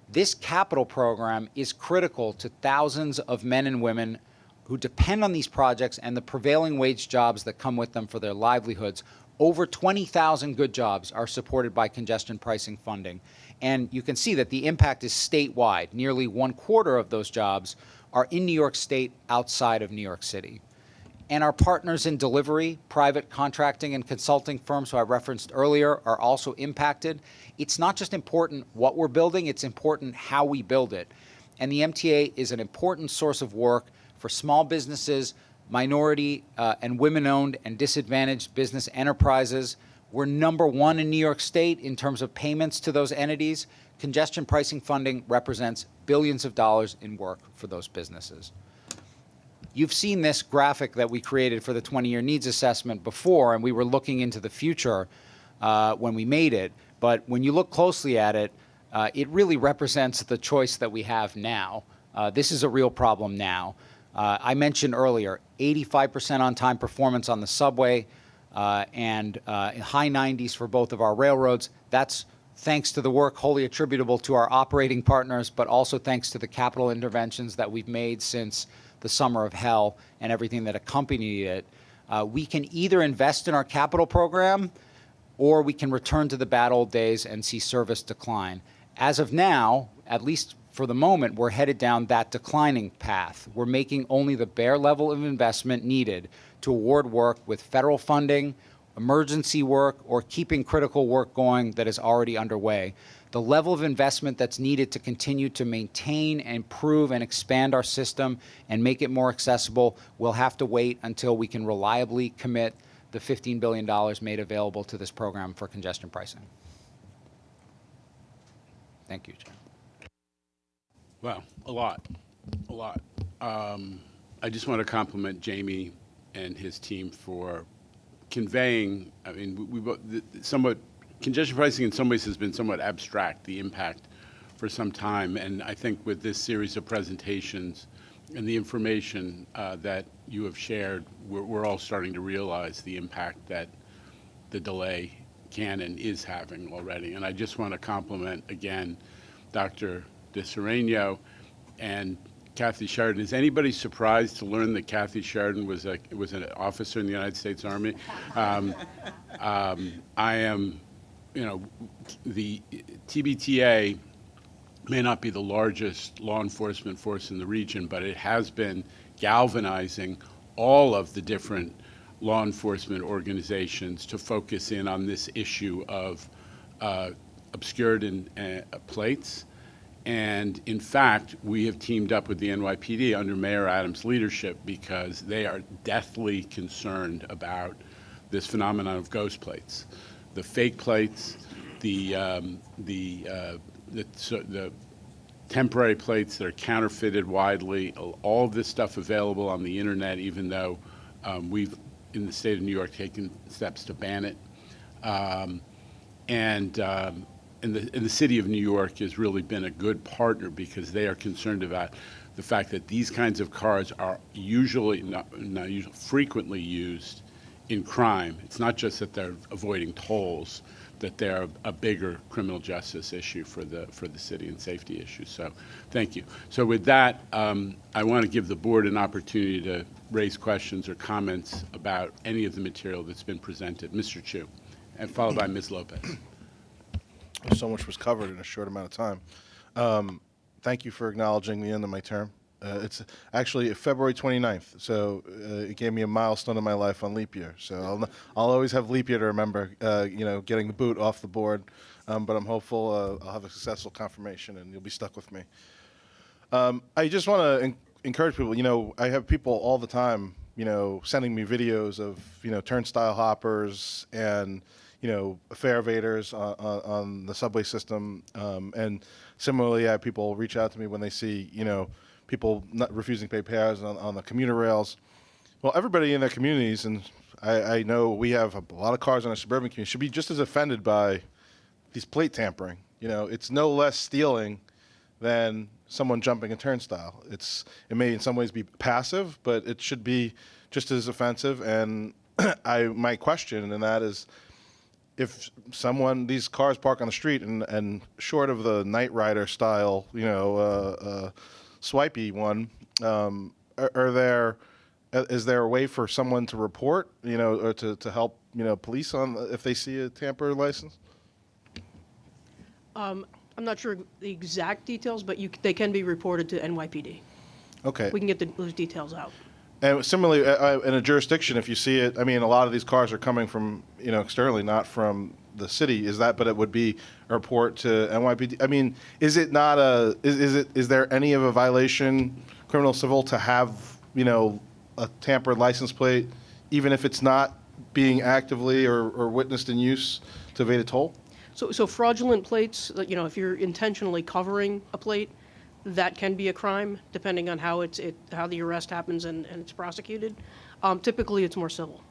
This capital program is critical to thousands of men and women who depend on these projects and the prevailing wage jobs that come with them for their livelihoods. Over 20,000 good jobs are supported by congestion pricing funding. And you can see that the impact is statewide. Nearly 1/4 of those jobs are in New York State outside of New York City. And our partners in delivery, private contracting and consulting firms who I referenced earlier, are also impacted. It's not just important what we're building, it's important how we build it. And the MTA is an important source of work for small businesses, minority and women-owned and disadvantaged business enterprises. We're #1 in New York State in terms of payments to those entities. Congestion pricing funding represents billions of dollars in work for those businesses. You've seen this graphic that we created for the 20-year needs assessment before, and we were looking into the future when we made it. But when you look closely at it, it really represents the choice that we have now. This is a real problem now. I mentioned earlier, 85% on-time performance on the subway and high 90s for both of our railroads. That's thanks to the work wholly attributable to our operating partners, but also thanks to the capital interventions that we've made since the summer of hell and everything that accompanied it. We can either invest in our capital program or we can return to the bad old days and see service decline. As of now, at least for the moment, we're headed down that declining path. We're making only the bare level of investment needed to award work with federal funding, emergency work, or keeping critical work going that is already underway. The level of investment that's needed to continue to maintain, improve, and expand our system and make it more accessible will have to wait until we can reliably commit the $15 billion made available to this program for congestion pricing. Thank you, Chair. Well, a lot. I just want to compliment Jamie and his team for conveying, I mean, somewhat, congestion pricing in some ways has been somewhat abstract, the impact for some time. And I think with this series of presentations and the information that you have shared, we're all starting to realize the impact that the delay can and is having already. And I just want to compliment again Dr. DeSereno and Kathy Sheridan. Is anybody surprised to learn that Kathy Sheridan was an officer in the United States Army? I am, the TBTA may not be the largest law enforcement force in the region, but it has been galvanizing all of the different law enforcement organizations to focus in on this issue of obscured plates. And in fact, we have teamed up with the NYPD under Mayor Adams' leadership because they are deathly concerned about this phenomenon of ghost plates. The fake plates, the temporary plates that are counterfeited widely, all of this stuff available on the internet, even though we've, in the state of New York, taken steps to ban it. And the city of New York has really been a good partner because they are concerned about the fact that these kinds of cars are usually, not usually, frequently used in crime. It's not just that they're avoiding tolls, that they're a bigger criminal justice issue for the city and safety issue. So thank you. So with that, I want to give the board an opportunity to raise questions or comments about any of the material that's been presented. Mr. Chu, and followed by Ms. Lopez. So much was covered in a short amount of time. Thank you for acknowledging the end of my term. It's actually February 29th, so it gave me a milestone in my life on leap year. So I'll always have leap year to remember, getting the boot off the board. But I'm hopeful I'll have a successful confirmation and you'll be stuck with me. I just want to encourage people. I have people all the time, sending me videos of, turnstile hoppers and fare evaders on the subway system. And similarly, I have people reach out to me when they see, people not refusing to pay fares on the commuter rails. Well, everybody in their communities, and I know we have a lot of cars in our suburban community, should be just as offended by these plate tampering. It's no less stealing than someone jumping a turnstile. It may in some ways be passive, but it should be just as offensive. And my question, and that is, if these cars park on the street and short of the Knight Rider style, swipey one, is there a way for someone to report, or to help, police on if they see a tamper license? I'm not sure the exact details, but they can be reported to NYPD. Okay. We can get those details out. And similarly, in a jurisdiction, if you see it, a lot of these cars are coming from, externally, not from the city. But it would be a report to NYPD. Is it not is there any of a violation, criminal, civil, to have, a tampered license plate, even if it's not being actively or witnessed in use to evade a toll? So fraudulent plates, if you're intentionally covering a plate, that can be a crime, depending on how the arrest happens and it's prosecuted. Typically, it's more civil.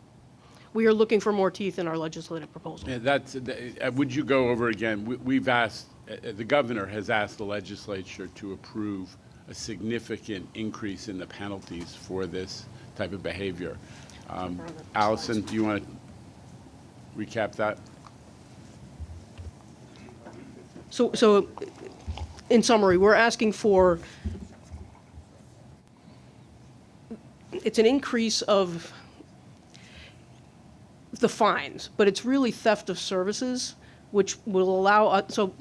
We are looking for more teeth in our legislative proposal. Yeah, would you go over again? We've asked, the governor has asked the legislature to approve a significant increase in the penalties for this type of behavior. Allison, do you want to recap that? So in summary, we're asking for, it's an increase of the fines, but it's really theft of services, which will allow, so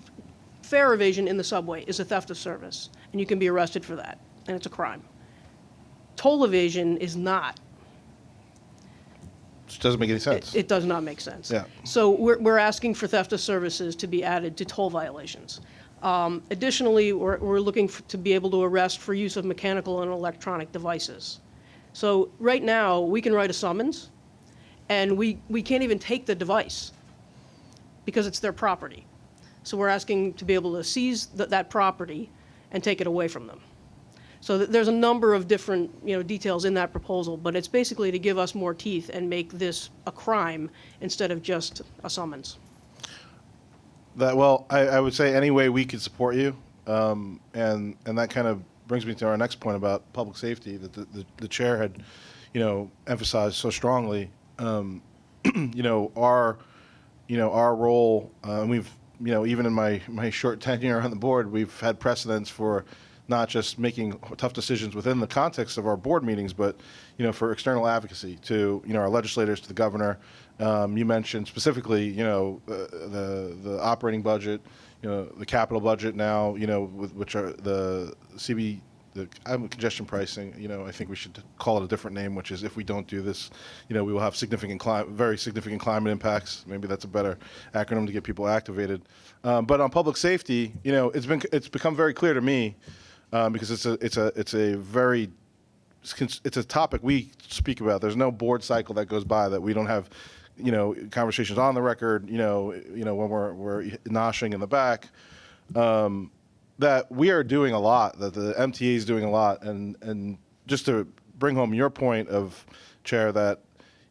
fare evasion in the subway is a theft of service, and you can be arrested for that, and it's a crime. Toll evasion is not. Which doesn't make any sense. It does not make sense. Yeah. So we're asking for theft of services to be added to toll violations. Additionally, we're looking to be able to arrest for use of mechanical and electronic devices. So right now, we can write a summons, and we can't even take the device because it's their property. So we're asking to be able to seize that property and take it away from them. So there's a number of different details in that proposal, but it's basically to give us more teeth and make this a crime instead of just a summons. I would say any way we could support you, and that kind of brings me to our next point about public safety that the chair had, emphasized so strongly. Our role, and we've, even in my short tenure on the board, we've had precedents for not just making tough decisions within the context of our board meetings, but for external advocacy to our legislators, to the governor. You mentioned specifically the operating budget. the capital budget now, with which are the congestion pricing. I think we should call it a different name, which is if we don't do this, we will have very significant climate impacts. Maybe that's a better acronym to get people activated. But on public safety, it's become very clear to me because it's a topic we speak about. There's no board cycle that goes by that we don't have, conversations on the record, when we're noshing in the back, that we are doing a lot, that the MTA is doing a lot. And just to bring home your point of, Chair, that,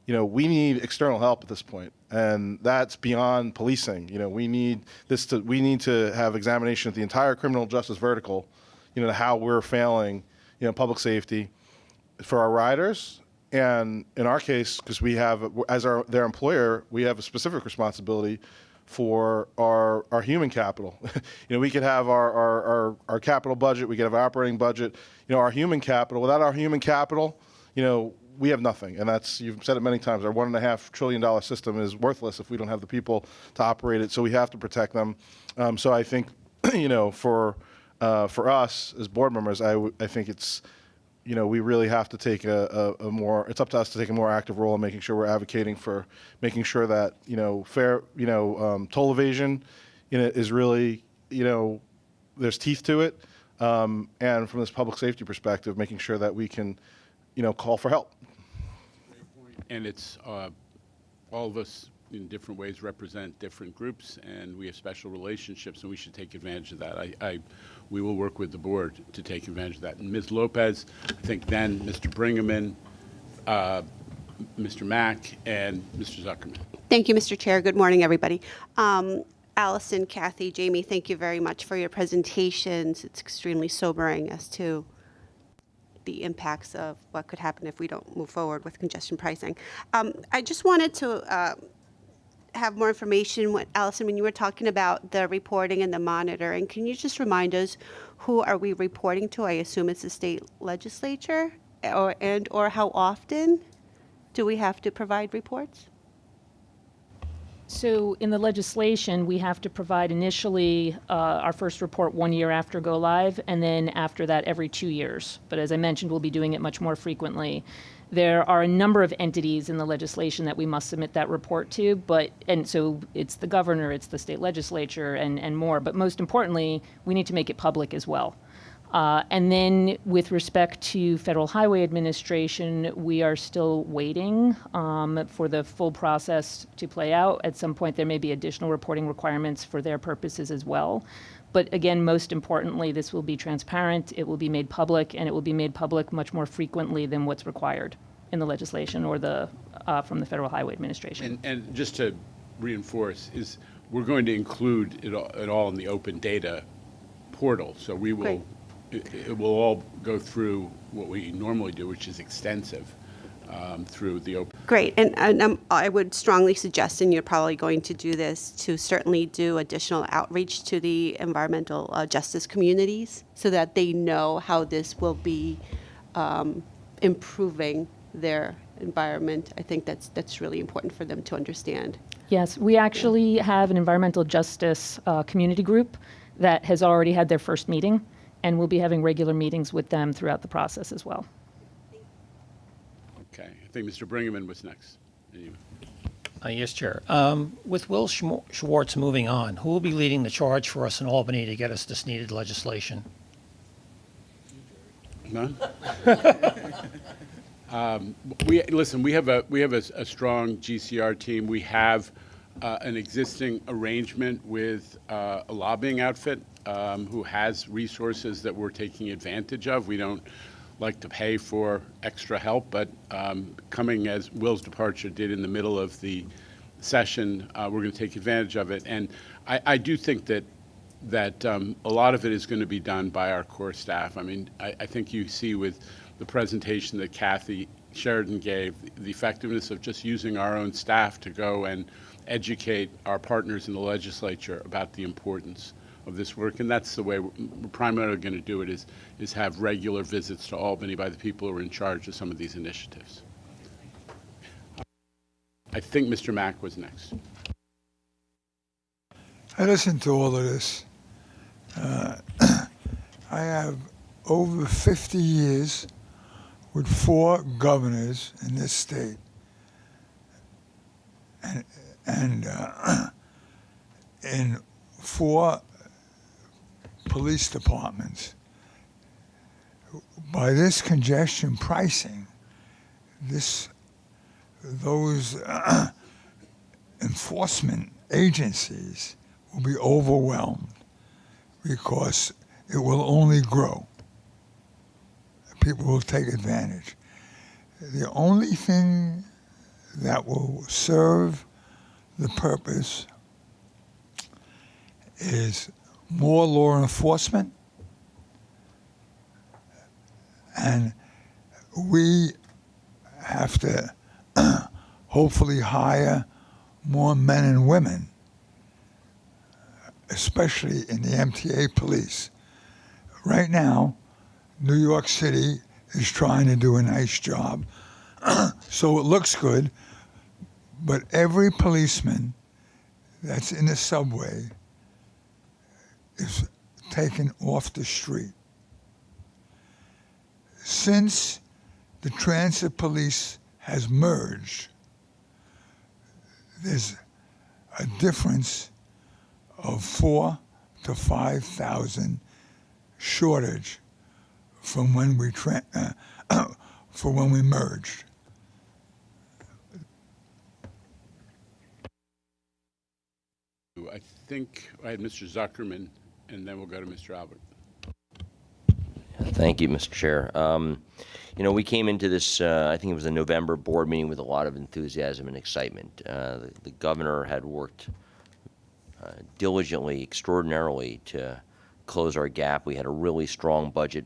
we need external help at this point, and that's beyond policing. We need to have examination of the entire criminal justice vertical, how we're failing, public safety for our riders. And in our case, because we have, as their employer, we have a specific responsibility for our human capital. We could have our capital budget, we could have our operating budget, our human capital. Without our human capital, we have nothing. And you've said it many times, our $1.5 trillion system is worthless if we don't have the people to operate it. So we have to protect them. So I think, for us as board members, I think it's, we really have to take it's up to us to take a more active role in making sure we're advocating for making sure that, fair, toll evasion, is really, there's teeth to it. And from this public safety perspective, making sure that we can, call for help. And it's all of us in different ways represent different groups, and we have special relationships, and we should take advantage of that. We will work with the board to take advantage of that. And Ms. Lopez, I think then Mr. Bringaman, Mr. Mack, and Mr. Zuckerman. Thank you, Mr. Chair. Good morning, everybody. Allison, Kathy, Jamie, thank you very much for your presentations. It's extremely sobering as to the impacts of what could happen if we don't move forward with congestion pricing. I just wanted to have more information. Allison, when you were talking about the reporting and the monitoring, can you just remind us who are we reporting to? I assume it's the state legislature, or how often do we have to provide reports? So in the legislation, we have to provide initially our first report 1 year after go live, and then after that every 2 years. But as I mentioned, we'll be doing it much more frequently. There are a number of entities in the legislation that we must submit that report to, and so it's the governor, it's the state legislature, and more. But most importantly, we need to make it public as well. And then with respect to Federal Highway Administration, we are still waiting for the full process to play out. At some point, there may be additional reporting requirements for their purposes as well. But again, most importantly, this will be transparent, it will be made public, and it will be made public much more frequently than what's required in the legislation or from the Federal Highway Administration. And just to reinforce, we're going to include it all in the open data portal. So we will. Great. It will all go through what we normally do, which is extensive, through the open. Great, and I would strongly suggest, and you're probably going to do this, to certainly do additional outreach to the environmental justice communities so that they know how this will be improving their environment. I think that's really important for them to understand. Yes, we actually have an environmental justice community group that has already had their first meeting, and we'll be having regular meetings with them throughout the process as well. Okay, I think Mr. Bringaman was next. Yes, Chair. With Will Schwartz moving on, who will be leading the charge for us in Albany to get us this needed legislation? None? We have a strong GCR team. We have an existing arrangement with a lobbying outfit who has resources that we're taking advantage of. We don't like to pay for extra help, but coming as Will's departure did in the middle of the session, we're going to take advantage of it. And I do think that a lot of it is going to be done by our core staff. I mean, I think you see with the presentation that Kathy Sheridan gave, the effectiveness of just using our own staff to go and educate our partners in the legislature about the importance of this work. And that's the way we're primarily going to do it, is have regular visits to Albany by the people who are in charge of some of these initiatives. I think Mr. Mack was next. I listened to all of this. I have over 50 years with 4 governors in this state, and in 4 police departments. By this congestion pricing, those enforcement agencies will be overwhelmed because it will only grow. People will take advantage. The only thing that will serve the purpose is more law enforcement, and we have to hopefully hire more men and women, especially in the MTA police. Right now, New York City is trying to do a nice job, so it looks good, but every policeman that's in the subway is taken off the street. Since the transit police has merged, there's a difference of 4,000 to 5,000 shortage from when we merged. I think I had Mr. Zuckerman, and then we'll go to Mr. Albert. Thank you, Mr. Chair. We came into this, I think it was a November board meeting with a lot of enthusiasm and excitement. The governor had worked diligently, extraordinarily to close our gap. We had a really strong budget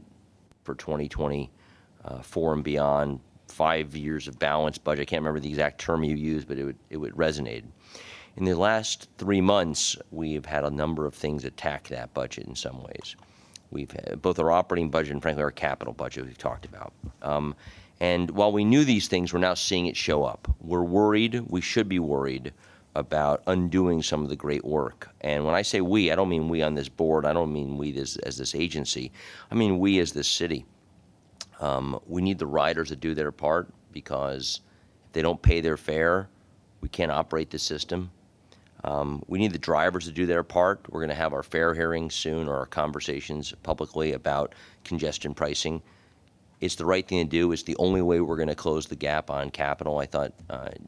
for 2024 and beyond, 5 years of balanced budget. I can't remember the exact term you used, but it would resonate. In the last 3 months, we've had a number of things attack that budget in some ways. We've had both our operating budget and, frankly, our capital budget we've talked about. And while we knew these things, we're now seeing it show up. We're worried, we should be worried about undoing some of the great work. And when I say we, I don't mean we on this board, I don't mean we as this agency, I mean we as this city. We need the riders to do their part, because if they don't pay their fare, we can't operate the system. We need the drivers to do their part. We're going to have our fare hearings soon, or our conversations publicly about congestion pricing. It's the right thing to do. It's the only way we're going to close the gap on capital. I thought,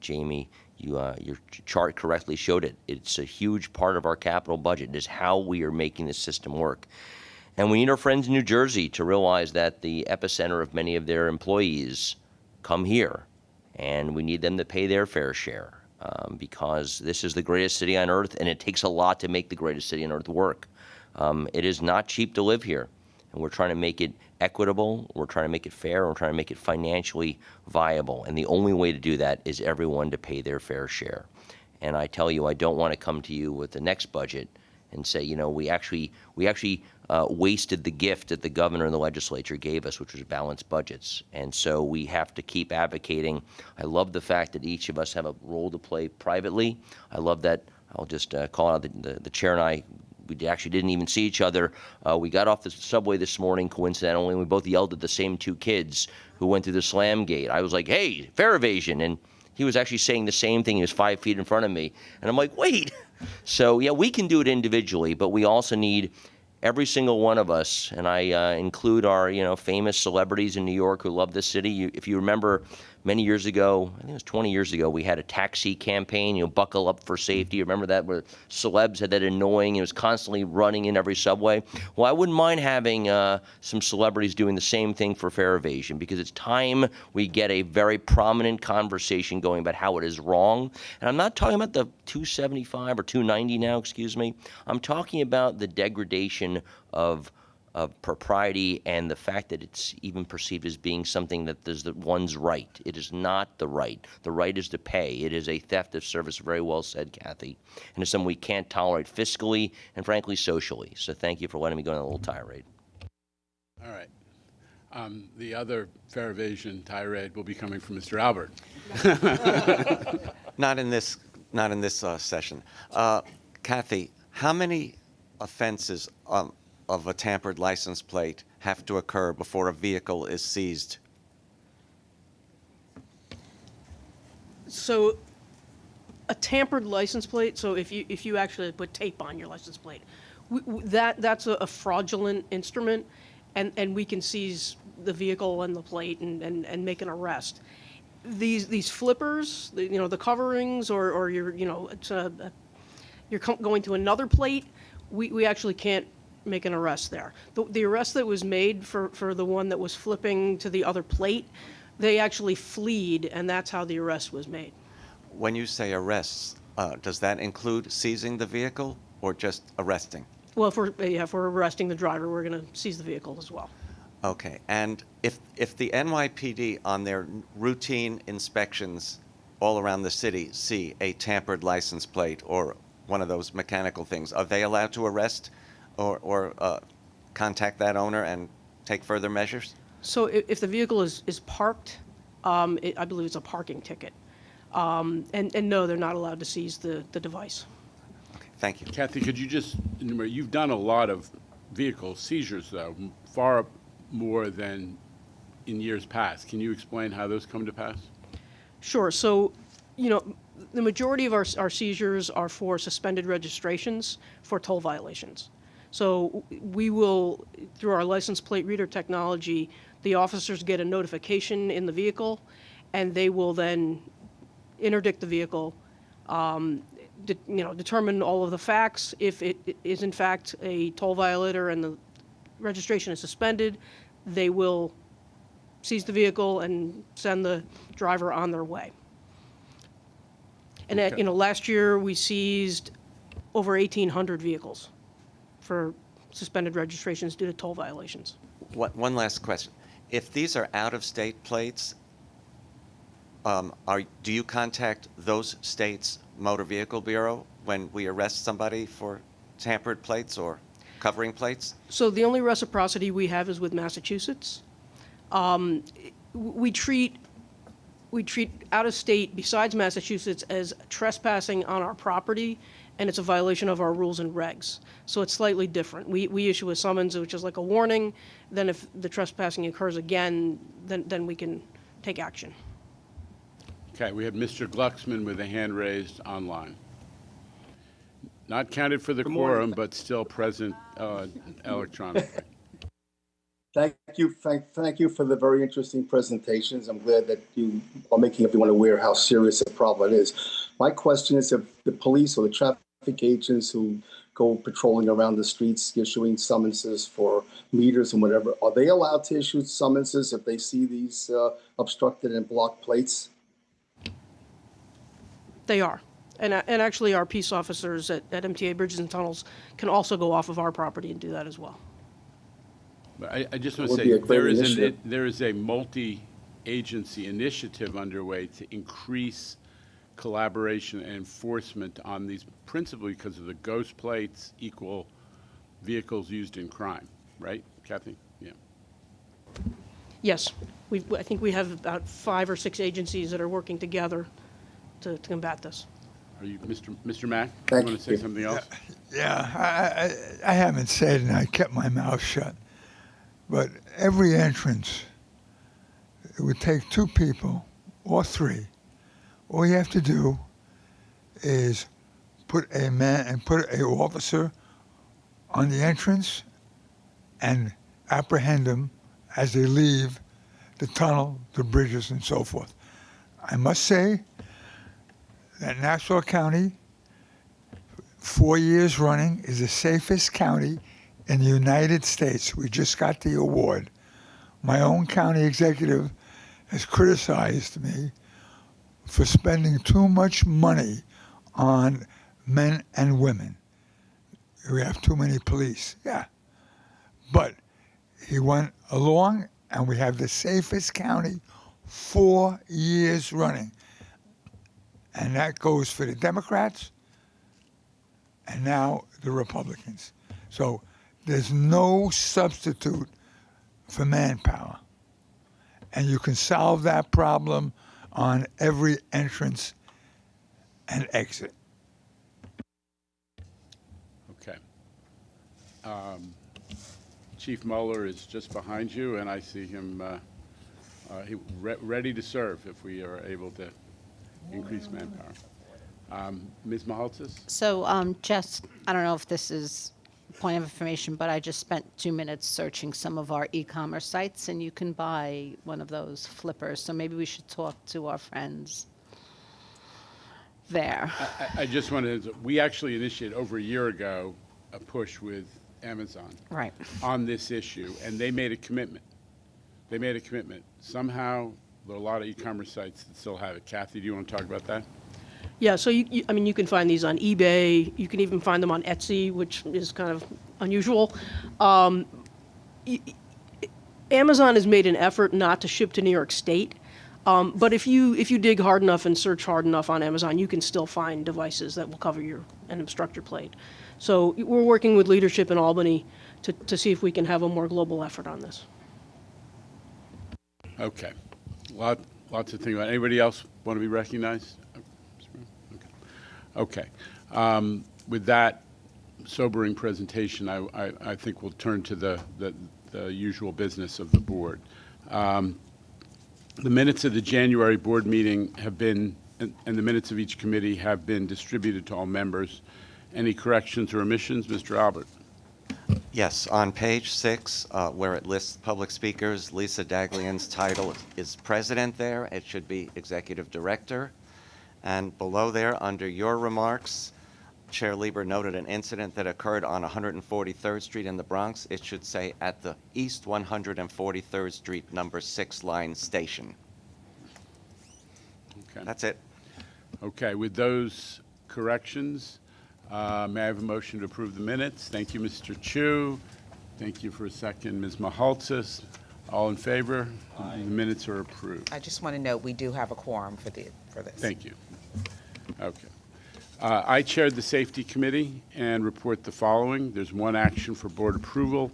Jamie, your chart correctly showed it. It's a huge part of our capital budget. It is how we are making the system work. And we need our friends in New Jersey to realize that the epicenter of many of their employees come here, and we need them to pay their fair share. Because this is the greatest city on earth, and it takes a lot to make the greatest city on earth work. It is not cheap to live here, and we're trying to make it equitable, we're trying to make it fair, we're trying to make it financially viable, and the only way to do that is everyone to pay their fair share. And I tell you, I don't want to come to you with the next budget and say, we actually wasted the gift that the governor and the legislature gave us, which was balanced budgets. And so we have to keep advocating. I love the fact that each of us have a role to play privately. I love that. I'll just call out the chair and I. We actually didn't even see each other. We got off the subway this morning, coincidentally, and we both yelled at the same 2 kids who went through the slam gate. I was like, hey, fare evasion. And he was actually saying the same thing. He was 5 feet in front of me. And I'm like, wait. So, yeah, we can do it individually, but we also need every single one of us, and I include our, famous celebrities in New York who love this city. If you remember, many years ago, I think it was 20 years ago, we had a taxi campaign, buckle up for safety. Remember that, where celebs had that annoying, it was constantly running in every subway? Well, I wouldn't mind having some celebrities doing the same thing for fare evasion, because it's time we get a very prominent conversation going about how it is wrong. And I'm not talking about the $275 or $290 now, excuse me. I'm talking about the degradation of propriety and the fact that it's even perceived as being something that is the one's right. It is not the right. The right is to pay. It is a theft of service. Very well said, Kathy. And it's something we can't tolerate fiscally and, frankly, socially. So thank you for letting me go on a little tirade. All right. The other fare evasion tirade will be coming from Mr. Albert. Not in this session. Kathy, How many offenses of a tampered license plate have to occur before a vehicle is seized? So a tampered license plate, so if you actually put tape on your license plate, that's a fraudulent instrument, and we can seize the vehicle and the plate and make an arrest. These flippers, the coverings, or you're going to another plate, we actually can't make an arrest there. The arrest that was made for the one that was flipping to the other plate, they actually fled, and that's how the arrest was made. When you say arrests, does that include seizing the vehicle or just arresting? Well, if we're arresting the driver, we're going to seize the vehicle as well. Okay, and if the NYPD on their routine inspections all around the city see a tampered license plate or one of those mechanical things, are they allowed to arrest or contact that owner and take further measures? So if the vehicle is parked, I believe it's a parking ticket. And no, they're not allowed to seize the device. Thank you. Kathy, could you just enumerate, you've done a lot of vehicle seizures, though, far more than in years past. Can you explain how those come to pass? Sure. So, the majority of our seizures are for suspended registrations for toll violations. So we will, through our license plate reader technology, the officers get a notification in the vehicle, and they will then interdict the vehicle, determine all of the facts. If it is in fact a toll violator and the registration is suspended, they will seize the vehicle and send the driver on their way. And Okay. last year we seized over 1,800 vehicles for suspended registrations due to toll violations. One last question. If these are out-of-state plates, do you contact those states' motor vehicle bureau when we arrest somebody for tampered plates or covering plates? So the only reciprocity we have is with Massachusetts. We treat out of state, besides Massachusetts, as trespassing on our property, and it's a violation of our rules and regs. So it's slightly different. We issue a summons, which is like a warning. Then if the trespassing occurs again, then we can take action. Okay, we had Mr. Glucksman with a hand raised online. Not counted for the quorum, but still present electronically. Thank you for the very interesting presentations. I'm glad that you are making everyone aware how serious a problem it is. My question is, if the police or the traffic agents who go patrolling around the streets issuing summonses for meters and whatever, are they allowed to issue summonses if they see these obstructed and blocked plates? They are. And actually our peace officers at MTA Bridges and Tunnels can also go off of our property and do that as well. But I just want Would to be say, a great there is a multi-agency initiative underway to increase collaboration and enforcement on these, principally because of the ghost plates equal vehicles used in crime, right, Kathy? Yeah. Yes, I think we have about 5 or 6 agencies that are working together to combat this. Are you, Mr. Mack? Thank you want to say you. something else? Yeah, I haven't said, and I kept my mouth shut. But every entrance, it would take 2 people or 3. All you have to do is put an officer on the entrance and apprehend them as they leave the tunnel, the bridges, and so forth. I must say that Nassau County, 4 years running, is the safest county in the United States. We just got the award. My own county executive has criticized me for spending too much money on men and women. We have too many police, yeah. But he went along, and we have the safest county 4 years running. And that goes for the Democrats and now the Republicans. So there's no substitute for manpower. And you can solve that problem on every entrance and exit. Chief Mueller is just behind you, and I see him ready to serve if we are able to increase manpower. Ms. Mahaltzis? So just, I don't know if this is a point of information, but I just spent 2 minutes searching some of our e-commerce sites, and you can buy one of those flippers. So maybe we should talk to our friends there. I just wanted to, we actually initiated over a year ago a push with Amazon Right. on this issue, and they made a commitment. Somehow, there are a lot of e-commerce sites that still have it. Kathy, do you want to talk about that? Yeah, so I mean, you can find these on eBay. You can even find them on Etsy, which is kind of unusual. Amazon has made an effort not to ship to New York State, but if you dig hard enough and search hard enough on Amazon, you can still find devices that will cover and obstruct your plate. So we're working with leadership in Albany to see if we can have a more global effort on this. Okay. Lots to think about. Anybody else want to be recognized? Okay. With that sobering presentation, I think we'll turn to the usual business of the board. The minutes of the January board meeting have been, and the minutes of each committee have been distributed to all members. Any corrections or omissions? Mr. Albert. Yes, on page 6, where it lists public speakers, Lisa Daglian's title is president there. It should be executive director. And below there, under your remarks, Chair Lieber noted an incident that occurred on 143rd Street in the Bronx. It should say at the East 143rd Street, number 6 line station. Okay. That's it. Okay, with those corrections, may I have a motion to approve the minutes? Thank you, Mr. Chu. Thank you for a second, Ms. Mahaltzis. All in favor? The minutes are approved. I just want to note we do have a quorum for this. Thank you. Okay. I chaired the Safety Committee and report the following. There's one action for board approval.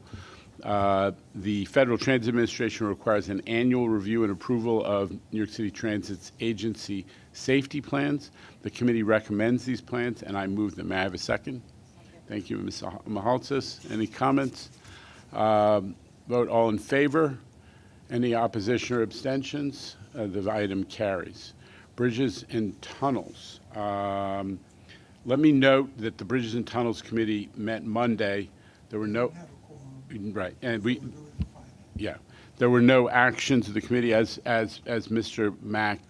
The Federal Transit Administration requires an annual review and approval of New York City Transit's agency safety plans. The committee recommends these plans, and I move them. May I have a second? Thank you, Ms. Mahaltzis. Any comments? Vote all in favor. Any opposition or abstentions? The item carries. Bridges and Tunnels. Let me note that the Bridges and Tunnels Committee met Monday. There were no, right, and there were no actions of the committee. As Mr. Mack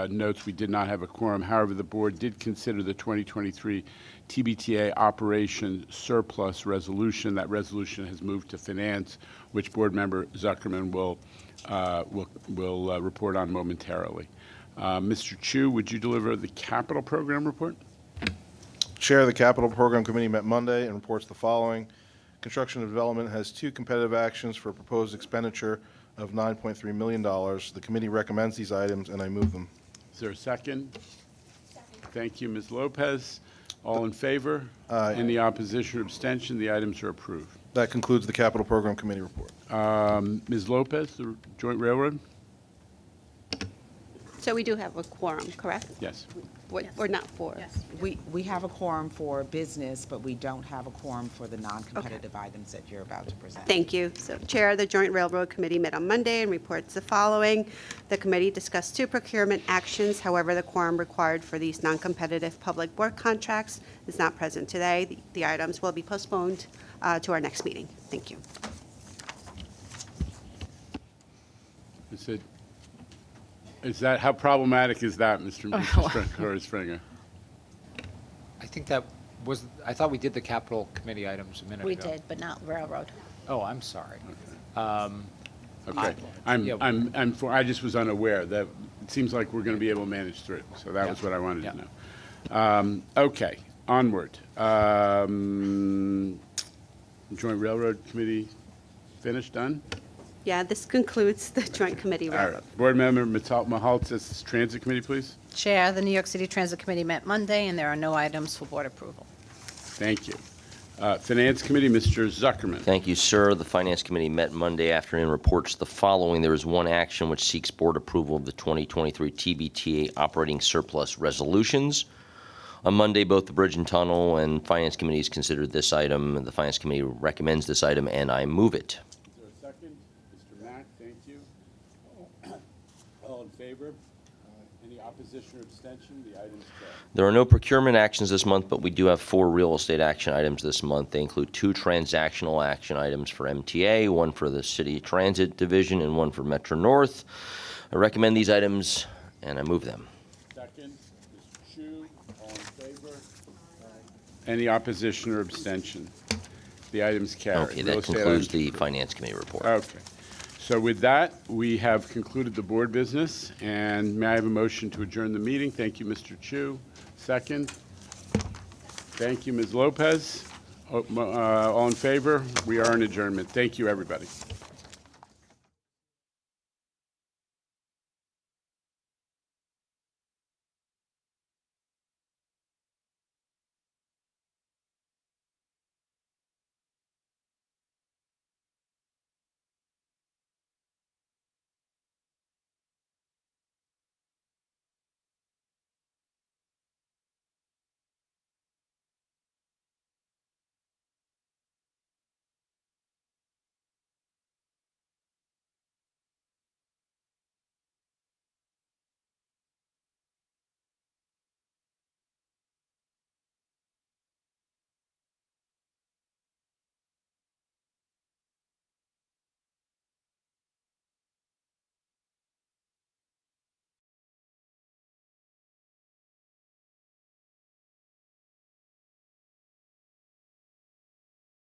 notes, we did not have a quorum. However, the board did consider the 2023 TBTA operation surplus resolution. That resolution has moved to finance, which board member Zuckerman will report on momentarily. Mr. Chu, would you deliver the capital program report? Chair, the Capital Program Committee met Monday and reports the following. Construction and Development has 2 competitive actions for a proposed expenditure of $9.3 million. The committee recommends these items, and I move them. Is there a second? Thank you, Ms. Lopez. All in favor? Aye. Any opposition or abstention? The items are approved. That concludes the Capital Program Committee report. Ms. Lopez, the Joint Railroad? So we do have a quorum, correct? Yes. Or not for? We have a quorum for business, but we don't have a quorum for the non-competitive items that you're about to present. Thank you. So Chair of the Joint Railroad Committee met on Monday and reports the following. The committee discussed 2 procurement actions. However, the quorum required for these non-competitive public work contracts is not present today. The items will be postponed to our next meeting. Thank you. Is that, how problematic is that, Mr. Springer? I think that was, I thought we did the capital committee items a minute We ago. did, but not railroad. Oh, I'm sorry. Okay. I just was unaware that it seems like we're going to be able to manage through. So that was what I wanted to know. Okay, onward. Joint Railroad Committee finished, done? Yeah, this concludes the Joint Committee All Railroad. right. Board Member Mahaltzis, Transit Committee, please. Chair, the New York City Transit Committee met Monday, and there are no items for board approval. Thank you. Finance Committee, Mr. Zuckerman. Thank you, sir. The Finance Committee met Monday afternoon, reports the following. There is one action which seeks board approval of the 2023 TBTA operating surplus resolutions. On Monday, both the Bridge and Tunnel and Finance Committees considered this item, and the Finance Committee recommends this item, and I move it. Is there a second? Mr. Mack, thank you. All in favor? Any opposition or abstention? The item is carried. There are no procurement actions this month, but we do have 4 real estate action items this month. They include 2 transactional action items for MTA, one for the City Transit Division, and one for Metro North. I recommend these items, and I move them. Second, Mr. Chu, all in favor? Any opposition or abstention? The item's carried. Okay, Real that estate concludes items- the Finance Committee report. Okay. So with that, we have concluded the board business, and may I have a motion to adjourn the meeting? Thank you, Mr. Chu. Second. Thank you, Ms. Lopez. All in favor? We are in adjournment. Thank you, everybody.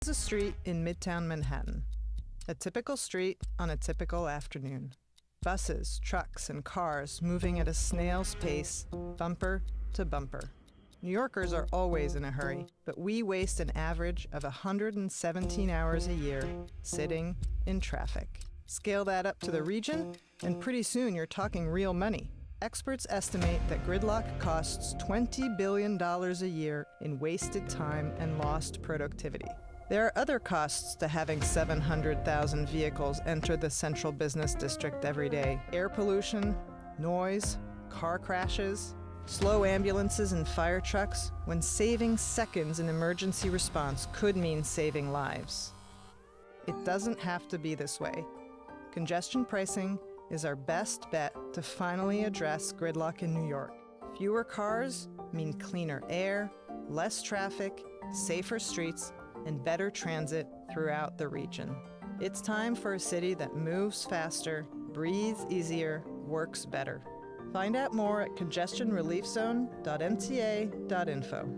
Is a street in Midtown Manhattan. A typical street on a typical afternoon. Buses, trucks, and cars moving at a snail's pace, bumper to bumper. New Yorkers are always in a hurry, but we waste an average of 117 hours a year sitting in traffic. Scale that up to the region, and pretty soon you're talking real money. Experts estimate that gridlock costs $20 billion a year in wasted time and lost productivity. There are other costs to having 700,000 vehicles enter the central business district every day. Air pollution, noise, car crashes, slow ambulances and fire trucks, when saving seconds in emergency response could mean saving lives. It doesn't have to be this way. Congestion pricing is our best bet to finally address gridlock in New York. Fewer cars mean cleaner air, less traffic, safer streets, and better transit throughout the region. It's time for a city that moves faster, breathes easier, works better. Find out more at congestionreliefzone.mta.info.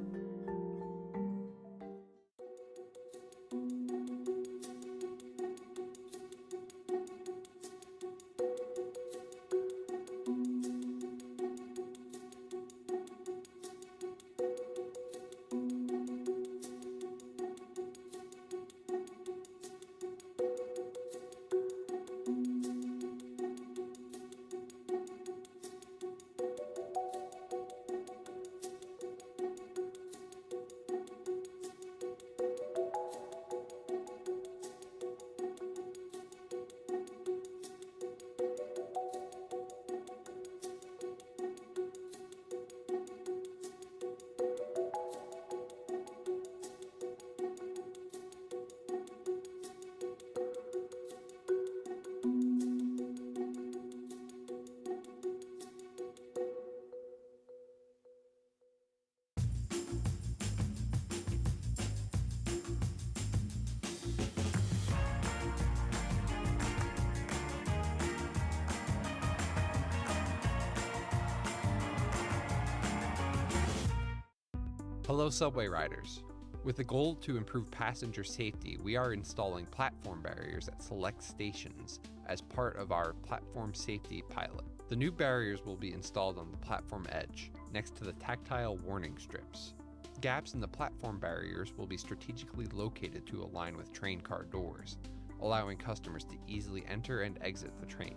Hello, subway riders. With the goal to improve passenger safety, we are installing platform barriers at select stations as part of our platform safety pilot. The new barriers will be installed on the platform edge, next to the tactile warning strips. Gaps in the platform barriers will be strategically located to align with train car doors, allowing customers to easily enter and exit the train.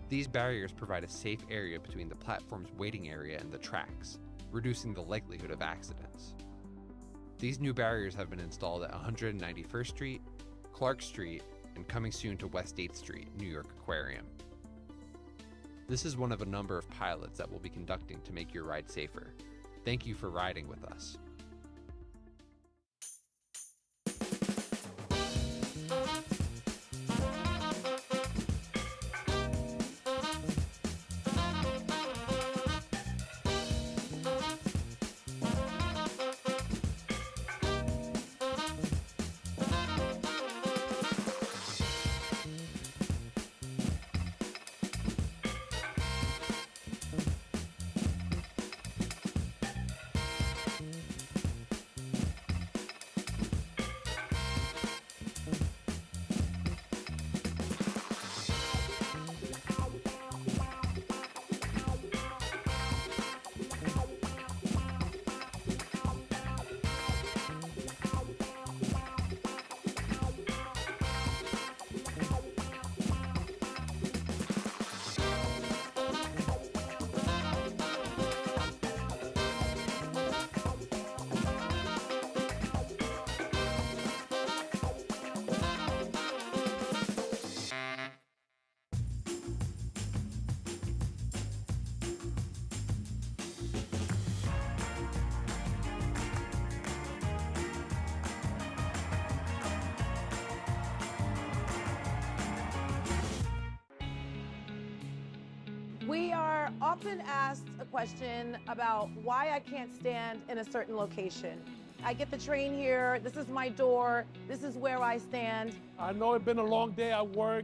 These barriers provide a safe area between the platform's waiting area and the tracks, reducing the likelihood of accidents. These new barriers have been installed at 191st Street, Clark Street, and coming soon to West 8th Street, New York Aquarium. This is one of a number of pilots that we'll be conducting to make your ride safer. Thank you for riding with us. We are often asked a question about why I can't stand in a certain location. I get the train here, this is my door, this is where I stand. I know it's been a long day at work.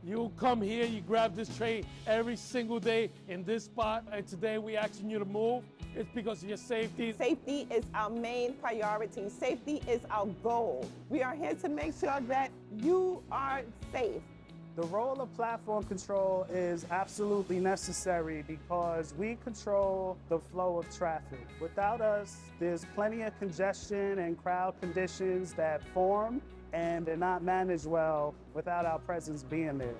You come here, you grab this train every single day in this spot, and today we asking you to move. It's because of your safety. Safety is our main priority. Safety is our goal. We are here to make sure that you are safe. The role of platform control is absolutely necessary because we control the flow of traffic. Without us, there's plenty of congestion and crowd conditions that form, and they're not managed well without our presence being there.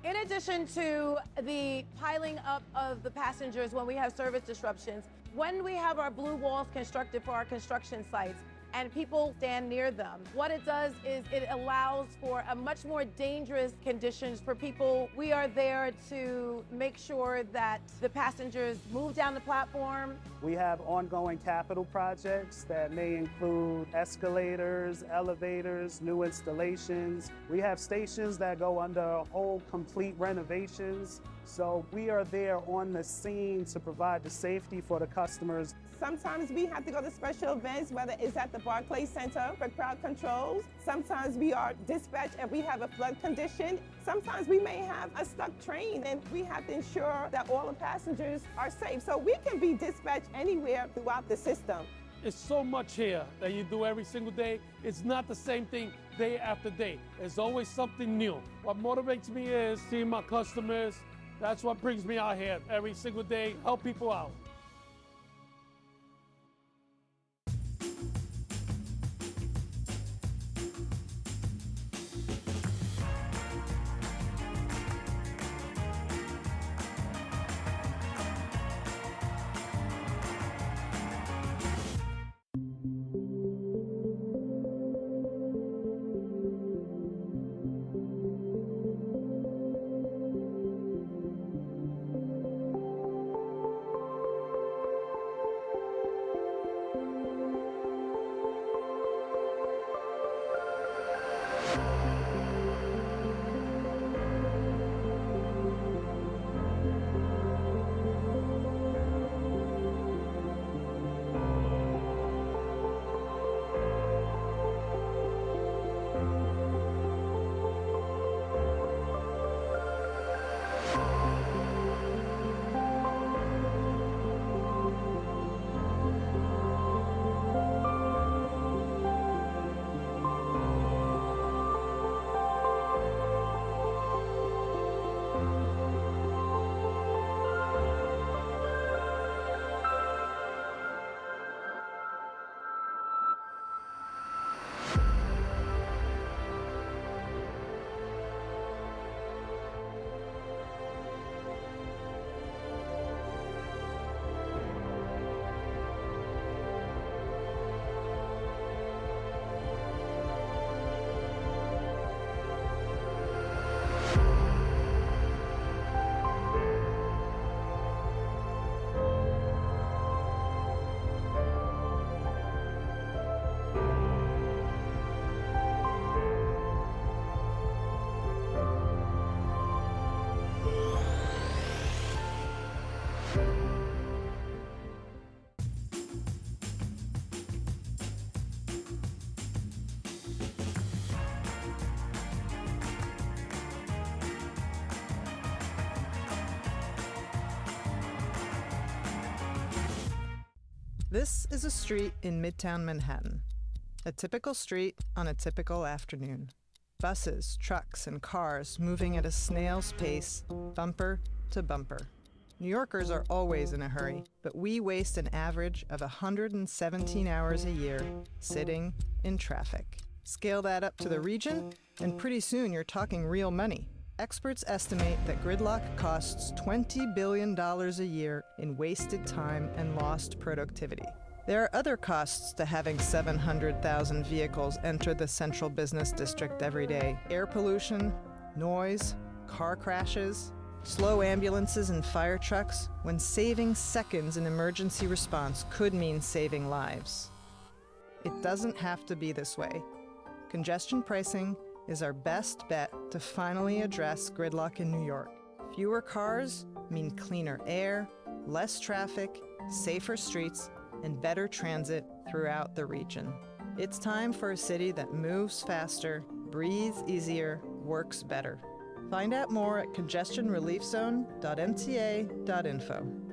In addition to the piling up of the passengers when we have service disruptions, when we have our blue walls constructed for our construction sites, and people stand near them. What it does is it allows for a much more dangerous conditions for people. We are there to make sure that the passengers move down the platform. We have ongoing capital projects that may include escalators, elevators, new installations. We have stations that go under whole complete renovations. So we are there on the scene to provide the safety for the customers. Sometimes we have to go to special events, whether it's at the Barclays Center for crowd controls. Sometimes we are dispatched if we have a flood condition. Sometimes we may have a stuck train and we have to ensure that all the passengers are safe. So we can be dispatched anywhere throughout the system. It's so much here that you do every single day. It's not the same thing day after day. There's always something new. What motivates me is seeing my customers. That's what brings me out here every single day, help people out. This is a street in Midtown Manhattan. A typical street on a typical afternoon. Buses, trucks, and cars moving at a snail's pace, bumper to bumper. New Yorkers are always in a hurry, but we waste an average of 117 hours a year sitting in traffic. Scale that up to the region, and pretty soon you're talking real money. Experts estimate that gridlock costs $20 billion a year in wasted time and lost productivity. There are other costs to having 700,000 vehicles enter the central business district every day. Air pollution, noise, car crashes, slow ambulances and fire trucks, when saving seconds in emergency response could mean saving lives. It doesn't have to be this way. Congestion pricing is our best bet to finally address gridlock in New York. Fewer cars mean cleaner air, less traffic, safer streets, and better transit throughout the region. It's time for a city that moves faster, breathes easier, works better. Find out more at congestionreliefzone.mta.info.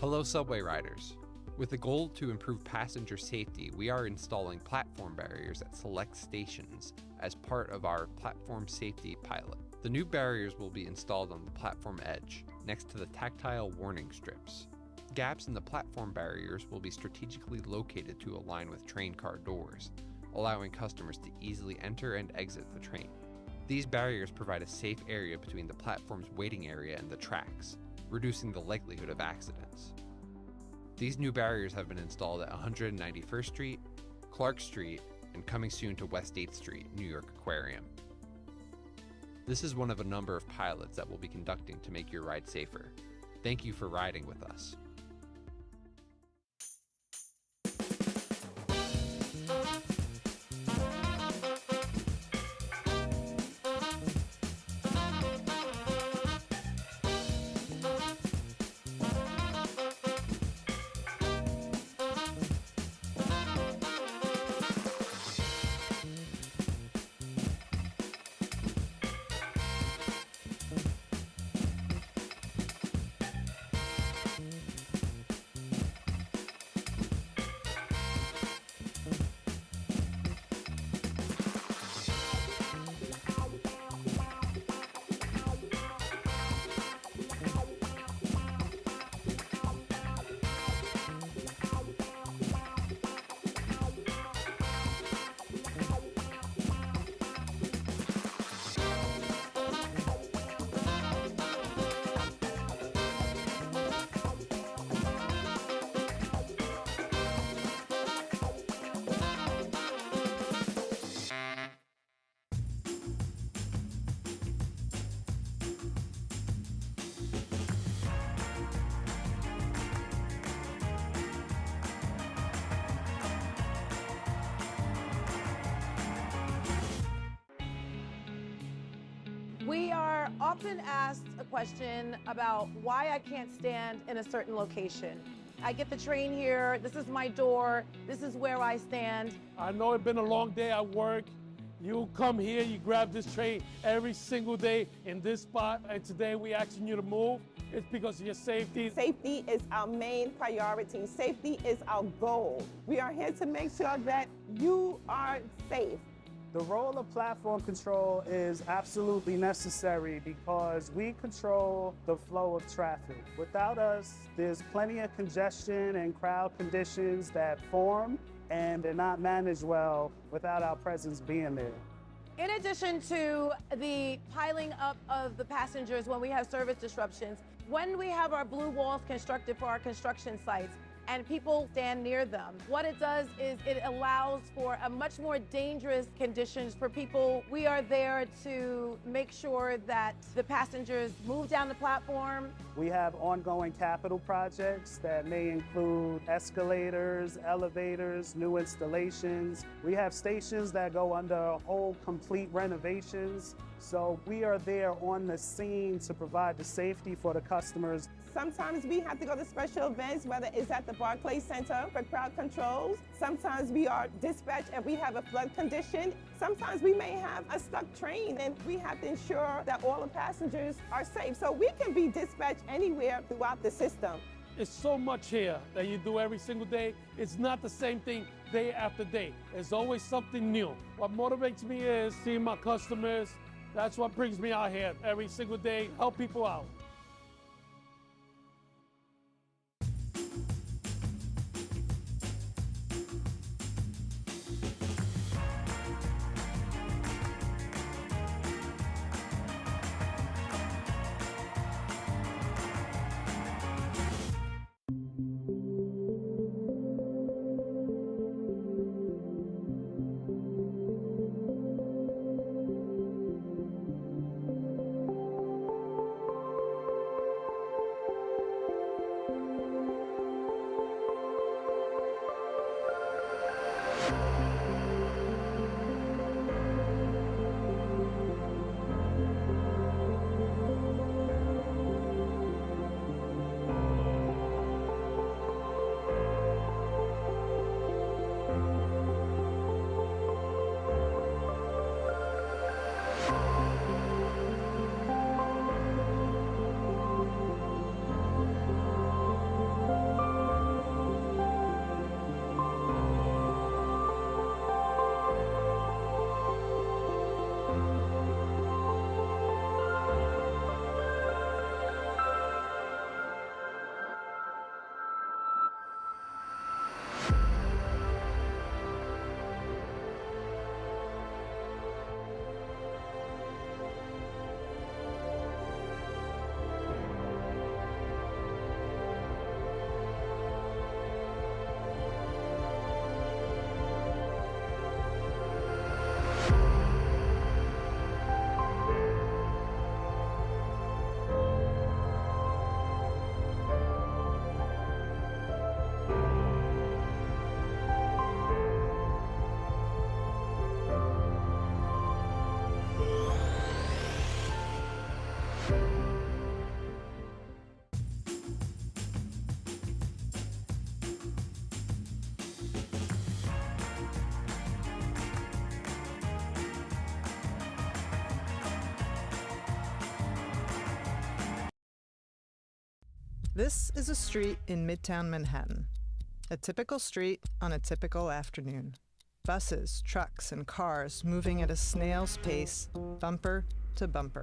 Hello, subway riders. With the goal to improve passenger safety, we are installing platform barriers at select stations as part of our platform safety pilot. The new barriers will be installed on the platform edge, next to the tactile warning strips. Gaps in the platform barriers will be strategically located to align with train car doors, allowing customers to easily enter and exit the train. These barriers provide a safe area between the platform's waiting area and the tracks, reducing the likelihood of accidents. These new barriers have been installed at 191st Street, Clark Street, and coming soon to West 8th Street, New York Aquarium. This is one of a number of pilots that we'll be conducting to make your ride safer. Thank you for riding with us. We are often asked a question about why I can't stand in a certain location. I get the train here, this is my door, this is where I stand. I know it's been a long day at work. You come here, you grab this train every single day in this spot, and today we asking you to move. It's because of your safety. Safety is our main priority. Safety is our goal. We are here to make sure that you are safe. The role of platform control is absolutely necessary because we control the flow of traffic. Without us, there's plenty of congestion and crowd conditions that form, and they're not managed well without our presence being there. In addition to the piling up of the passengers when we have service disruptions, when we have our blue walls constructed for our construction sites and people stand near them, what it does is it allows for a much more dangerous conditions for people. We are there to make sure that the passengers move down the platform. We have ongoing capital projects that may include escalators, elevators, new installations. We have stations that go under whole complete renovations. So we are there on the scene to provide the safety for the customers. Sometimes we have to go to special events, whether it's at the Barclays Center for crowd controls. Sometimes we are dispatched if we have a flood condition. Sometimes we may have a stuck train and we have to ensure that all the passengers are safe. So we can be dispatched anywhere throughout the system. It's so much here that you do every single day. It's not the same thing day after day. There's always something new. What motivates me is seeing my customers. That's what brings me out here every single day, help people out. This is a street in Midtown Manhattan. A typical street on a typical afternoon. Buses, trucks, and cars moving at a snail's pace, bumper to bumper.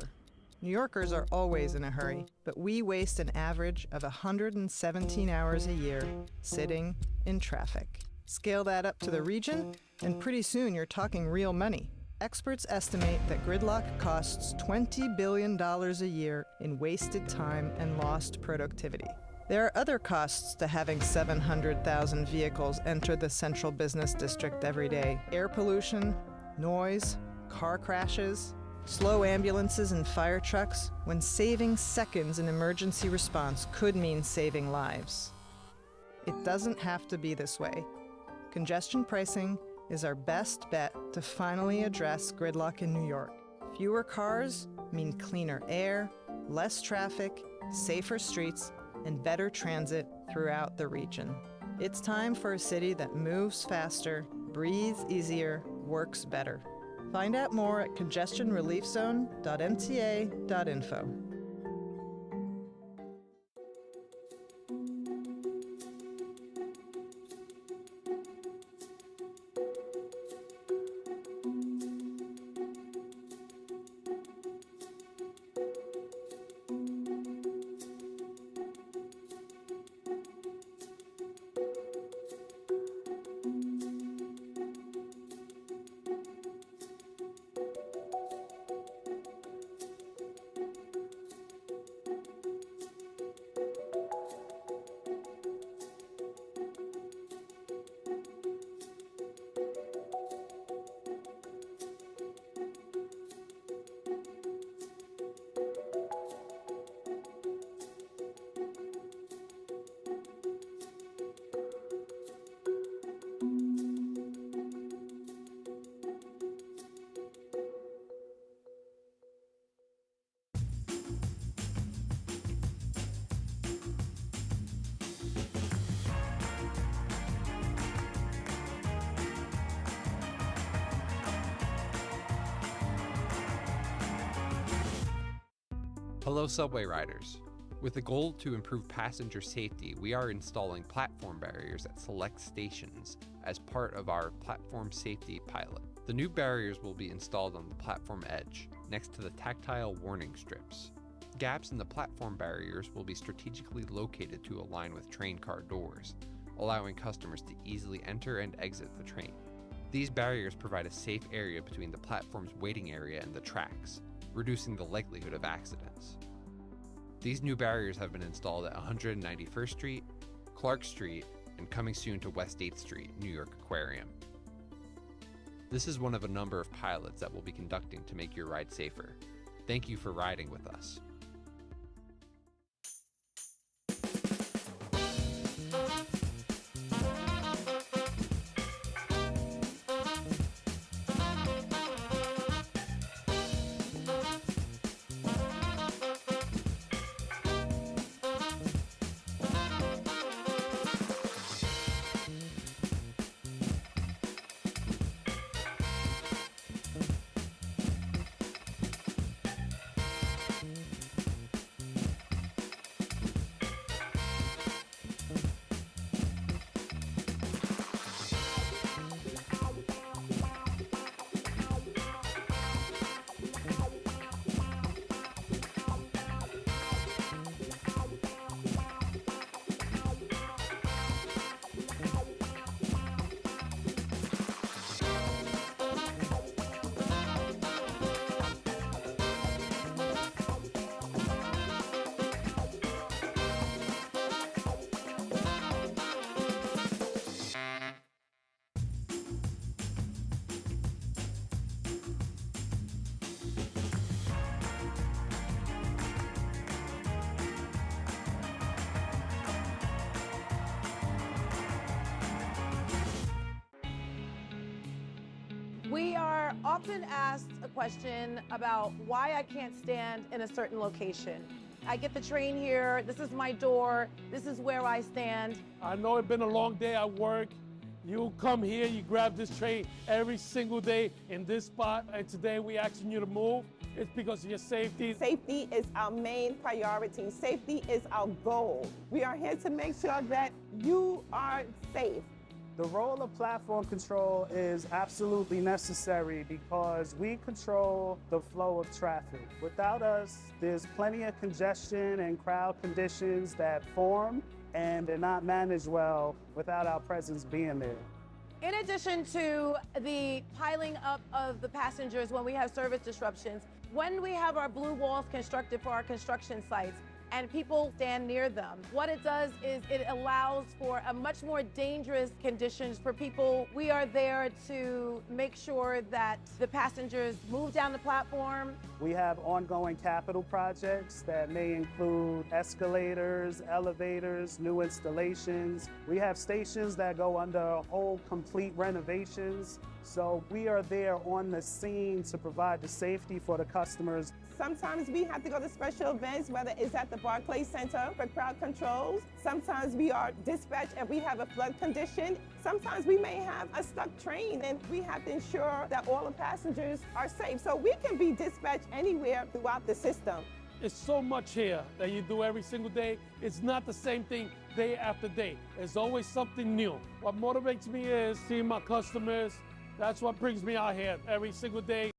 New Yorkers are always in a hurry, but we waste an average of 117 hours a year sitting in traffic. Scale that up to the region, and pretty soon you're talking real money. Experts estimate that gridlock costs $20 billion a year in wasted time and lost productivity. There are other costs to having 700,000 vehicles enter the central business district every day. Air pollution, noise, car crashes, slow ambulances and fire trucks, when saving seconds in emergency response could mean saving lives. It doesn't have to be this way. Congestion pricing is our best bet to finally address gridlock in New York. Fewer cars mean cleaner air, less traffic, safer streets, and better transit throughout the region. It's time for a city that moves faster, breathes easier, works better. Find out more at congestionreliefzone.mta.info. Hello, subway riders. With the goal to improve passenger safety, we are installing platform barriers at select stations as part of our platform safety pilot. The new barriers will be installed on the platform edge, next to the tactile warning strips. Gaps in the platform barriers will be strategically located to align with train car doors, allowing customers to easily enter and exit the train. These barriers provide a safe area between the platform's waiting area and the tracks, reducing the likelihood of accidents. These new barriers have been installed at 191st Street, Clark Street, and coming soon to West 8th Street, New York Aquarium. This is one of a number of pilots that we'll be conducting to make your ride safer. Thank you for riding with us. We are often asked a question about why I can't stand in a certain location. I get the train here, this is my door, this is where I stand. I know it's been a long day at work. You come here, you grab this train every single day in this spot, and today we asking you to move. It's because of your safety. Safety is our main priority. Safety is our goal. We are here to make sure that you are safe. The role of platform control is absolutely necessary because we control the flow of traffic. Without us, there's plenty of congestion and crowd conditions that form, and they're not managed well without our presence being there. In addition to the piling up of the passengers when we have service disruptions, when we have our blue walls constructed for our construction sites, and people stand near them. What it does is it allows for a much more dangerous conditions for people. We are there to make sure that the passengers move down the platform. We have ongoing capital projects that may include escalators, elevators, new installations. We have stations that go under whole complete renovations. So we are there on the scene to provide the safety for the customers. Sometimes we have to go to special events, whether it's at the Barclays Center for crowd controls. Sometimes we are dispatched and we have a flood condition. Sometimes we may have a stuck train and we have to ensure that all the passengers are safe. So we can be dispatched anywhere throughout the system. It's so much here that you do every single day. It's not the same thing day after day. There's always something new. What motivates me is seeing my customers. That's what brings me out here every single day.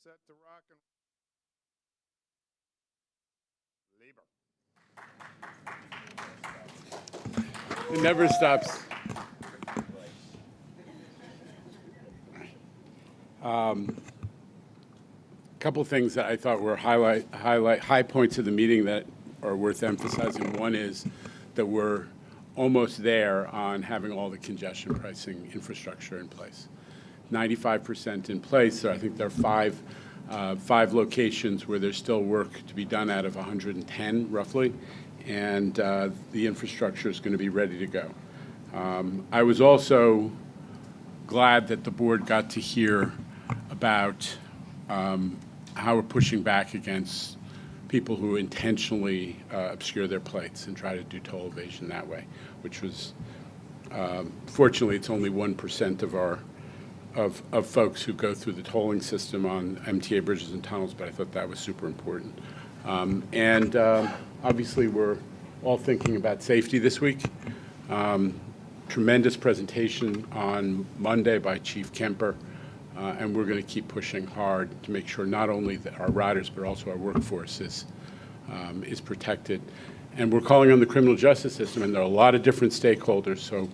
Set to rock and labor. It never stops. Couple things that I thought were high points of the meeting that are worth emphasizing. One is that we're almost there on having all the congestion pricing infrastructure in place. 95% in place. So I think there are five locations where there's still work to be done out of 110 roughly, and the infrastructure is going to be ready to go. I was also glad that the board got to hear about how we're pushing back against people who intentionally obscure their plates and try to do toll evasion that way, which was, fortunately, it's only 1% of our of folks who go through the tolling system on MTA bridges and tunnels, but I thought that was super important. Obviously, we're all thinking about safety this week. Tremendous presentation on Monday by Chief Kemper. And we're going to keep pushing hard to make sure not only that our riders but also our workforce is protected. And we're calling on the criminal justice system, and there are a lot of different stakeholders. So,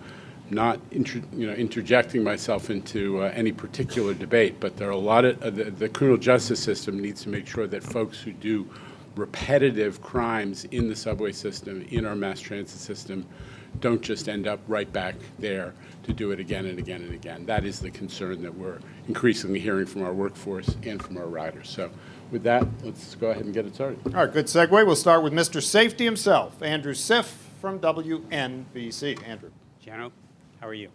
not interjecting myself into any particular debate, but there are a lot of the criminal justice system needs to make sure that folks who do repetitive crimes in the subway system, in our mass transit system, don't just end up right back there to do it again and again and again. That is the concern that we're increasingly hearing from our workforce and from our riders. So with that, let's go ahead and get it started. All right, good segue. We'll start with Mr. Safety himself, Andrew Siff from WNBC. Andrew. Jano, how are you?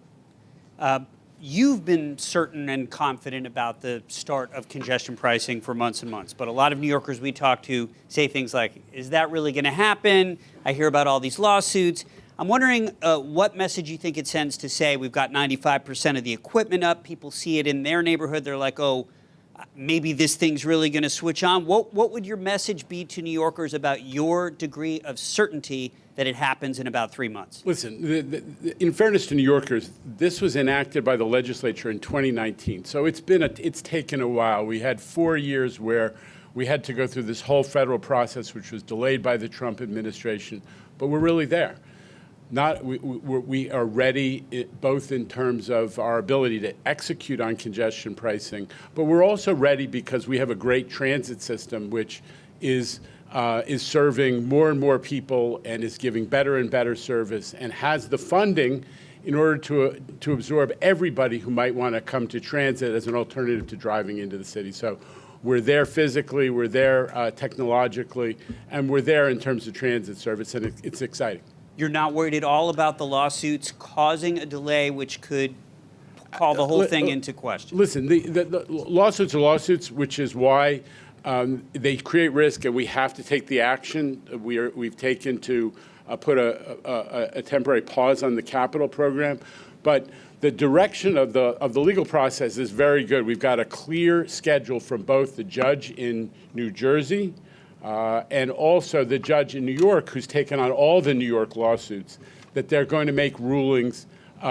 You've been certain and confident about the start of congestion pricing for months and months, but a lot of New Yorkers we talk to say things like, is that really going to happen? I hear about all these lawsuits. I'm wondering what message you think it sends to say we've got 95% of the equipment up, people see it in their neighborhood, they're like, oh, maybe this thing's really going to switch on. What would your message be to New Yorkers about your degree of certainty that it happens in about 3 months? Listen, in fairness to New Yorkers, this was enacted by the legislature in 2019, so it's taken a while. We had 4 years where we had to go through this whole federal process, which was delayed by the Trump administration, but we're really there. We are ready, both in terms of our ability to execute on congestion pricing, but we're also ready because we have a great transit system which is serving more and more people and is giving better and better service and has the funding in order to absorb everybody who might want to come to transit as an alternative to driving into the city. So we're there physically, we're there technologically, and we're there in terms of transit service, and it's exciting. You're not worried at all about the lawsuits causing a delay which could call the whole thing into question? Listen, the lawsuits are lawsuits, which is why they create risk, and we have to take the action we've taken to put a temporary pause on the capital program. But the direction of the legal process is very good. We've got a clear schedule from both the judge in New Jersey and also the judge in New York, who's taken on all the New York lawsuits, that they're going to make rulings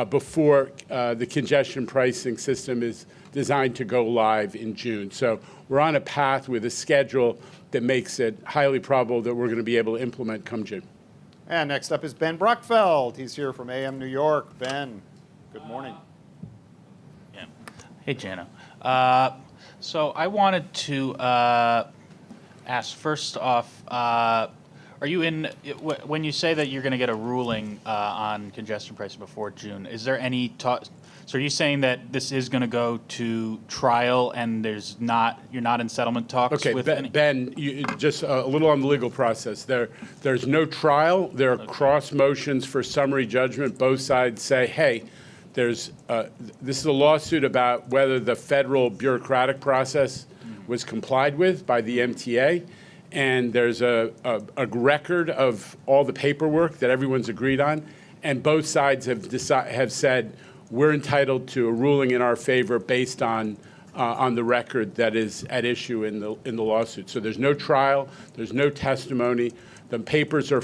before the congestion pricing system is designed to go live in June. So we're on a path with a schedule that makes it highly probable that we're going to be able to implement come June. And next up is Ben Bruckfeld. He's here from AM New York. Ben, good morning. Yeah. Hey, Jano. So I wanted to ask first off, are you when you say that you're going to get a ruling on congestion pricing before June, is there any talk? So are you saying that this is going to go to trial and you're not in settlement talks? Okay, with Ben, just a little on the legal process. There's no trial. There are cross motions for summary judgment. Both sides say, hey, this is a lawsuit about whether the federal bureaucratic process was complied with by the MTA. And there's a record of all the paperwork that everyone's agreed on. And both sides have said, we're entitled to a ruling in our favor based on the record that is at issue in the lawsuit. So there's no trial, there's no testimony. The papers are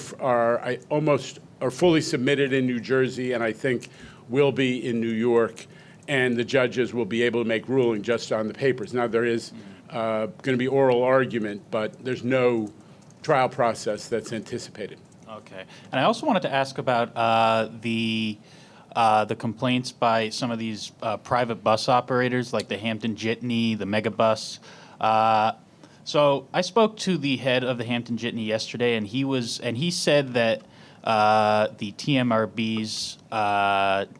fully submitted in New Jersey, and I think will be in New York. And the judges will be able to make ruling just on the papers. Now there is going to be oral argument, but there's no trial process that's anticipated. Okay. And I also wanted to ask about the complaints by some of these private bus operators, like the Hampton Jitney, the Megabus. So I spoke to the head of the Hampton Jitney yesterday, and he said that the TMRB's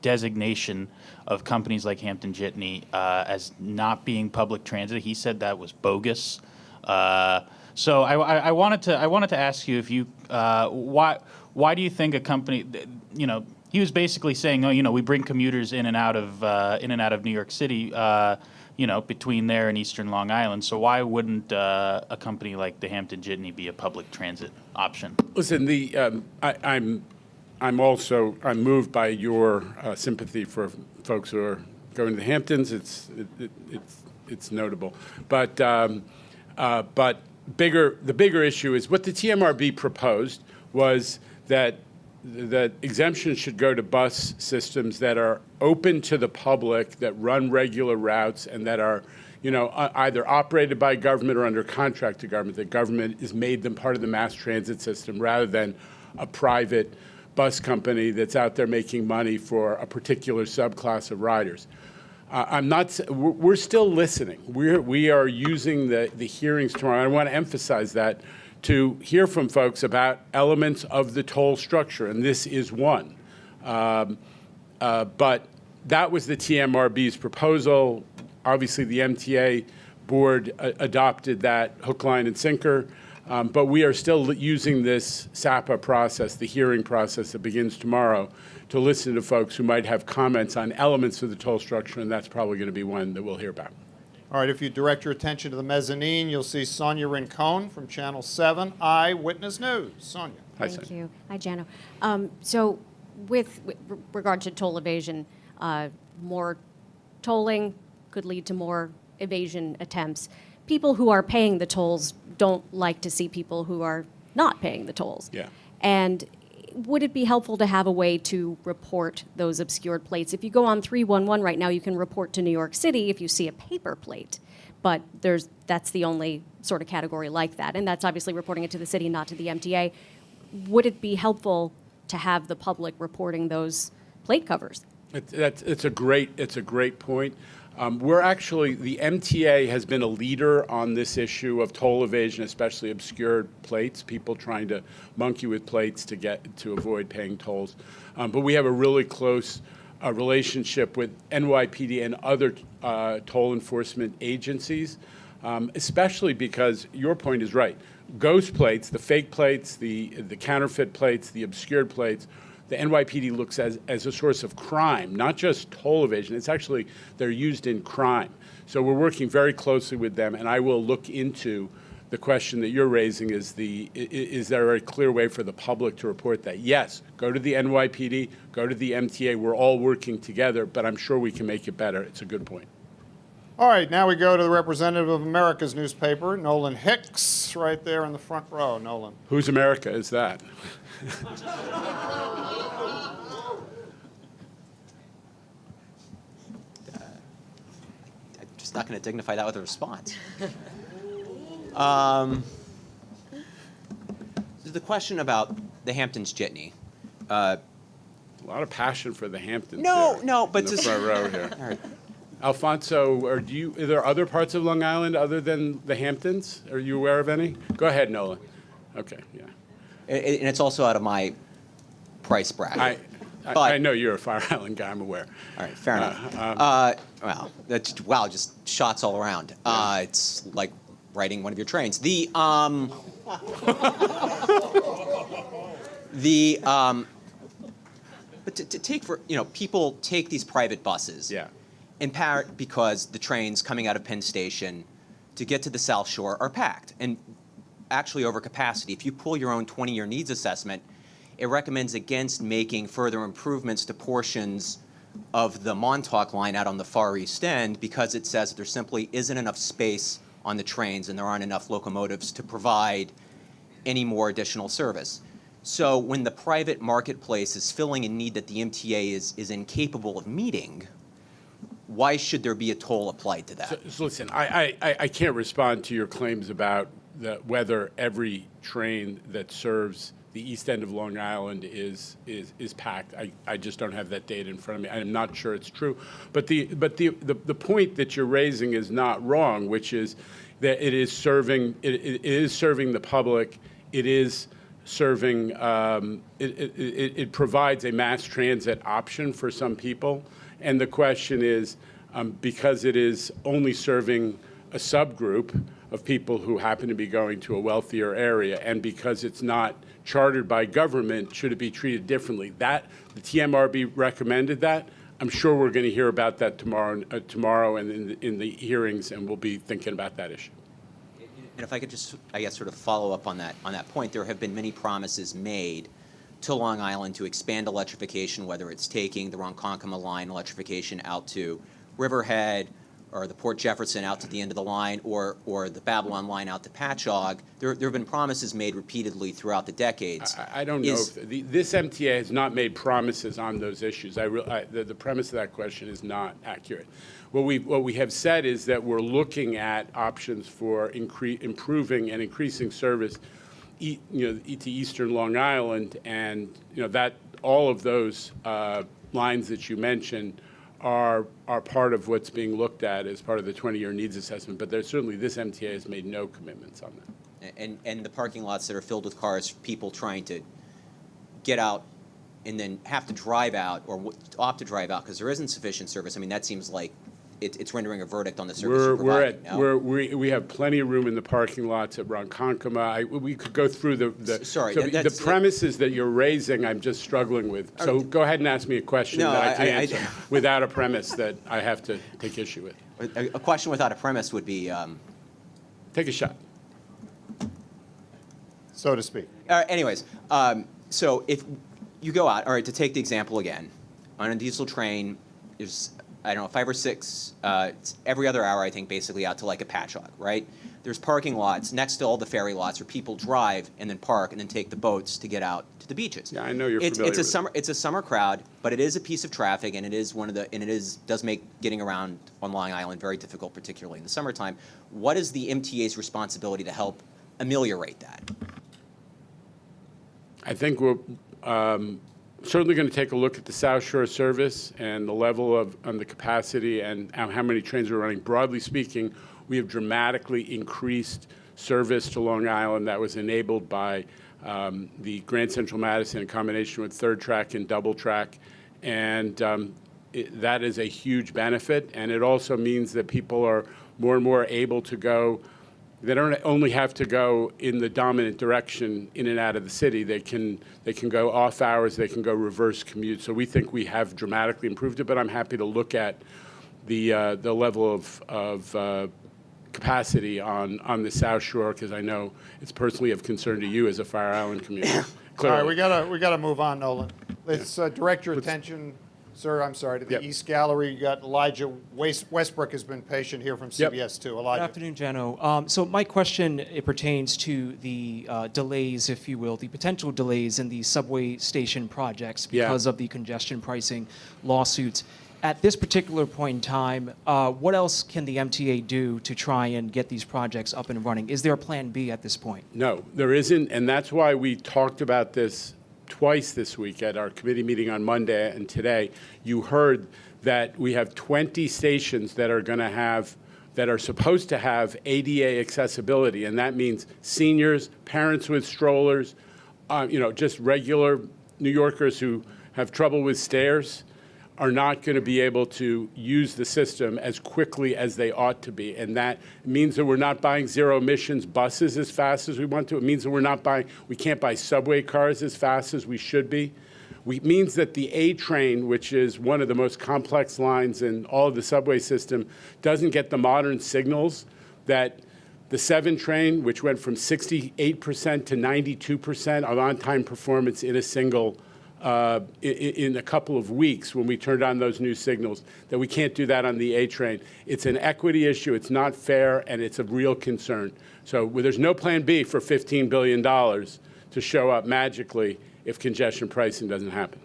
designation of companies like Hampton Jitney as not being public transit, he said that was bogus. So I wanted to ask you if you why do you think a company, he was basically saying, oh, we bring commuters in and out of New York City, between there and Eastern Long Island. So why wouldn't a company like the Hampton Jitney be a public transit option? Listen, I'm moved by your sympathy for folks who are going to the Hamptons. It's notable, but the bigger issue is what the TMRB proposed was that exemptions should go to bus systems that are open to the public, that run regular routes, and that are, either operated by government or under contract to government. The government has made them part of the mass transit system rather than a private bus company that's out there making money for a particular subclass of riders. We're still listening. We are using the hearings tomorrow. I want to emphasize that, to hear from folks about elements of the toll structure, and this is one. But that was the TMRB's proposal. Obviously, the MTA board adopted that hook, line, and sinker. But we are still using this SAPA process, the hearing process that begins tomorrow, to listen to folks who might have comments on elements of the toll structure, and that's probably going to be one that we'll hear about. All right, if you direct your attention to the mezzanine, you'll see Sonia Rincon from Channel 7 Eyewitness News. Sonia. Hi, Thank Sonia. you. Hi, Jano. So with regard to toll evasion, more tolling could lead to more evasion attempts. People who are paying the tolls don't like to see people who are not paying the tolls. Yeah. And would it be helpful to have a way to report those obscured plates? If you go on 311 right now, you can report to New York City if you see a paper plate, but that's the only sort of category like that, and that's obviously reporting it to the city, not to the MTA. Would it be helpful to have the public reporting those plate covers? It's a great point. We're actually, the MTA has been a leader on this issue of toll evasion, especially obscured plates, people trying to monkey with plates to avoid paying tolls. But we have a really close relationship with NYPD and other toll enforcement agencies, especially because your point is right. Ghost plates, the fake plates, the counterfeit plates, the obscured plates, the NYPD looks as a source of crime, not just toll evasion. It's actually, they're used in crime. So we're working very closely with them, and I will look into the question that you're raising, is there a clear way for the public to report that? Yes, go to the NYPD, go to the MTA. We're all working together, but I'm sure we can make it better. It's a good point. All right, now we go to the representative of America's newspaper, Nolan Hicks, right there in the front row. Nolan. Whose America is that? Just not going to dignify that with a response. The question about the Hamptons Jitney. A lot of passion for the Hamptons. No, but in the just front row here. All right. Alfonso, are there other parts of Long Island other than the Hamptons? Are you aware of any? Go ahead, Nolan. Okay, yeah. And it's also out of my price bracket. I know you're a Fire Island guy. I'm aware. All right, fair enough. Just shots all around. It's like riding one of your trains. But to take people take these private buses. Yeah. In part because the trains coming out of Penn Station to get to the South Shore are packed and actually over capacity. If you pull your own 20-year needs assessment, it recommends against making further improvements to portions of the Montauk line out on the Far East End because it says that there simply isn't enough space on the trains and there aren't enough locomotives to provide any more additional service. So when the private marketplace is filling a need that the MTA is incapable of meeting, why should there be a toll applied to that? So listen, I can't respond to your claims about whether every train that serves the east end of Long Island is packed. I just don't have that data in front of me. I'm not sure it's true. But the point that you're raising is not wrong, which is that it is serving the public. It is serving. It provides a mass transit option for some people, and the question is, because it is only serving a subgroup of people who happen to be going to a wealthier area, and because it's not chartered by government, should it be treated differently? That the TMRB recommended that. I'm sure we're going to hear about that tomorrow and in the hearings, and we'll be thinking about that issue. And if I could just, I guess, sort of follow up on that point, there have been many promises made to Long Island to expand electrification, whether it's taking the Ronkonkoma line electrification out to Riverhead, or the Port Jefferson out to the end of the line, or the Babylon line out to Patchogue. There have been promises made repeatedly throughout the decades. I don't know if this MTA has not made promises on those issues. The premise of that question is not accurate. What we have said is that we're looking at options for improving and increasing service, to eastern Long Island, and that all of those lines that you mentioned are part of what's being looked at as part of the 20-year needs assessment. But there's certainly, this MTA has made no commitments on that. And the parking lots that are filled with cars, people trying to get out and then have to drive out or opt to drive out because there isn't sufficient service. I mean, that seems like it's rendering a verdict on the service you're providing. We have plenty of room in the parking lots at Ronkonkoma. We could go through the the premises that you're raising. I'm just struggling with. So go ahead and ask me a question that I can answer without a premise that I have to take issue with. A question without a premise would be. Take a shot. So to speak. Anyways, so if you go out, all right, to take the example again, on a diesel train, there's, I don't know, 5 or 6, it's every other hour, I think, basically out to like a Patchogue, right? There's parking lots next to all the ferry lots where people drive and then park and then take the boats to get out to the beaches. Yeah, I know you're familiar with it. It's a summer crowd, but it is a piece of traffic, and it is does make getting around on Long Island very difficult, particularly in the summertime. What is the MTA's responsibility to help ameliorate that? I think we're certainly going to take a look at the South Shore service and the level of the capacity and how many trains we're running. Broadly speaking, we have dramatically increased service to Long Island that was enabled by the Grand Central Madison in combination with third track and double track. And that is a huge benefit. And it also means that people are more and more able to go. They don't only have to go in the dominant direction in and out of the city. They can go off hours. They can go reverse commute. So we think we have dramatically improved it. But I'm happy to look at the level of capacity on the South Shore, because I know it's personally of concern to you as a Fire Island community. All right, we gotta move on, Nolan. Let's direct your attention, sir. I'm sorry, to the East Gallery. You got Elijah Westbrook has been patient here from CBS 2. Elijah. Good afternoon, Jano. So my question, it pertains to the delays, if you will, the potential delays in the subway station projects because of the congestion pricing lawsuits. At this particular point in time, what else can the MTA do to try and get these projects up and running? Is there a plan B at this point? No, there isn't, and that's why we talked about this twice this week at our committee meeting on Monday and today. You heard that we have 20 stations that are supposed to have ADA accessibility, and that means seniors, parents with strollers, just regular New Yorkers who have trouble with stairs are not going to be able to use the system as quickly as they ought to be. And that means that we're not buying zero emissions buses as fast as we want to. It means that we can't buy subway cars as fast as we should be. It means that the A train, which is one of the most complex lines in all of the subway system, doesn't get the modern signals that the 7 train, which went from 68% to 92% of on-time performance in a single in a couple of weeks when we turned on those new signals, that we can't do that on the A train. It's an equity issue, it's not fair, and it's a real concern. So there's no plan B for $15 billion to show up magically if congestion pricing doesn't happen.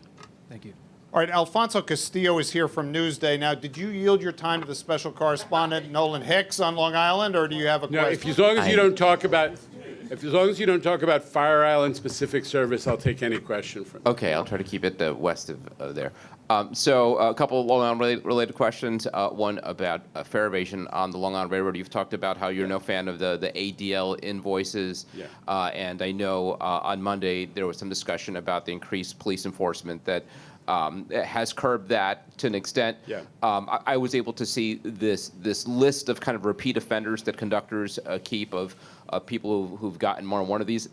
Thank you. All right, Alfonso Castillo is here from Newsday. Now, did you yield your time to the special correspondent Nolan Hicks on Long Island, or do you have a No, question? as long as you don't talk about, as long as you don't talk about Fire Island specific service, I'll take any question from you. Okay, I'll try to keep it west of there. So a couple of Long Island related questions. One about fare evasion on the Long Island Railroad. You've talked about how you're no fan of the ADL invoices. Yeah. And I know on Monday there was some discussion about the increased police enforcement that has curbed that to an extent. Yeah. I was able to see this list of kind of repeat offenders that conductors keep of people who've gotten more than one of these.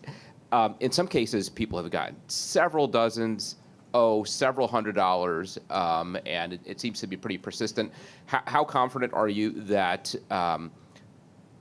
In some cases, people have gotten several dozens, several $100s, and it seems to be pretty persistent. How confident are you that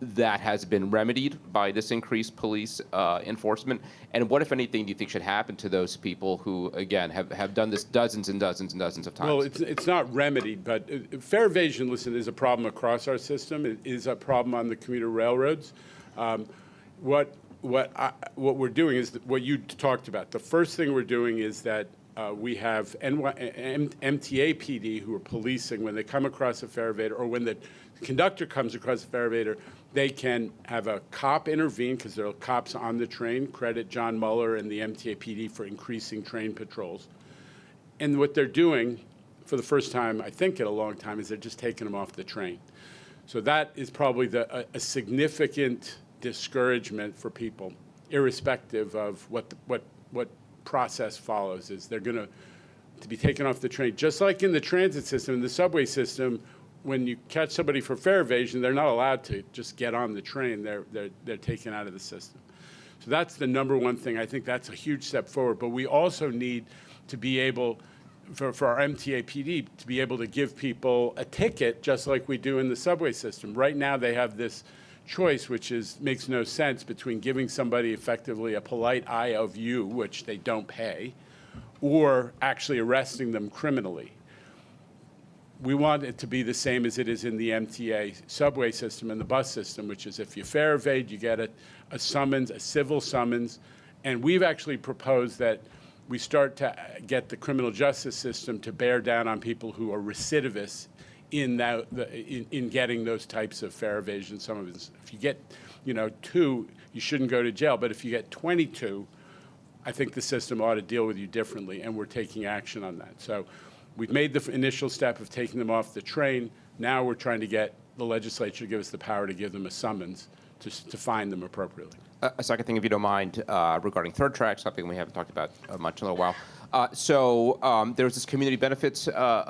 that has been remedied by this increased police enforcement? And what, if anything, do you think should happen to those people who, again, have done this dozens and dozens and dozens of times? Well, it's not remedied, but fare evasion, listen, is a problem across our system. It is a problem on the commuter railroads. What we're doing is what you talked about. The first thing we're doing is that we have MTA PD who are policing when they come across a fare evader, or when the conductor comes across a fare evader, they can have a cop intervene, because there are cops on the train. Credit John Mueller and the MTA PD for increasing train patrols. And what they're doing, for the first time, I think in a long time, is they're just taking them off the train. So that is probably a significant discouragement for people, irrespective of what process follows. Is they're going to be taken off the train, just like in the transit system, in the subway system. When you catch somebody for fare evasion, they're not allowed to just get on the train. They're taken out of the system. So that's the number one thing. I think that's a huge step forward. But we also need to be able, for our MTA PD, to be able to give people a ticket, just like we do in the subway system. Right now, they have this choice, which makes no sense, between giving somebody effectively a polite eye of you, which they don't pay, or actually arresting them criminally. We want it to be the same as it is in the MTA subway system and the bus system, which is if you fare evade, you get a summons, a civil summons. And we've actually proposed that we start to get the criminal justice system to bear down on people who are recidivists in getting those types of fare evasion. Some of it, if you get 2, you shouldn't go to jail. But if you get 22, I think the system ought to deal with you differently, and we're taking action on that. So we've made the initial step of taking them off the train. Now we're trying to get the legislature to give us the power to give them a summons to fine them appropriately. A second thing, if you don't mind, regarding third track, something we haven't talked about much in a little while. So there was this community benefits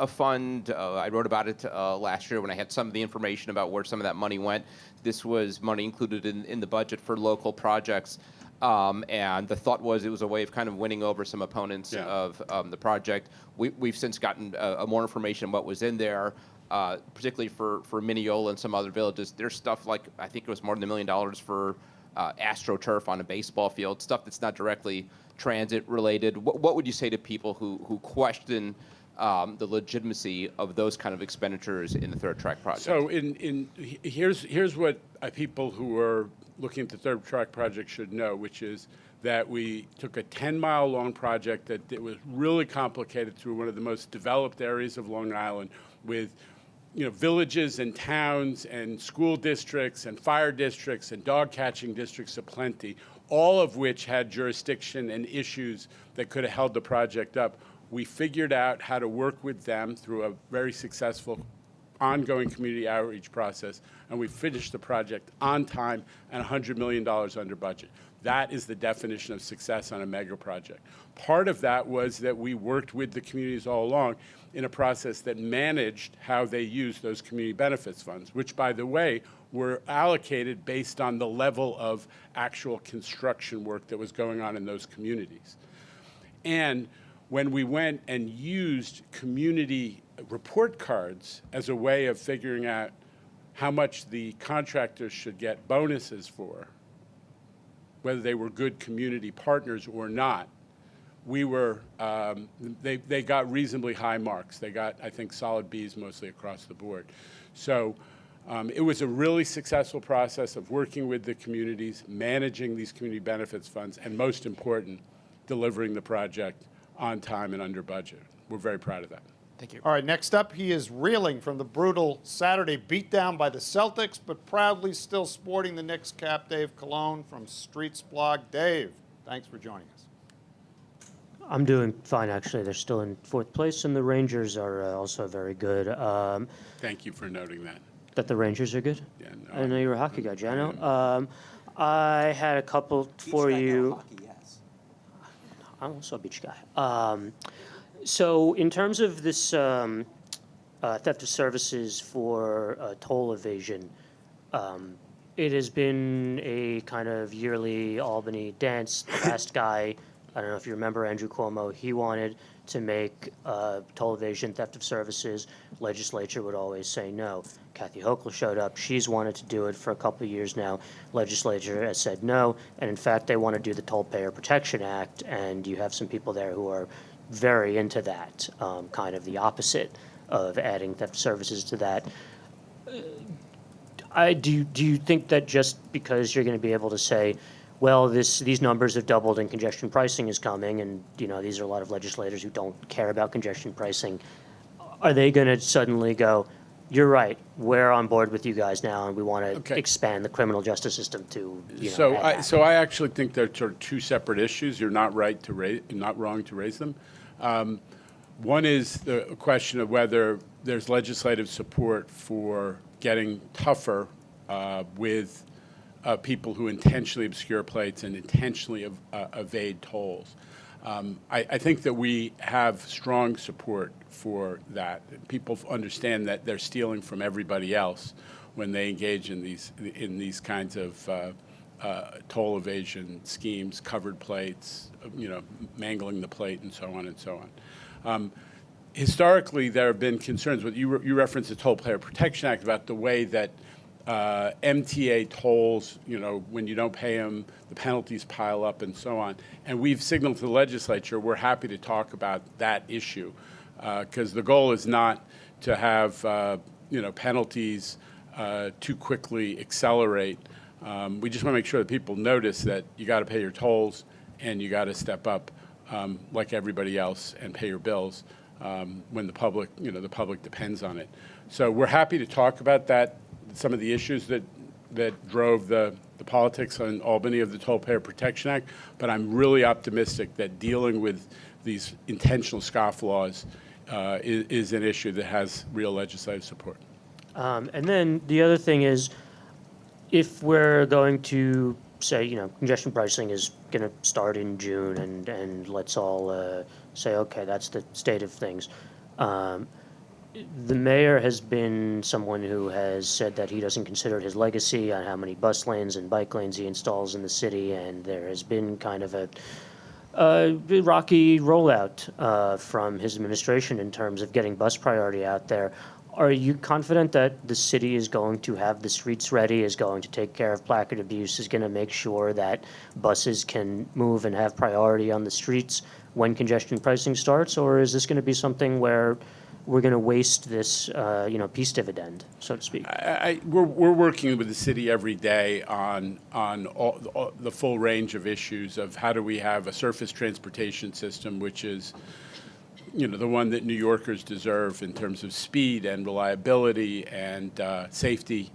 fund. I wrote about it last year when I had some of the information about where some of that money went. This was money included in the budget for local projects. And the thought was it was a way of kind of winning over some opponents of the project. We've since gotten more information on what was in there, particularly for Mineola and some other villages. There's stuff like, I think it was more than $1 million for AstroTurf on a baseball field, stuff that's not directly transit related. What would you say to people who question the legitimacy of those kind of expenditures in the third track project? So here's what people who are looking at the third track project should know, which is that we took a 10-mile long project that it was really complicated through one of the most developed areas of Long Island, with villages and towns and school districts and fire districts and dog catching districts aplenty, all of which had jurisdiction and issues that could have held the project up. We figured out how to work with them through a very successful ongoing community outreach process, and we finished the project on time and $100 million under budget. That is the definition of success on a mega project. Part of that was that we worked with the communities all along in a process that managed how they use those community benefits funds, which, by the way, were allocated based on the level of actual construction work that was going on in those communities. And when we went and used community report cards as a way of figuring out how much the contractors should get bonuses for, whether they were good community partners or not, we were, they got reasonably high marks. They got, I think, solid Bs mostly across the board. So it was a really successful process of working with the communities, managing these community benefits funds, and most important, delivering the project on time and under budget. We're very proud of that. Thank you. All right, next up, he is reeling from the brutal Saturday beatdown by the Celtics, but proudly still sporting the Knicks cap. Dave Cologne from Streets Blog. Dave, thanks for joining us. I'm doing fine, actually. They're still in fourth place, and the Rangers are also very good. Thank you for noting that. That the Rangers are good? Yeah, no, I didn't know you were a hockey guy, Jano. I had a couple for you. I'm also a beach guy. So in terms of this theft of services for toll evasion, it has been a kind of yearly Albany dance. The last guy, I don't know if you remember Andrew Cuomo, he wanted to make toll evasion, theft of services. Legislature would always say no. Kathy Hochul showed up. She's wanted to do it for a couple of years now. Legislature has said no. And in fact, they want to do the Toll Payer Protection Act. And you have some people there who are very into that, kind of the opposite of adding theft services to that. Do you think that just because you're going to be able to say, well, these numbers have doubled and congestion pricing is coming, and these are a lot of legislators who don't care about congestion pricing, are they going to suddenly go, you're right, we're on board with you guys now, and we want to expand the criminal justice system to I actually think they're sort of two separate issues. You're not right to not wrong to raise them. One is the question of whether there's legislative support for getting tougher with people who intentionally obscure plates and intentionally evade tolls. I think that we have strong support for that. People understand that they're stealing from everybody else when they engage in these kinds of toll evasion schemes, covered plates, mangling the plate, and so on and so on. Historically, there have been concerns. You referenced the Toll Payer Protection Act about the way that MTA tolls, when you don't pay them, the penalties pile up and so on. And we've signaled to the legislature we're happy to talk about that issue because the goal is not to have, penalties too quickly accelerate. We just want to make sure that people notice that you got to pay your tolls and you got to step up like everybody else and pay your bills when the public depends on it. So we're happy to talk about that. Some of the issues that drove the politics in Albany of the Toll Payer Protection Act, but I'm really optimistic that dealing with these intentional scofflaws is an issue that has real legislative support. And then the other thing is, if we're going to say, congestion pricing is going to start in June, and let's all say, okay, that's the state of things. The mayor has been someone who has said that he doesn't consider his legacy on how many bus lanes and bike lanes he installs in the city, and there has been kind of a rocky rollout from his administration in terms of getting bus priority out there. Are you confident that the city is going to have the streets ready, is going to take care of placard abuse, is going to make sure that buses can move and have priority on the streets when congestion pricing starts, or is this going to be something where we're going to waste this, peace dividend, so to speak? We're working with the city every day on all the full range of issues of how do we have a surface transportation system which is, the one that New Yorkers deserve in terms of speed and reliability and safety.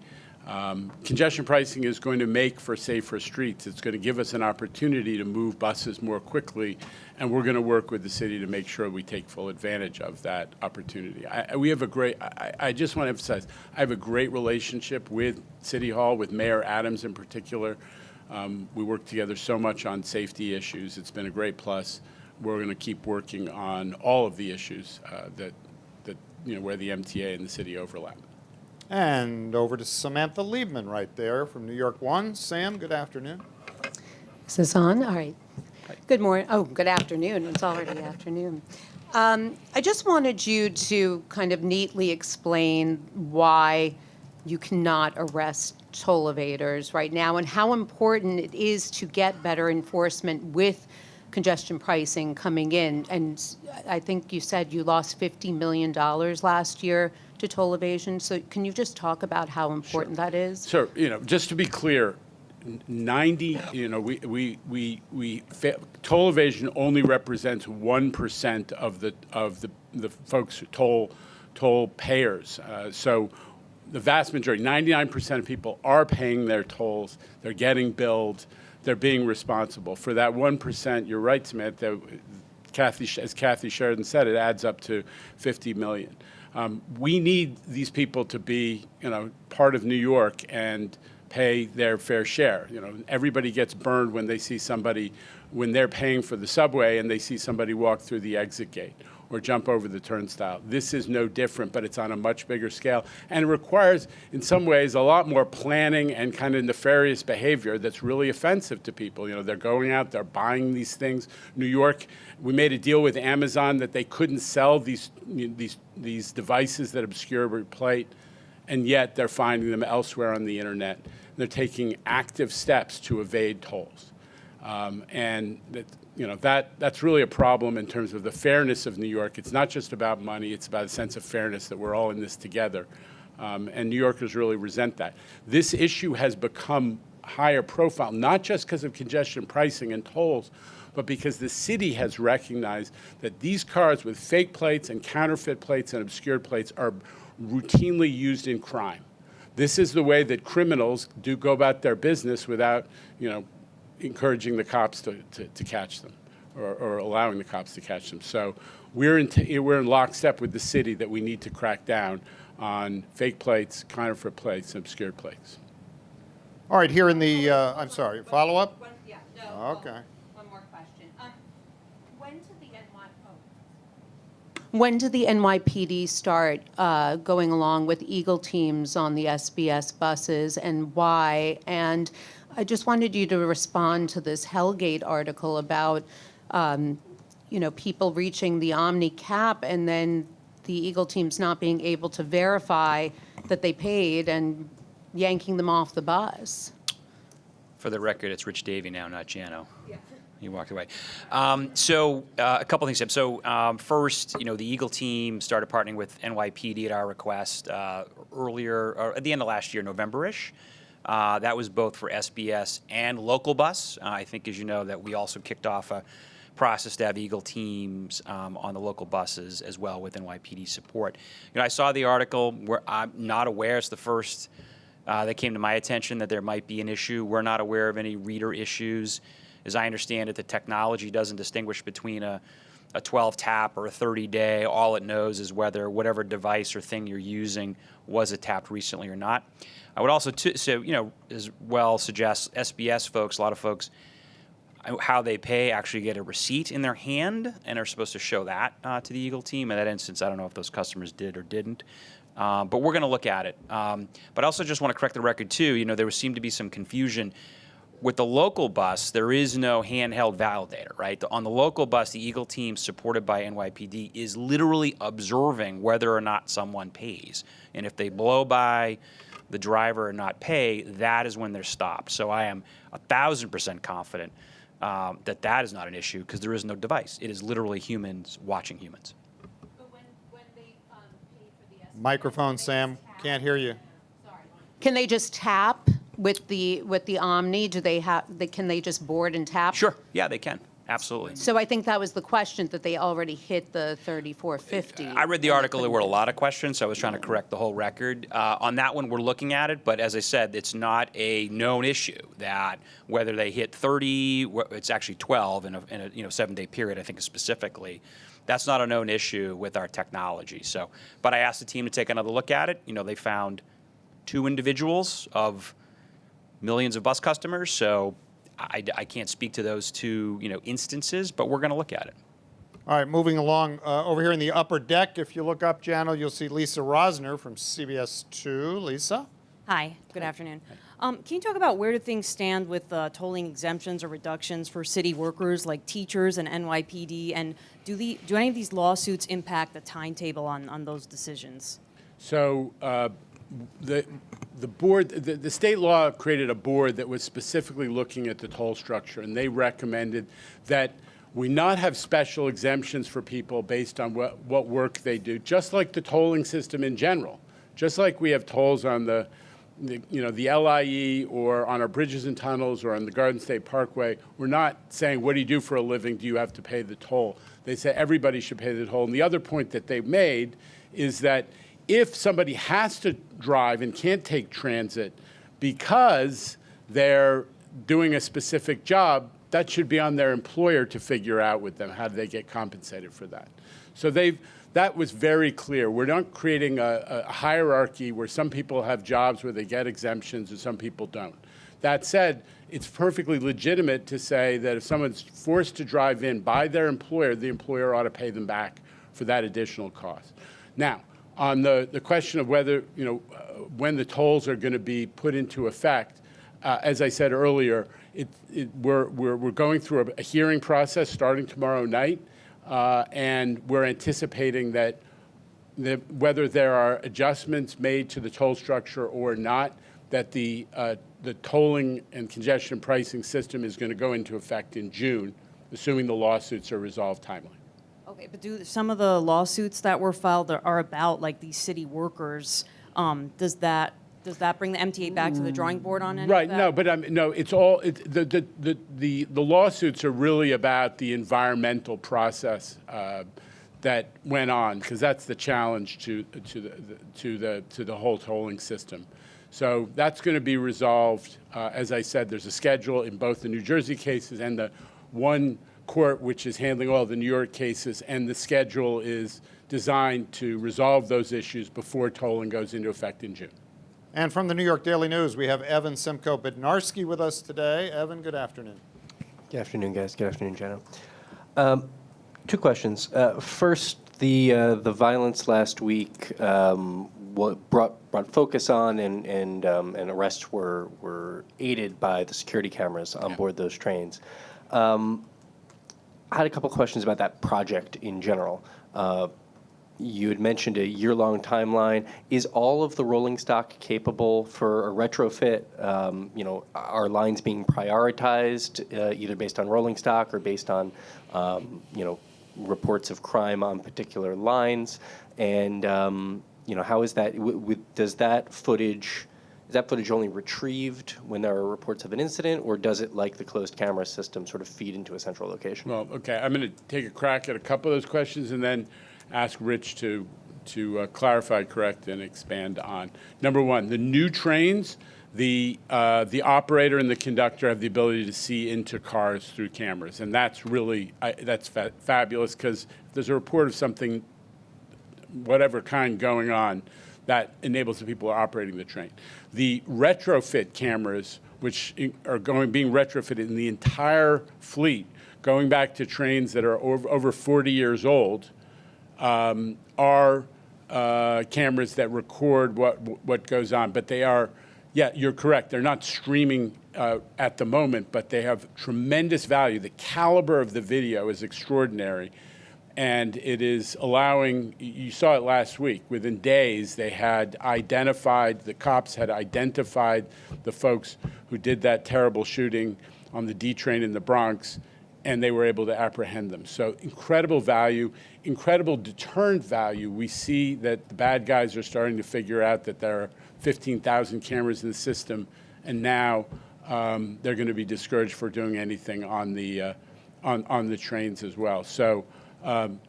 Congestion pricing is going to make for safer streets. It's going to give us an opportunity to move buses more quickly, and we're going to work with the city to make sure we take full advantage of that opportunity. I just want to emphasize, I have a great relationship with City Hall, with Mayor Adams in particular. We work together so much on safety issues. It's been a great plus. We're going to keep working on all of the issues that where the MTA and the city overlap. And over to Samantha Liebman right there from New York One. Sam, good afternoon. Is this on? All right. Good morning. Oh, good afternoon. It's already afternoon. I just wanted you to kind of neatly explain why you cannot arrest toll evaders right now and how important it is to get better enforcement with congestion pricing coming in. And I think you said you lost $50 million last year to toll evasion. So can you just talk about how important that is? So, just to be clear, 90, toll evasion only represents 1% of the folks who toll payers. So the vast majority, 99% of people are paying their tolls. They're getting billed. They're being responsible. For that 1%, you're right, Samantha, as Kathy Sheridan said, it adds up to 50 million. We need these people to be, part of New York and pay their fair share. Everybody gets burned when they see somebody, when they're paying for the subway and they see somebody walk through the exit gate or jump over the turnstile. This is no different, but it's on a much bigger scale. And it requires, in some ways, a lot more planning and kind of nefarious behavior that's really offensive to people. They're going out, they're buying these things. New York, we made a deal with Amazon that they couldn't sell these devices that obscure a plate, and yet they're finding them elsewhere on the internet. They're taking active steps to evade tolls. And that's really a problem in terms of the fairness of New York. It's not just about money, it's about a sense of fairness that we're all in this together. And New Yorkers really resent that. This issue has become higher profile, not just because of congestion pricing and tolls, but because the city has recognized that these cars with fake plates and counterfeit plates and obscured plates are routinely used in crime. This is the way that criminals do go about their business without, encouraging the cops to catch them or allowing the cops to catch them. So we're in lockstep with the city that we need to crack down on fake plates, counterfeit plates, and obscured plates. All right, here in the, I'm sorry, follow-up? Yeah, no. Okay. One more question. When did the NYPD start going along with Eagle teams on the SBS buses, and why? And I just wanted you to respond to this Hellgate article about, people reaching the Omni cap and then the Eagle teams not being able to verify that they paid and yanking them off the bus. For the record, it's Rich Davey now, not Jano. Yeah. He walked away. A couple things. So first, the Eagle team started partnering with NYPD at our request earlier, or at the end of last year, November-ish. That was both for SBS and local bus. I think, as you know, that we also kicked off a process to have Eagle teams on the local buses as well with NYPD support. I saw the article. Where I'm not aware. It's the first that came to my attention that there might be an issue. We're not aware of any reader issues. As I understand it, the technology doesn't distinguish between a 12 tap or a 30-day. All it knows is whether whatever device or thing you're using was it tapped recently or not. I would also, as well suggest SBS folks, a lot of folks, how they pay actually get a receipt in their hand and are supposed to show that to the Eagle team. In that instance, I don't know if those customers did or didn't. But we're going to look at it. But I also just want to correct the record, too. There seemed to be some confusion. With the local bus, there is no handheld validator, right? On the local bus, the Eagle team, supported by NYPD, is literally observing whether or not someone pays. And if they blow by the driver and not pay, that is when they're stopped. So I am 1,000% confident that that is not an issue because there is no device. It is literally humans watching humans. But when they pay for the SBS, Microphone, Sam. Can't hear you. can they just tap with the Omni? Can they just board and tap? Sure. Yeah, they can. Absolutely. So I think that was the question, that they already hit the 3450. I read the article. There were a lot of questions, so I was trying to correct the whole record. On that one, we're looking at it, but as I said, it's not a known issue that whether they hit 30, it's actually 12 in a 7-day period, I think specifically. That's not a known issue with our technology. So, but I asked the team to take another look at it. They found 2 individuals of millions of bus customers, so I can't speak to those 2 instances, but we're going to look at it. All right, moving along. Over here in the upper deck, if you look up, Jano, you'll see Lisa Rosner from CBS 2. Lisa? Hi, good afternoon. Can you talk about where do things stand with tolling exemptions or reductions for city workers like teachers and NYPD, and do any of these lawsuits impact the timetable on those decisions? So the board, the state law created a board that was specifically looking at the toll structure, and they recommended that we not have special exemptions for people based on what work they do, just like the tolling system in general. Just like we have tolls on the the LIE or on our bridges and tunnels or on the Garden State Parkway, we're not saying, what do you do for a living? Do you have to pay the toll? They say everybody should pay the toll. And the other point that they've made is that if somebody has to drive and can't take transit because they're doing a specific job, that should be on their employer to figure out with them how do they get compensated for that. So that was very clear. We're not creating a hierarchy where some people have jobs where they get exemptions and some people don't. That said, it's perfectly legitimate to say that if someone's forced to drive in by their employer, the employer ought to pay them back for that additional cost. Now, on the question of whether, when the tolls are going to be put into effect, as I said earlier, we're going through a hearing process starting tomorrow night, and we're anticipating that whether there are adjustments made to the toll structure or not, that the tolling and congestion pricing system is going to go into effect in June, assuming the lawsuits are resolved timely. Okay, but do some of the lawsuits that were filed are about like these city workers? Does that bring the MTA back to the drawing board on any Right. of that? No, but no. It's all the lawsuits are really about the environmental process that went on, because that's the challenge to the whole tolling system. So that's going to be resolved. As I said, there's a schedule in both the New Jersey cases and the one court which is handling all the New York cases, and the schedule is designed to resolve those issues before tolling goes into effect in June. And from the New York Daily News, we have Evan Simcoe Bednarski with us today. Evan, good afternoon. Good afternoon, guys. Good afternoon, Jenna. Two questions. First, the violence last week brought focus on, and arrests were aided by the security cameras on board those trains. I had a couple questions about that project in general. You had mentioned a year-long timeline. Is all of the rolling stock capable for a retrofit? Are lines being prioritized either based on rolling stock or based on, reports of crime on particular lines? And how is that? Is that footage only retrieved when there are reports of an incident, or does it, like the closed camera system, sort of feed into a central location? Well, okay. I'm going to take a crack at a couple of those questions and then ask Rich to clarify, correct, and expand on. Number one, the new trains, the operator and the conductor have the ability to see into cars through cameras, and that's really fabulous, because if there's a report of something, whatever kind, going on, that enables the people who are operating the train. The retrofit cameras, which are being retrofitted in the entire fleet, going back to trains that are over 40 years old, are cameras that record what goes on. But they are, yeah, you're correct. They're not streaming at the moment, but they have tremendous value. The caliber of the video is extraordinary. And it is allowing, you saw it last week, within days they had identified, the cops had identified the folks who did that terrible shooting on the D train in the Bronx, and they were able to apprehend them. So incredible value, incredible deterrent value. We see that the bad guys are starting to figure out that there are 15,000 cameras in the system, and now they're going to be discouraged for doing anything on the trains as well. So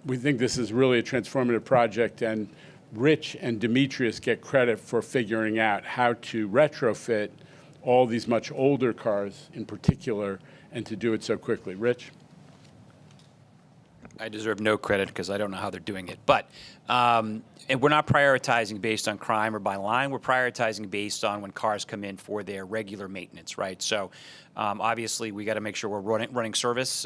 we think this is really a transformative project, and Rich and Demetrius get credit for figuring out how to retrofit all these much older cars in particular, and to do it so quickly. Rich? I deserve no credit because I don't know how they're doing it. But and we're not prioritizing based on crime or by line. We're prioritizing based on when cars come in for their regular maintenance, right? So obviously we got to make sure we're running service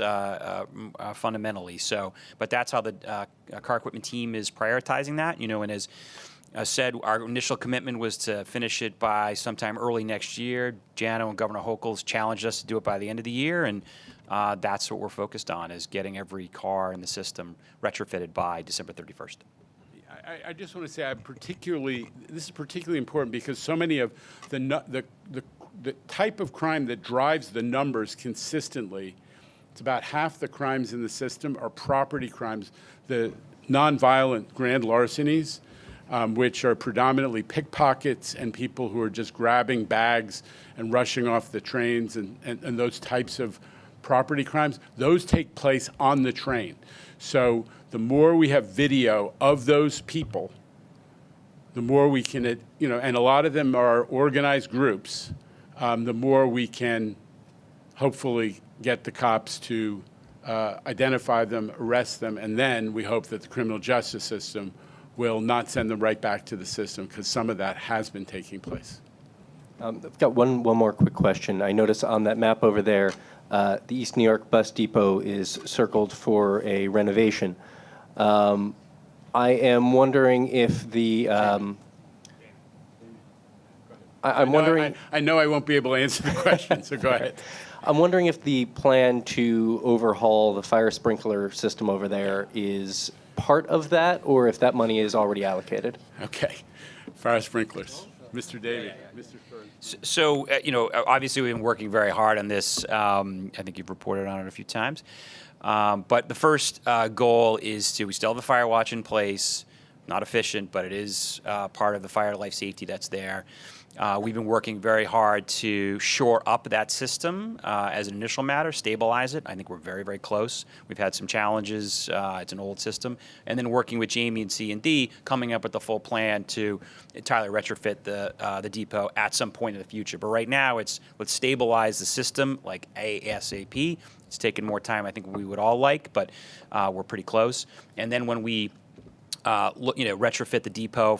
fundamentally. So, but that's how the car equipment team is prioritizing that. And as said, our initial commitment was to finish it by sometime early next year. Jano and Governor Hochul's challenged us to do it by the end of the year, and that's what we're focused on, is getting every car in the system retrofitted by December 31st. I just want to say this is particularly important because so many of the type of crime that drives the numbers consistently, it's about half the crimes in the system are property crimes, the nonviolent grand larcenies. which are predominantly pickpockets and people who are just grabbing bags and rushing off the trains and those types of property crimes, those take place on the train. So the more we have video of those people, the more we can, and a lot of them are organized groups, the more we can hopefully get the cops to identify them, arrest them, and then we hope that the criminal justice system will not send them right back to the system, because some of that has been taking place. I've got one more quick question. I notice on that map over there, the East New York Bus Depot is circled for a renovation. I am wondering if the I'm wondering. I know I won't be able to answer the question, so go ahead. I'm wondering if the plan to overhaul the fire sprinkler system over there is part of that, or if that money is already allocated. Okay. Fire sprinklers. Mr. Davey. Mr. Fern. So, obviously we've been working very hard on this. I think you've reported on it a few times. But the first goal is we still have the fire watch in place. Not efficient, but it is part of the fire life safety that's there. We've been working very hard to shore up that system as an initial matter, stabilize it. I think we're very, very close. We've had some challenges. It's an old system. And then working with Jamie and C&D, coming up with the full plan to entirely retrofit the depot at some point in the future. But right now, let's stabilize the system like ASAP. It's taken more time, I think, we would all like, but we're pretty close. And then when we retrofit the depot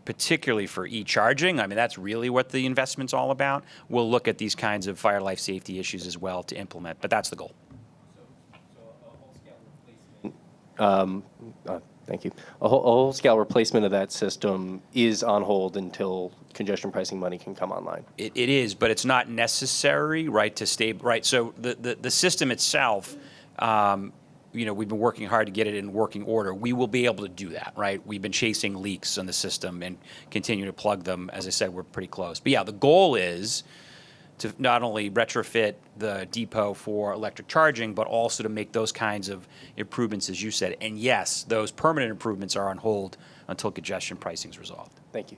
particularly for e-charging, I mean, that's really what the investment's all about. We'll look at these kinds of fire life safety issues as well to implement, but that's the goal. Thank you. A whole-scale replacement of that system is on hold until congestion pricing money can come online. It is, but it's not necessary, right, to stay, right? So the system itself, we've been working hard to get it in working order. We will be able to do that, right? We've been chasing leaks in the system and continue to plug them. As I said, we're pretty close. But yeah, the goal is to not only retrofit the depot for electric charging, but also to make those kinds of improvements, as you said. And yes, those permanent improvements are on hold until congestion pricing is resolved. Thank you.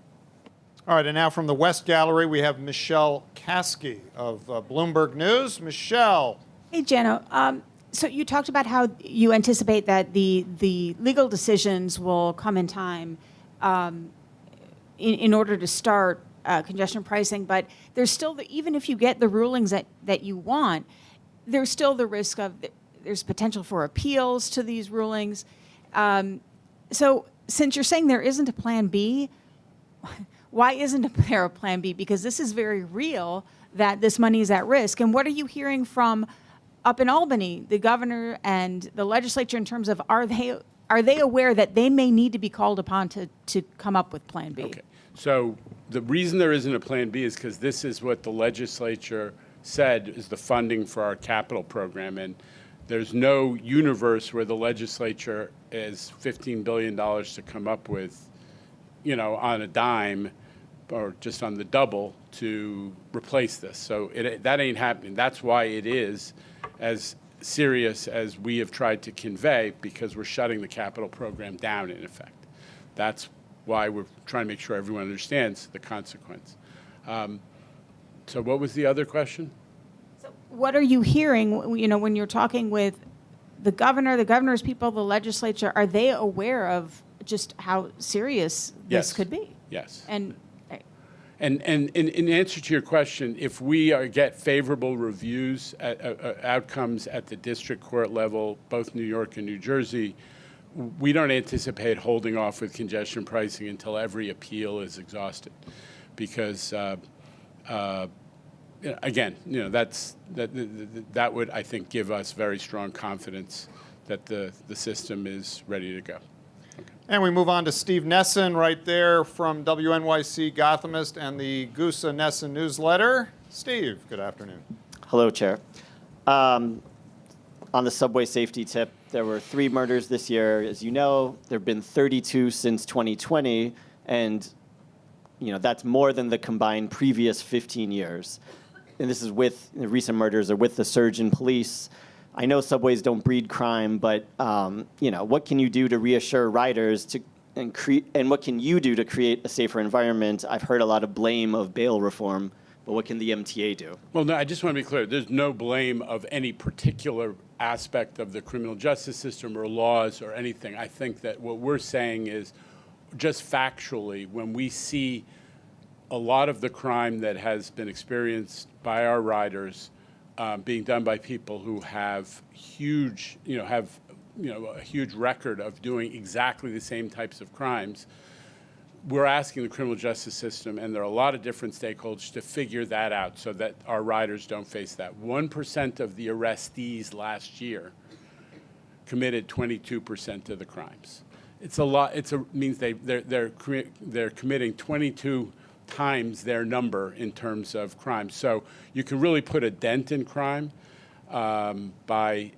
All right, and now from the West Gallery, we have Michelle Kasky of Bloomberg News. Michelle. Hey, Jano. So you talked about how you anticipate that the legal decisions will come in time in order to start congestion pricing, but there's still, even if you get the rulings that you want, there's still the risk of, there's potential for appeals to these rulings. So since you're saying there isn't a plan B, why isn't there a plan B? Because this is very real that this money is at risk. And what are you hearing from up in Albany, the governor and the legislature, in terms of are they aware that they may need to be called upon to come up with Plan B? Okay. So the reason there isn't a Plan B is because this is what the legislature said is the funding for our capital program, and there's no universe where the legislature has $15 billion to come up with, on a dime or just on the double to replace this. So that ain't happening. That's why it is as serious as we have tried to convey, because we're shutting the capital program down in effect. That's why we're trying to make sure everyone understands the consequence. So what was the other question? So what are you hearing, when you're talking with the governor, the governor's people, the legislature, are they aware of just how serious this could be? Yes. And in answer to your question, if we get favorable reviews, outcomes at the district court level, both New York and New Jersey, we don't anticipate holding off with congestion pricing until every appeal is exhausted, because again, that would, I think, give us very strong confidence that the system is ready to go. And we move on to Steve Nesson right there from WNYC Gothamist and the Gusa Nesson newsletter. Steve, good afternoon. Hello, Chair. On the subway safety tip, there were 3 murders this year. As you know, there have been 32 since 2020, and that's more than the combined previous 15 years. And this is with the recent murders are with the surge in police. I know subways don't breed crime, but what can you do to reassure riders and what can you do to create a safer environment? I've heard a lot of blame of bail reform, but what can the MTA do? Well, no, I just want to be clear. There's no blame of any particular aspect of the criminal justice system or laws or anything. I think that what we're saying is just factually, when we see a lot of the crime that has been experienced by our riders being done by people who have huge, a huge record of doing exactly the same types of crimes, we're asking the criminal justice system, and there are a lot of different stakeholders, to figure that out so that our riders don't face that. 1% of the arrestees last year committed 22% of the crimes. It's a lot. Means they're committing 22 times their number in terms of crime. So you can really put a dent in crime by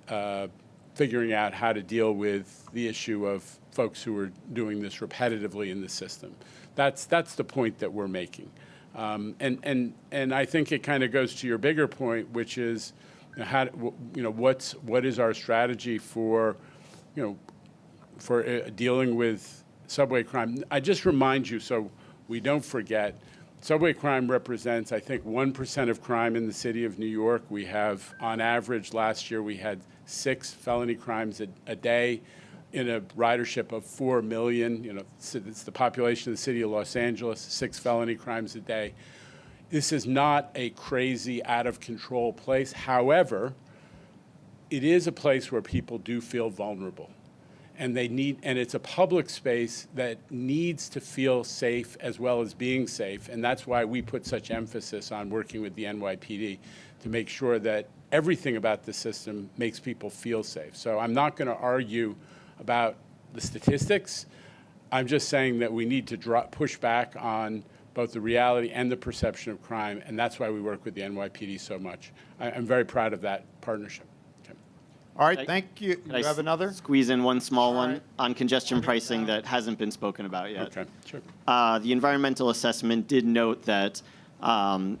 figuring out how to deal with the issue of folks who are doing this repetitively in the system. That's the point that we're making. And I think it kind of goes to your bigger point, which is what is our strategy for dealing with subway crime. I just remind you, so we don't forget, subway crime represents, I think, 1% of crime in the city of New York. We have, on average, last year we had 6 felony crimes a day in a ridership of 4 million. It's the population of the city of Los Angeles, 6 felony crimes a day. This is not a crazy, out-of-control place. However, it is a place where people do feel vulnerable. And it's a public space that needs to feel safe as well as being safe. And that's why we put such emphasis on working with the NYPD to make sure that everything about the system makes people feel safe. So I'm not going to argue about the statistics. I'm just saying that we need to push back on both the reality and the perception of crime, and that's why we work with the NYPD so much. I'm very proud of that partnership. All right, thank you. You have another? Squeeze in one small one on congestion pricing that hasn't been spoken about yet. Okay, sure. The environmental assessment did note that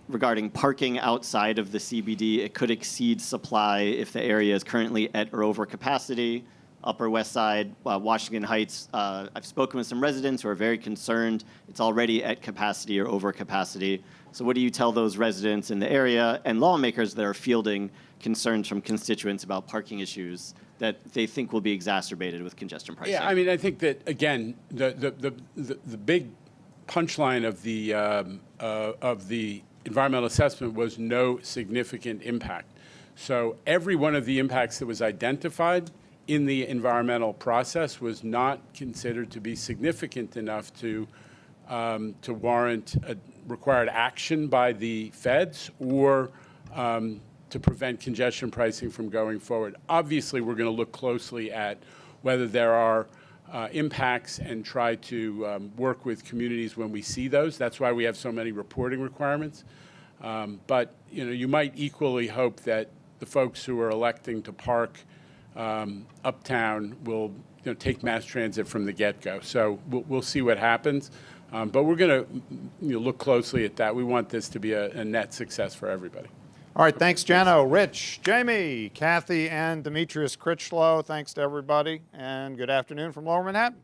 regarding parking outside of the CBD, it could exceed supply if the area is currently at or over capacity. Upper West Side, Washington Heights, I've spoken with some residents who are very concerned it's already at capacity or over capacity. So what do you tell those residents in the area and lawmakers that are fielding concerns from constituents about parking issues that they think will be exacerbated with congestion pricing? Yeah, I mean, I think that, again, the big punchline of the environmental assessment was no significant impact. So every one of the impacts that was identified in the environmental process was not considered to be significant enough to warrant a required action by the feds or to prevent congestion pricing from going forward. Obviously, we're going to look closely at whether there are impacts and try to work with communities when we see those. That's why we have so many reporting requirements. But you might equally hope that the folks who are electing to park uptown will take mass transit from the get-go. So we'll see what happens. But we're going to look closely at that. We want this to be a net success for everybody. All right, thanks, Jano, Rich, Jamie, Kathy, and Demetrius Critchlow. Thanks to everybody, and good afternoon from Lower Manhattan.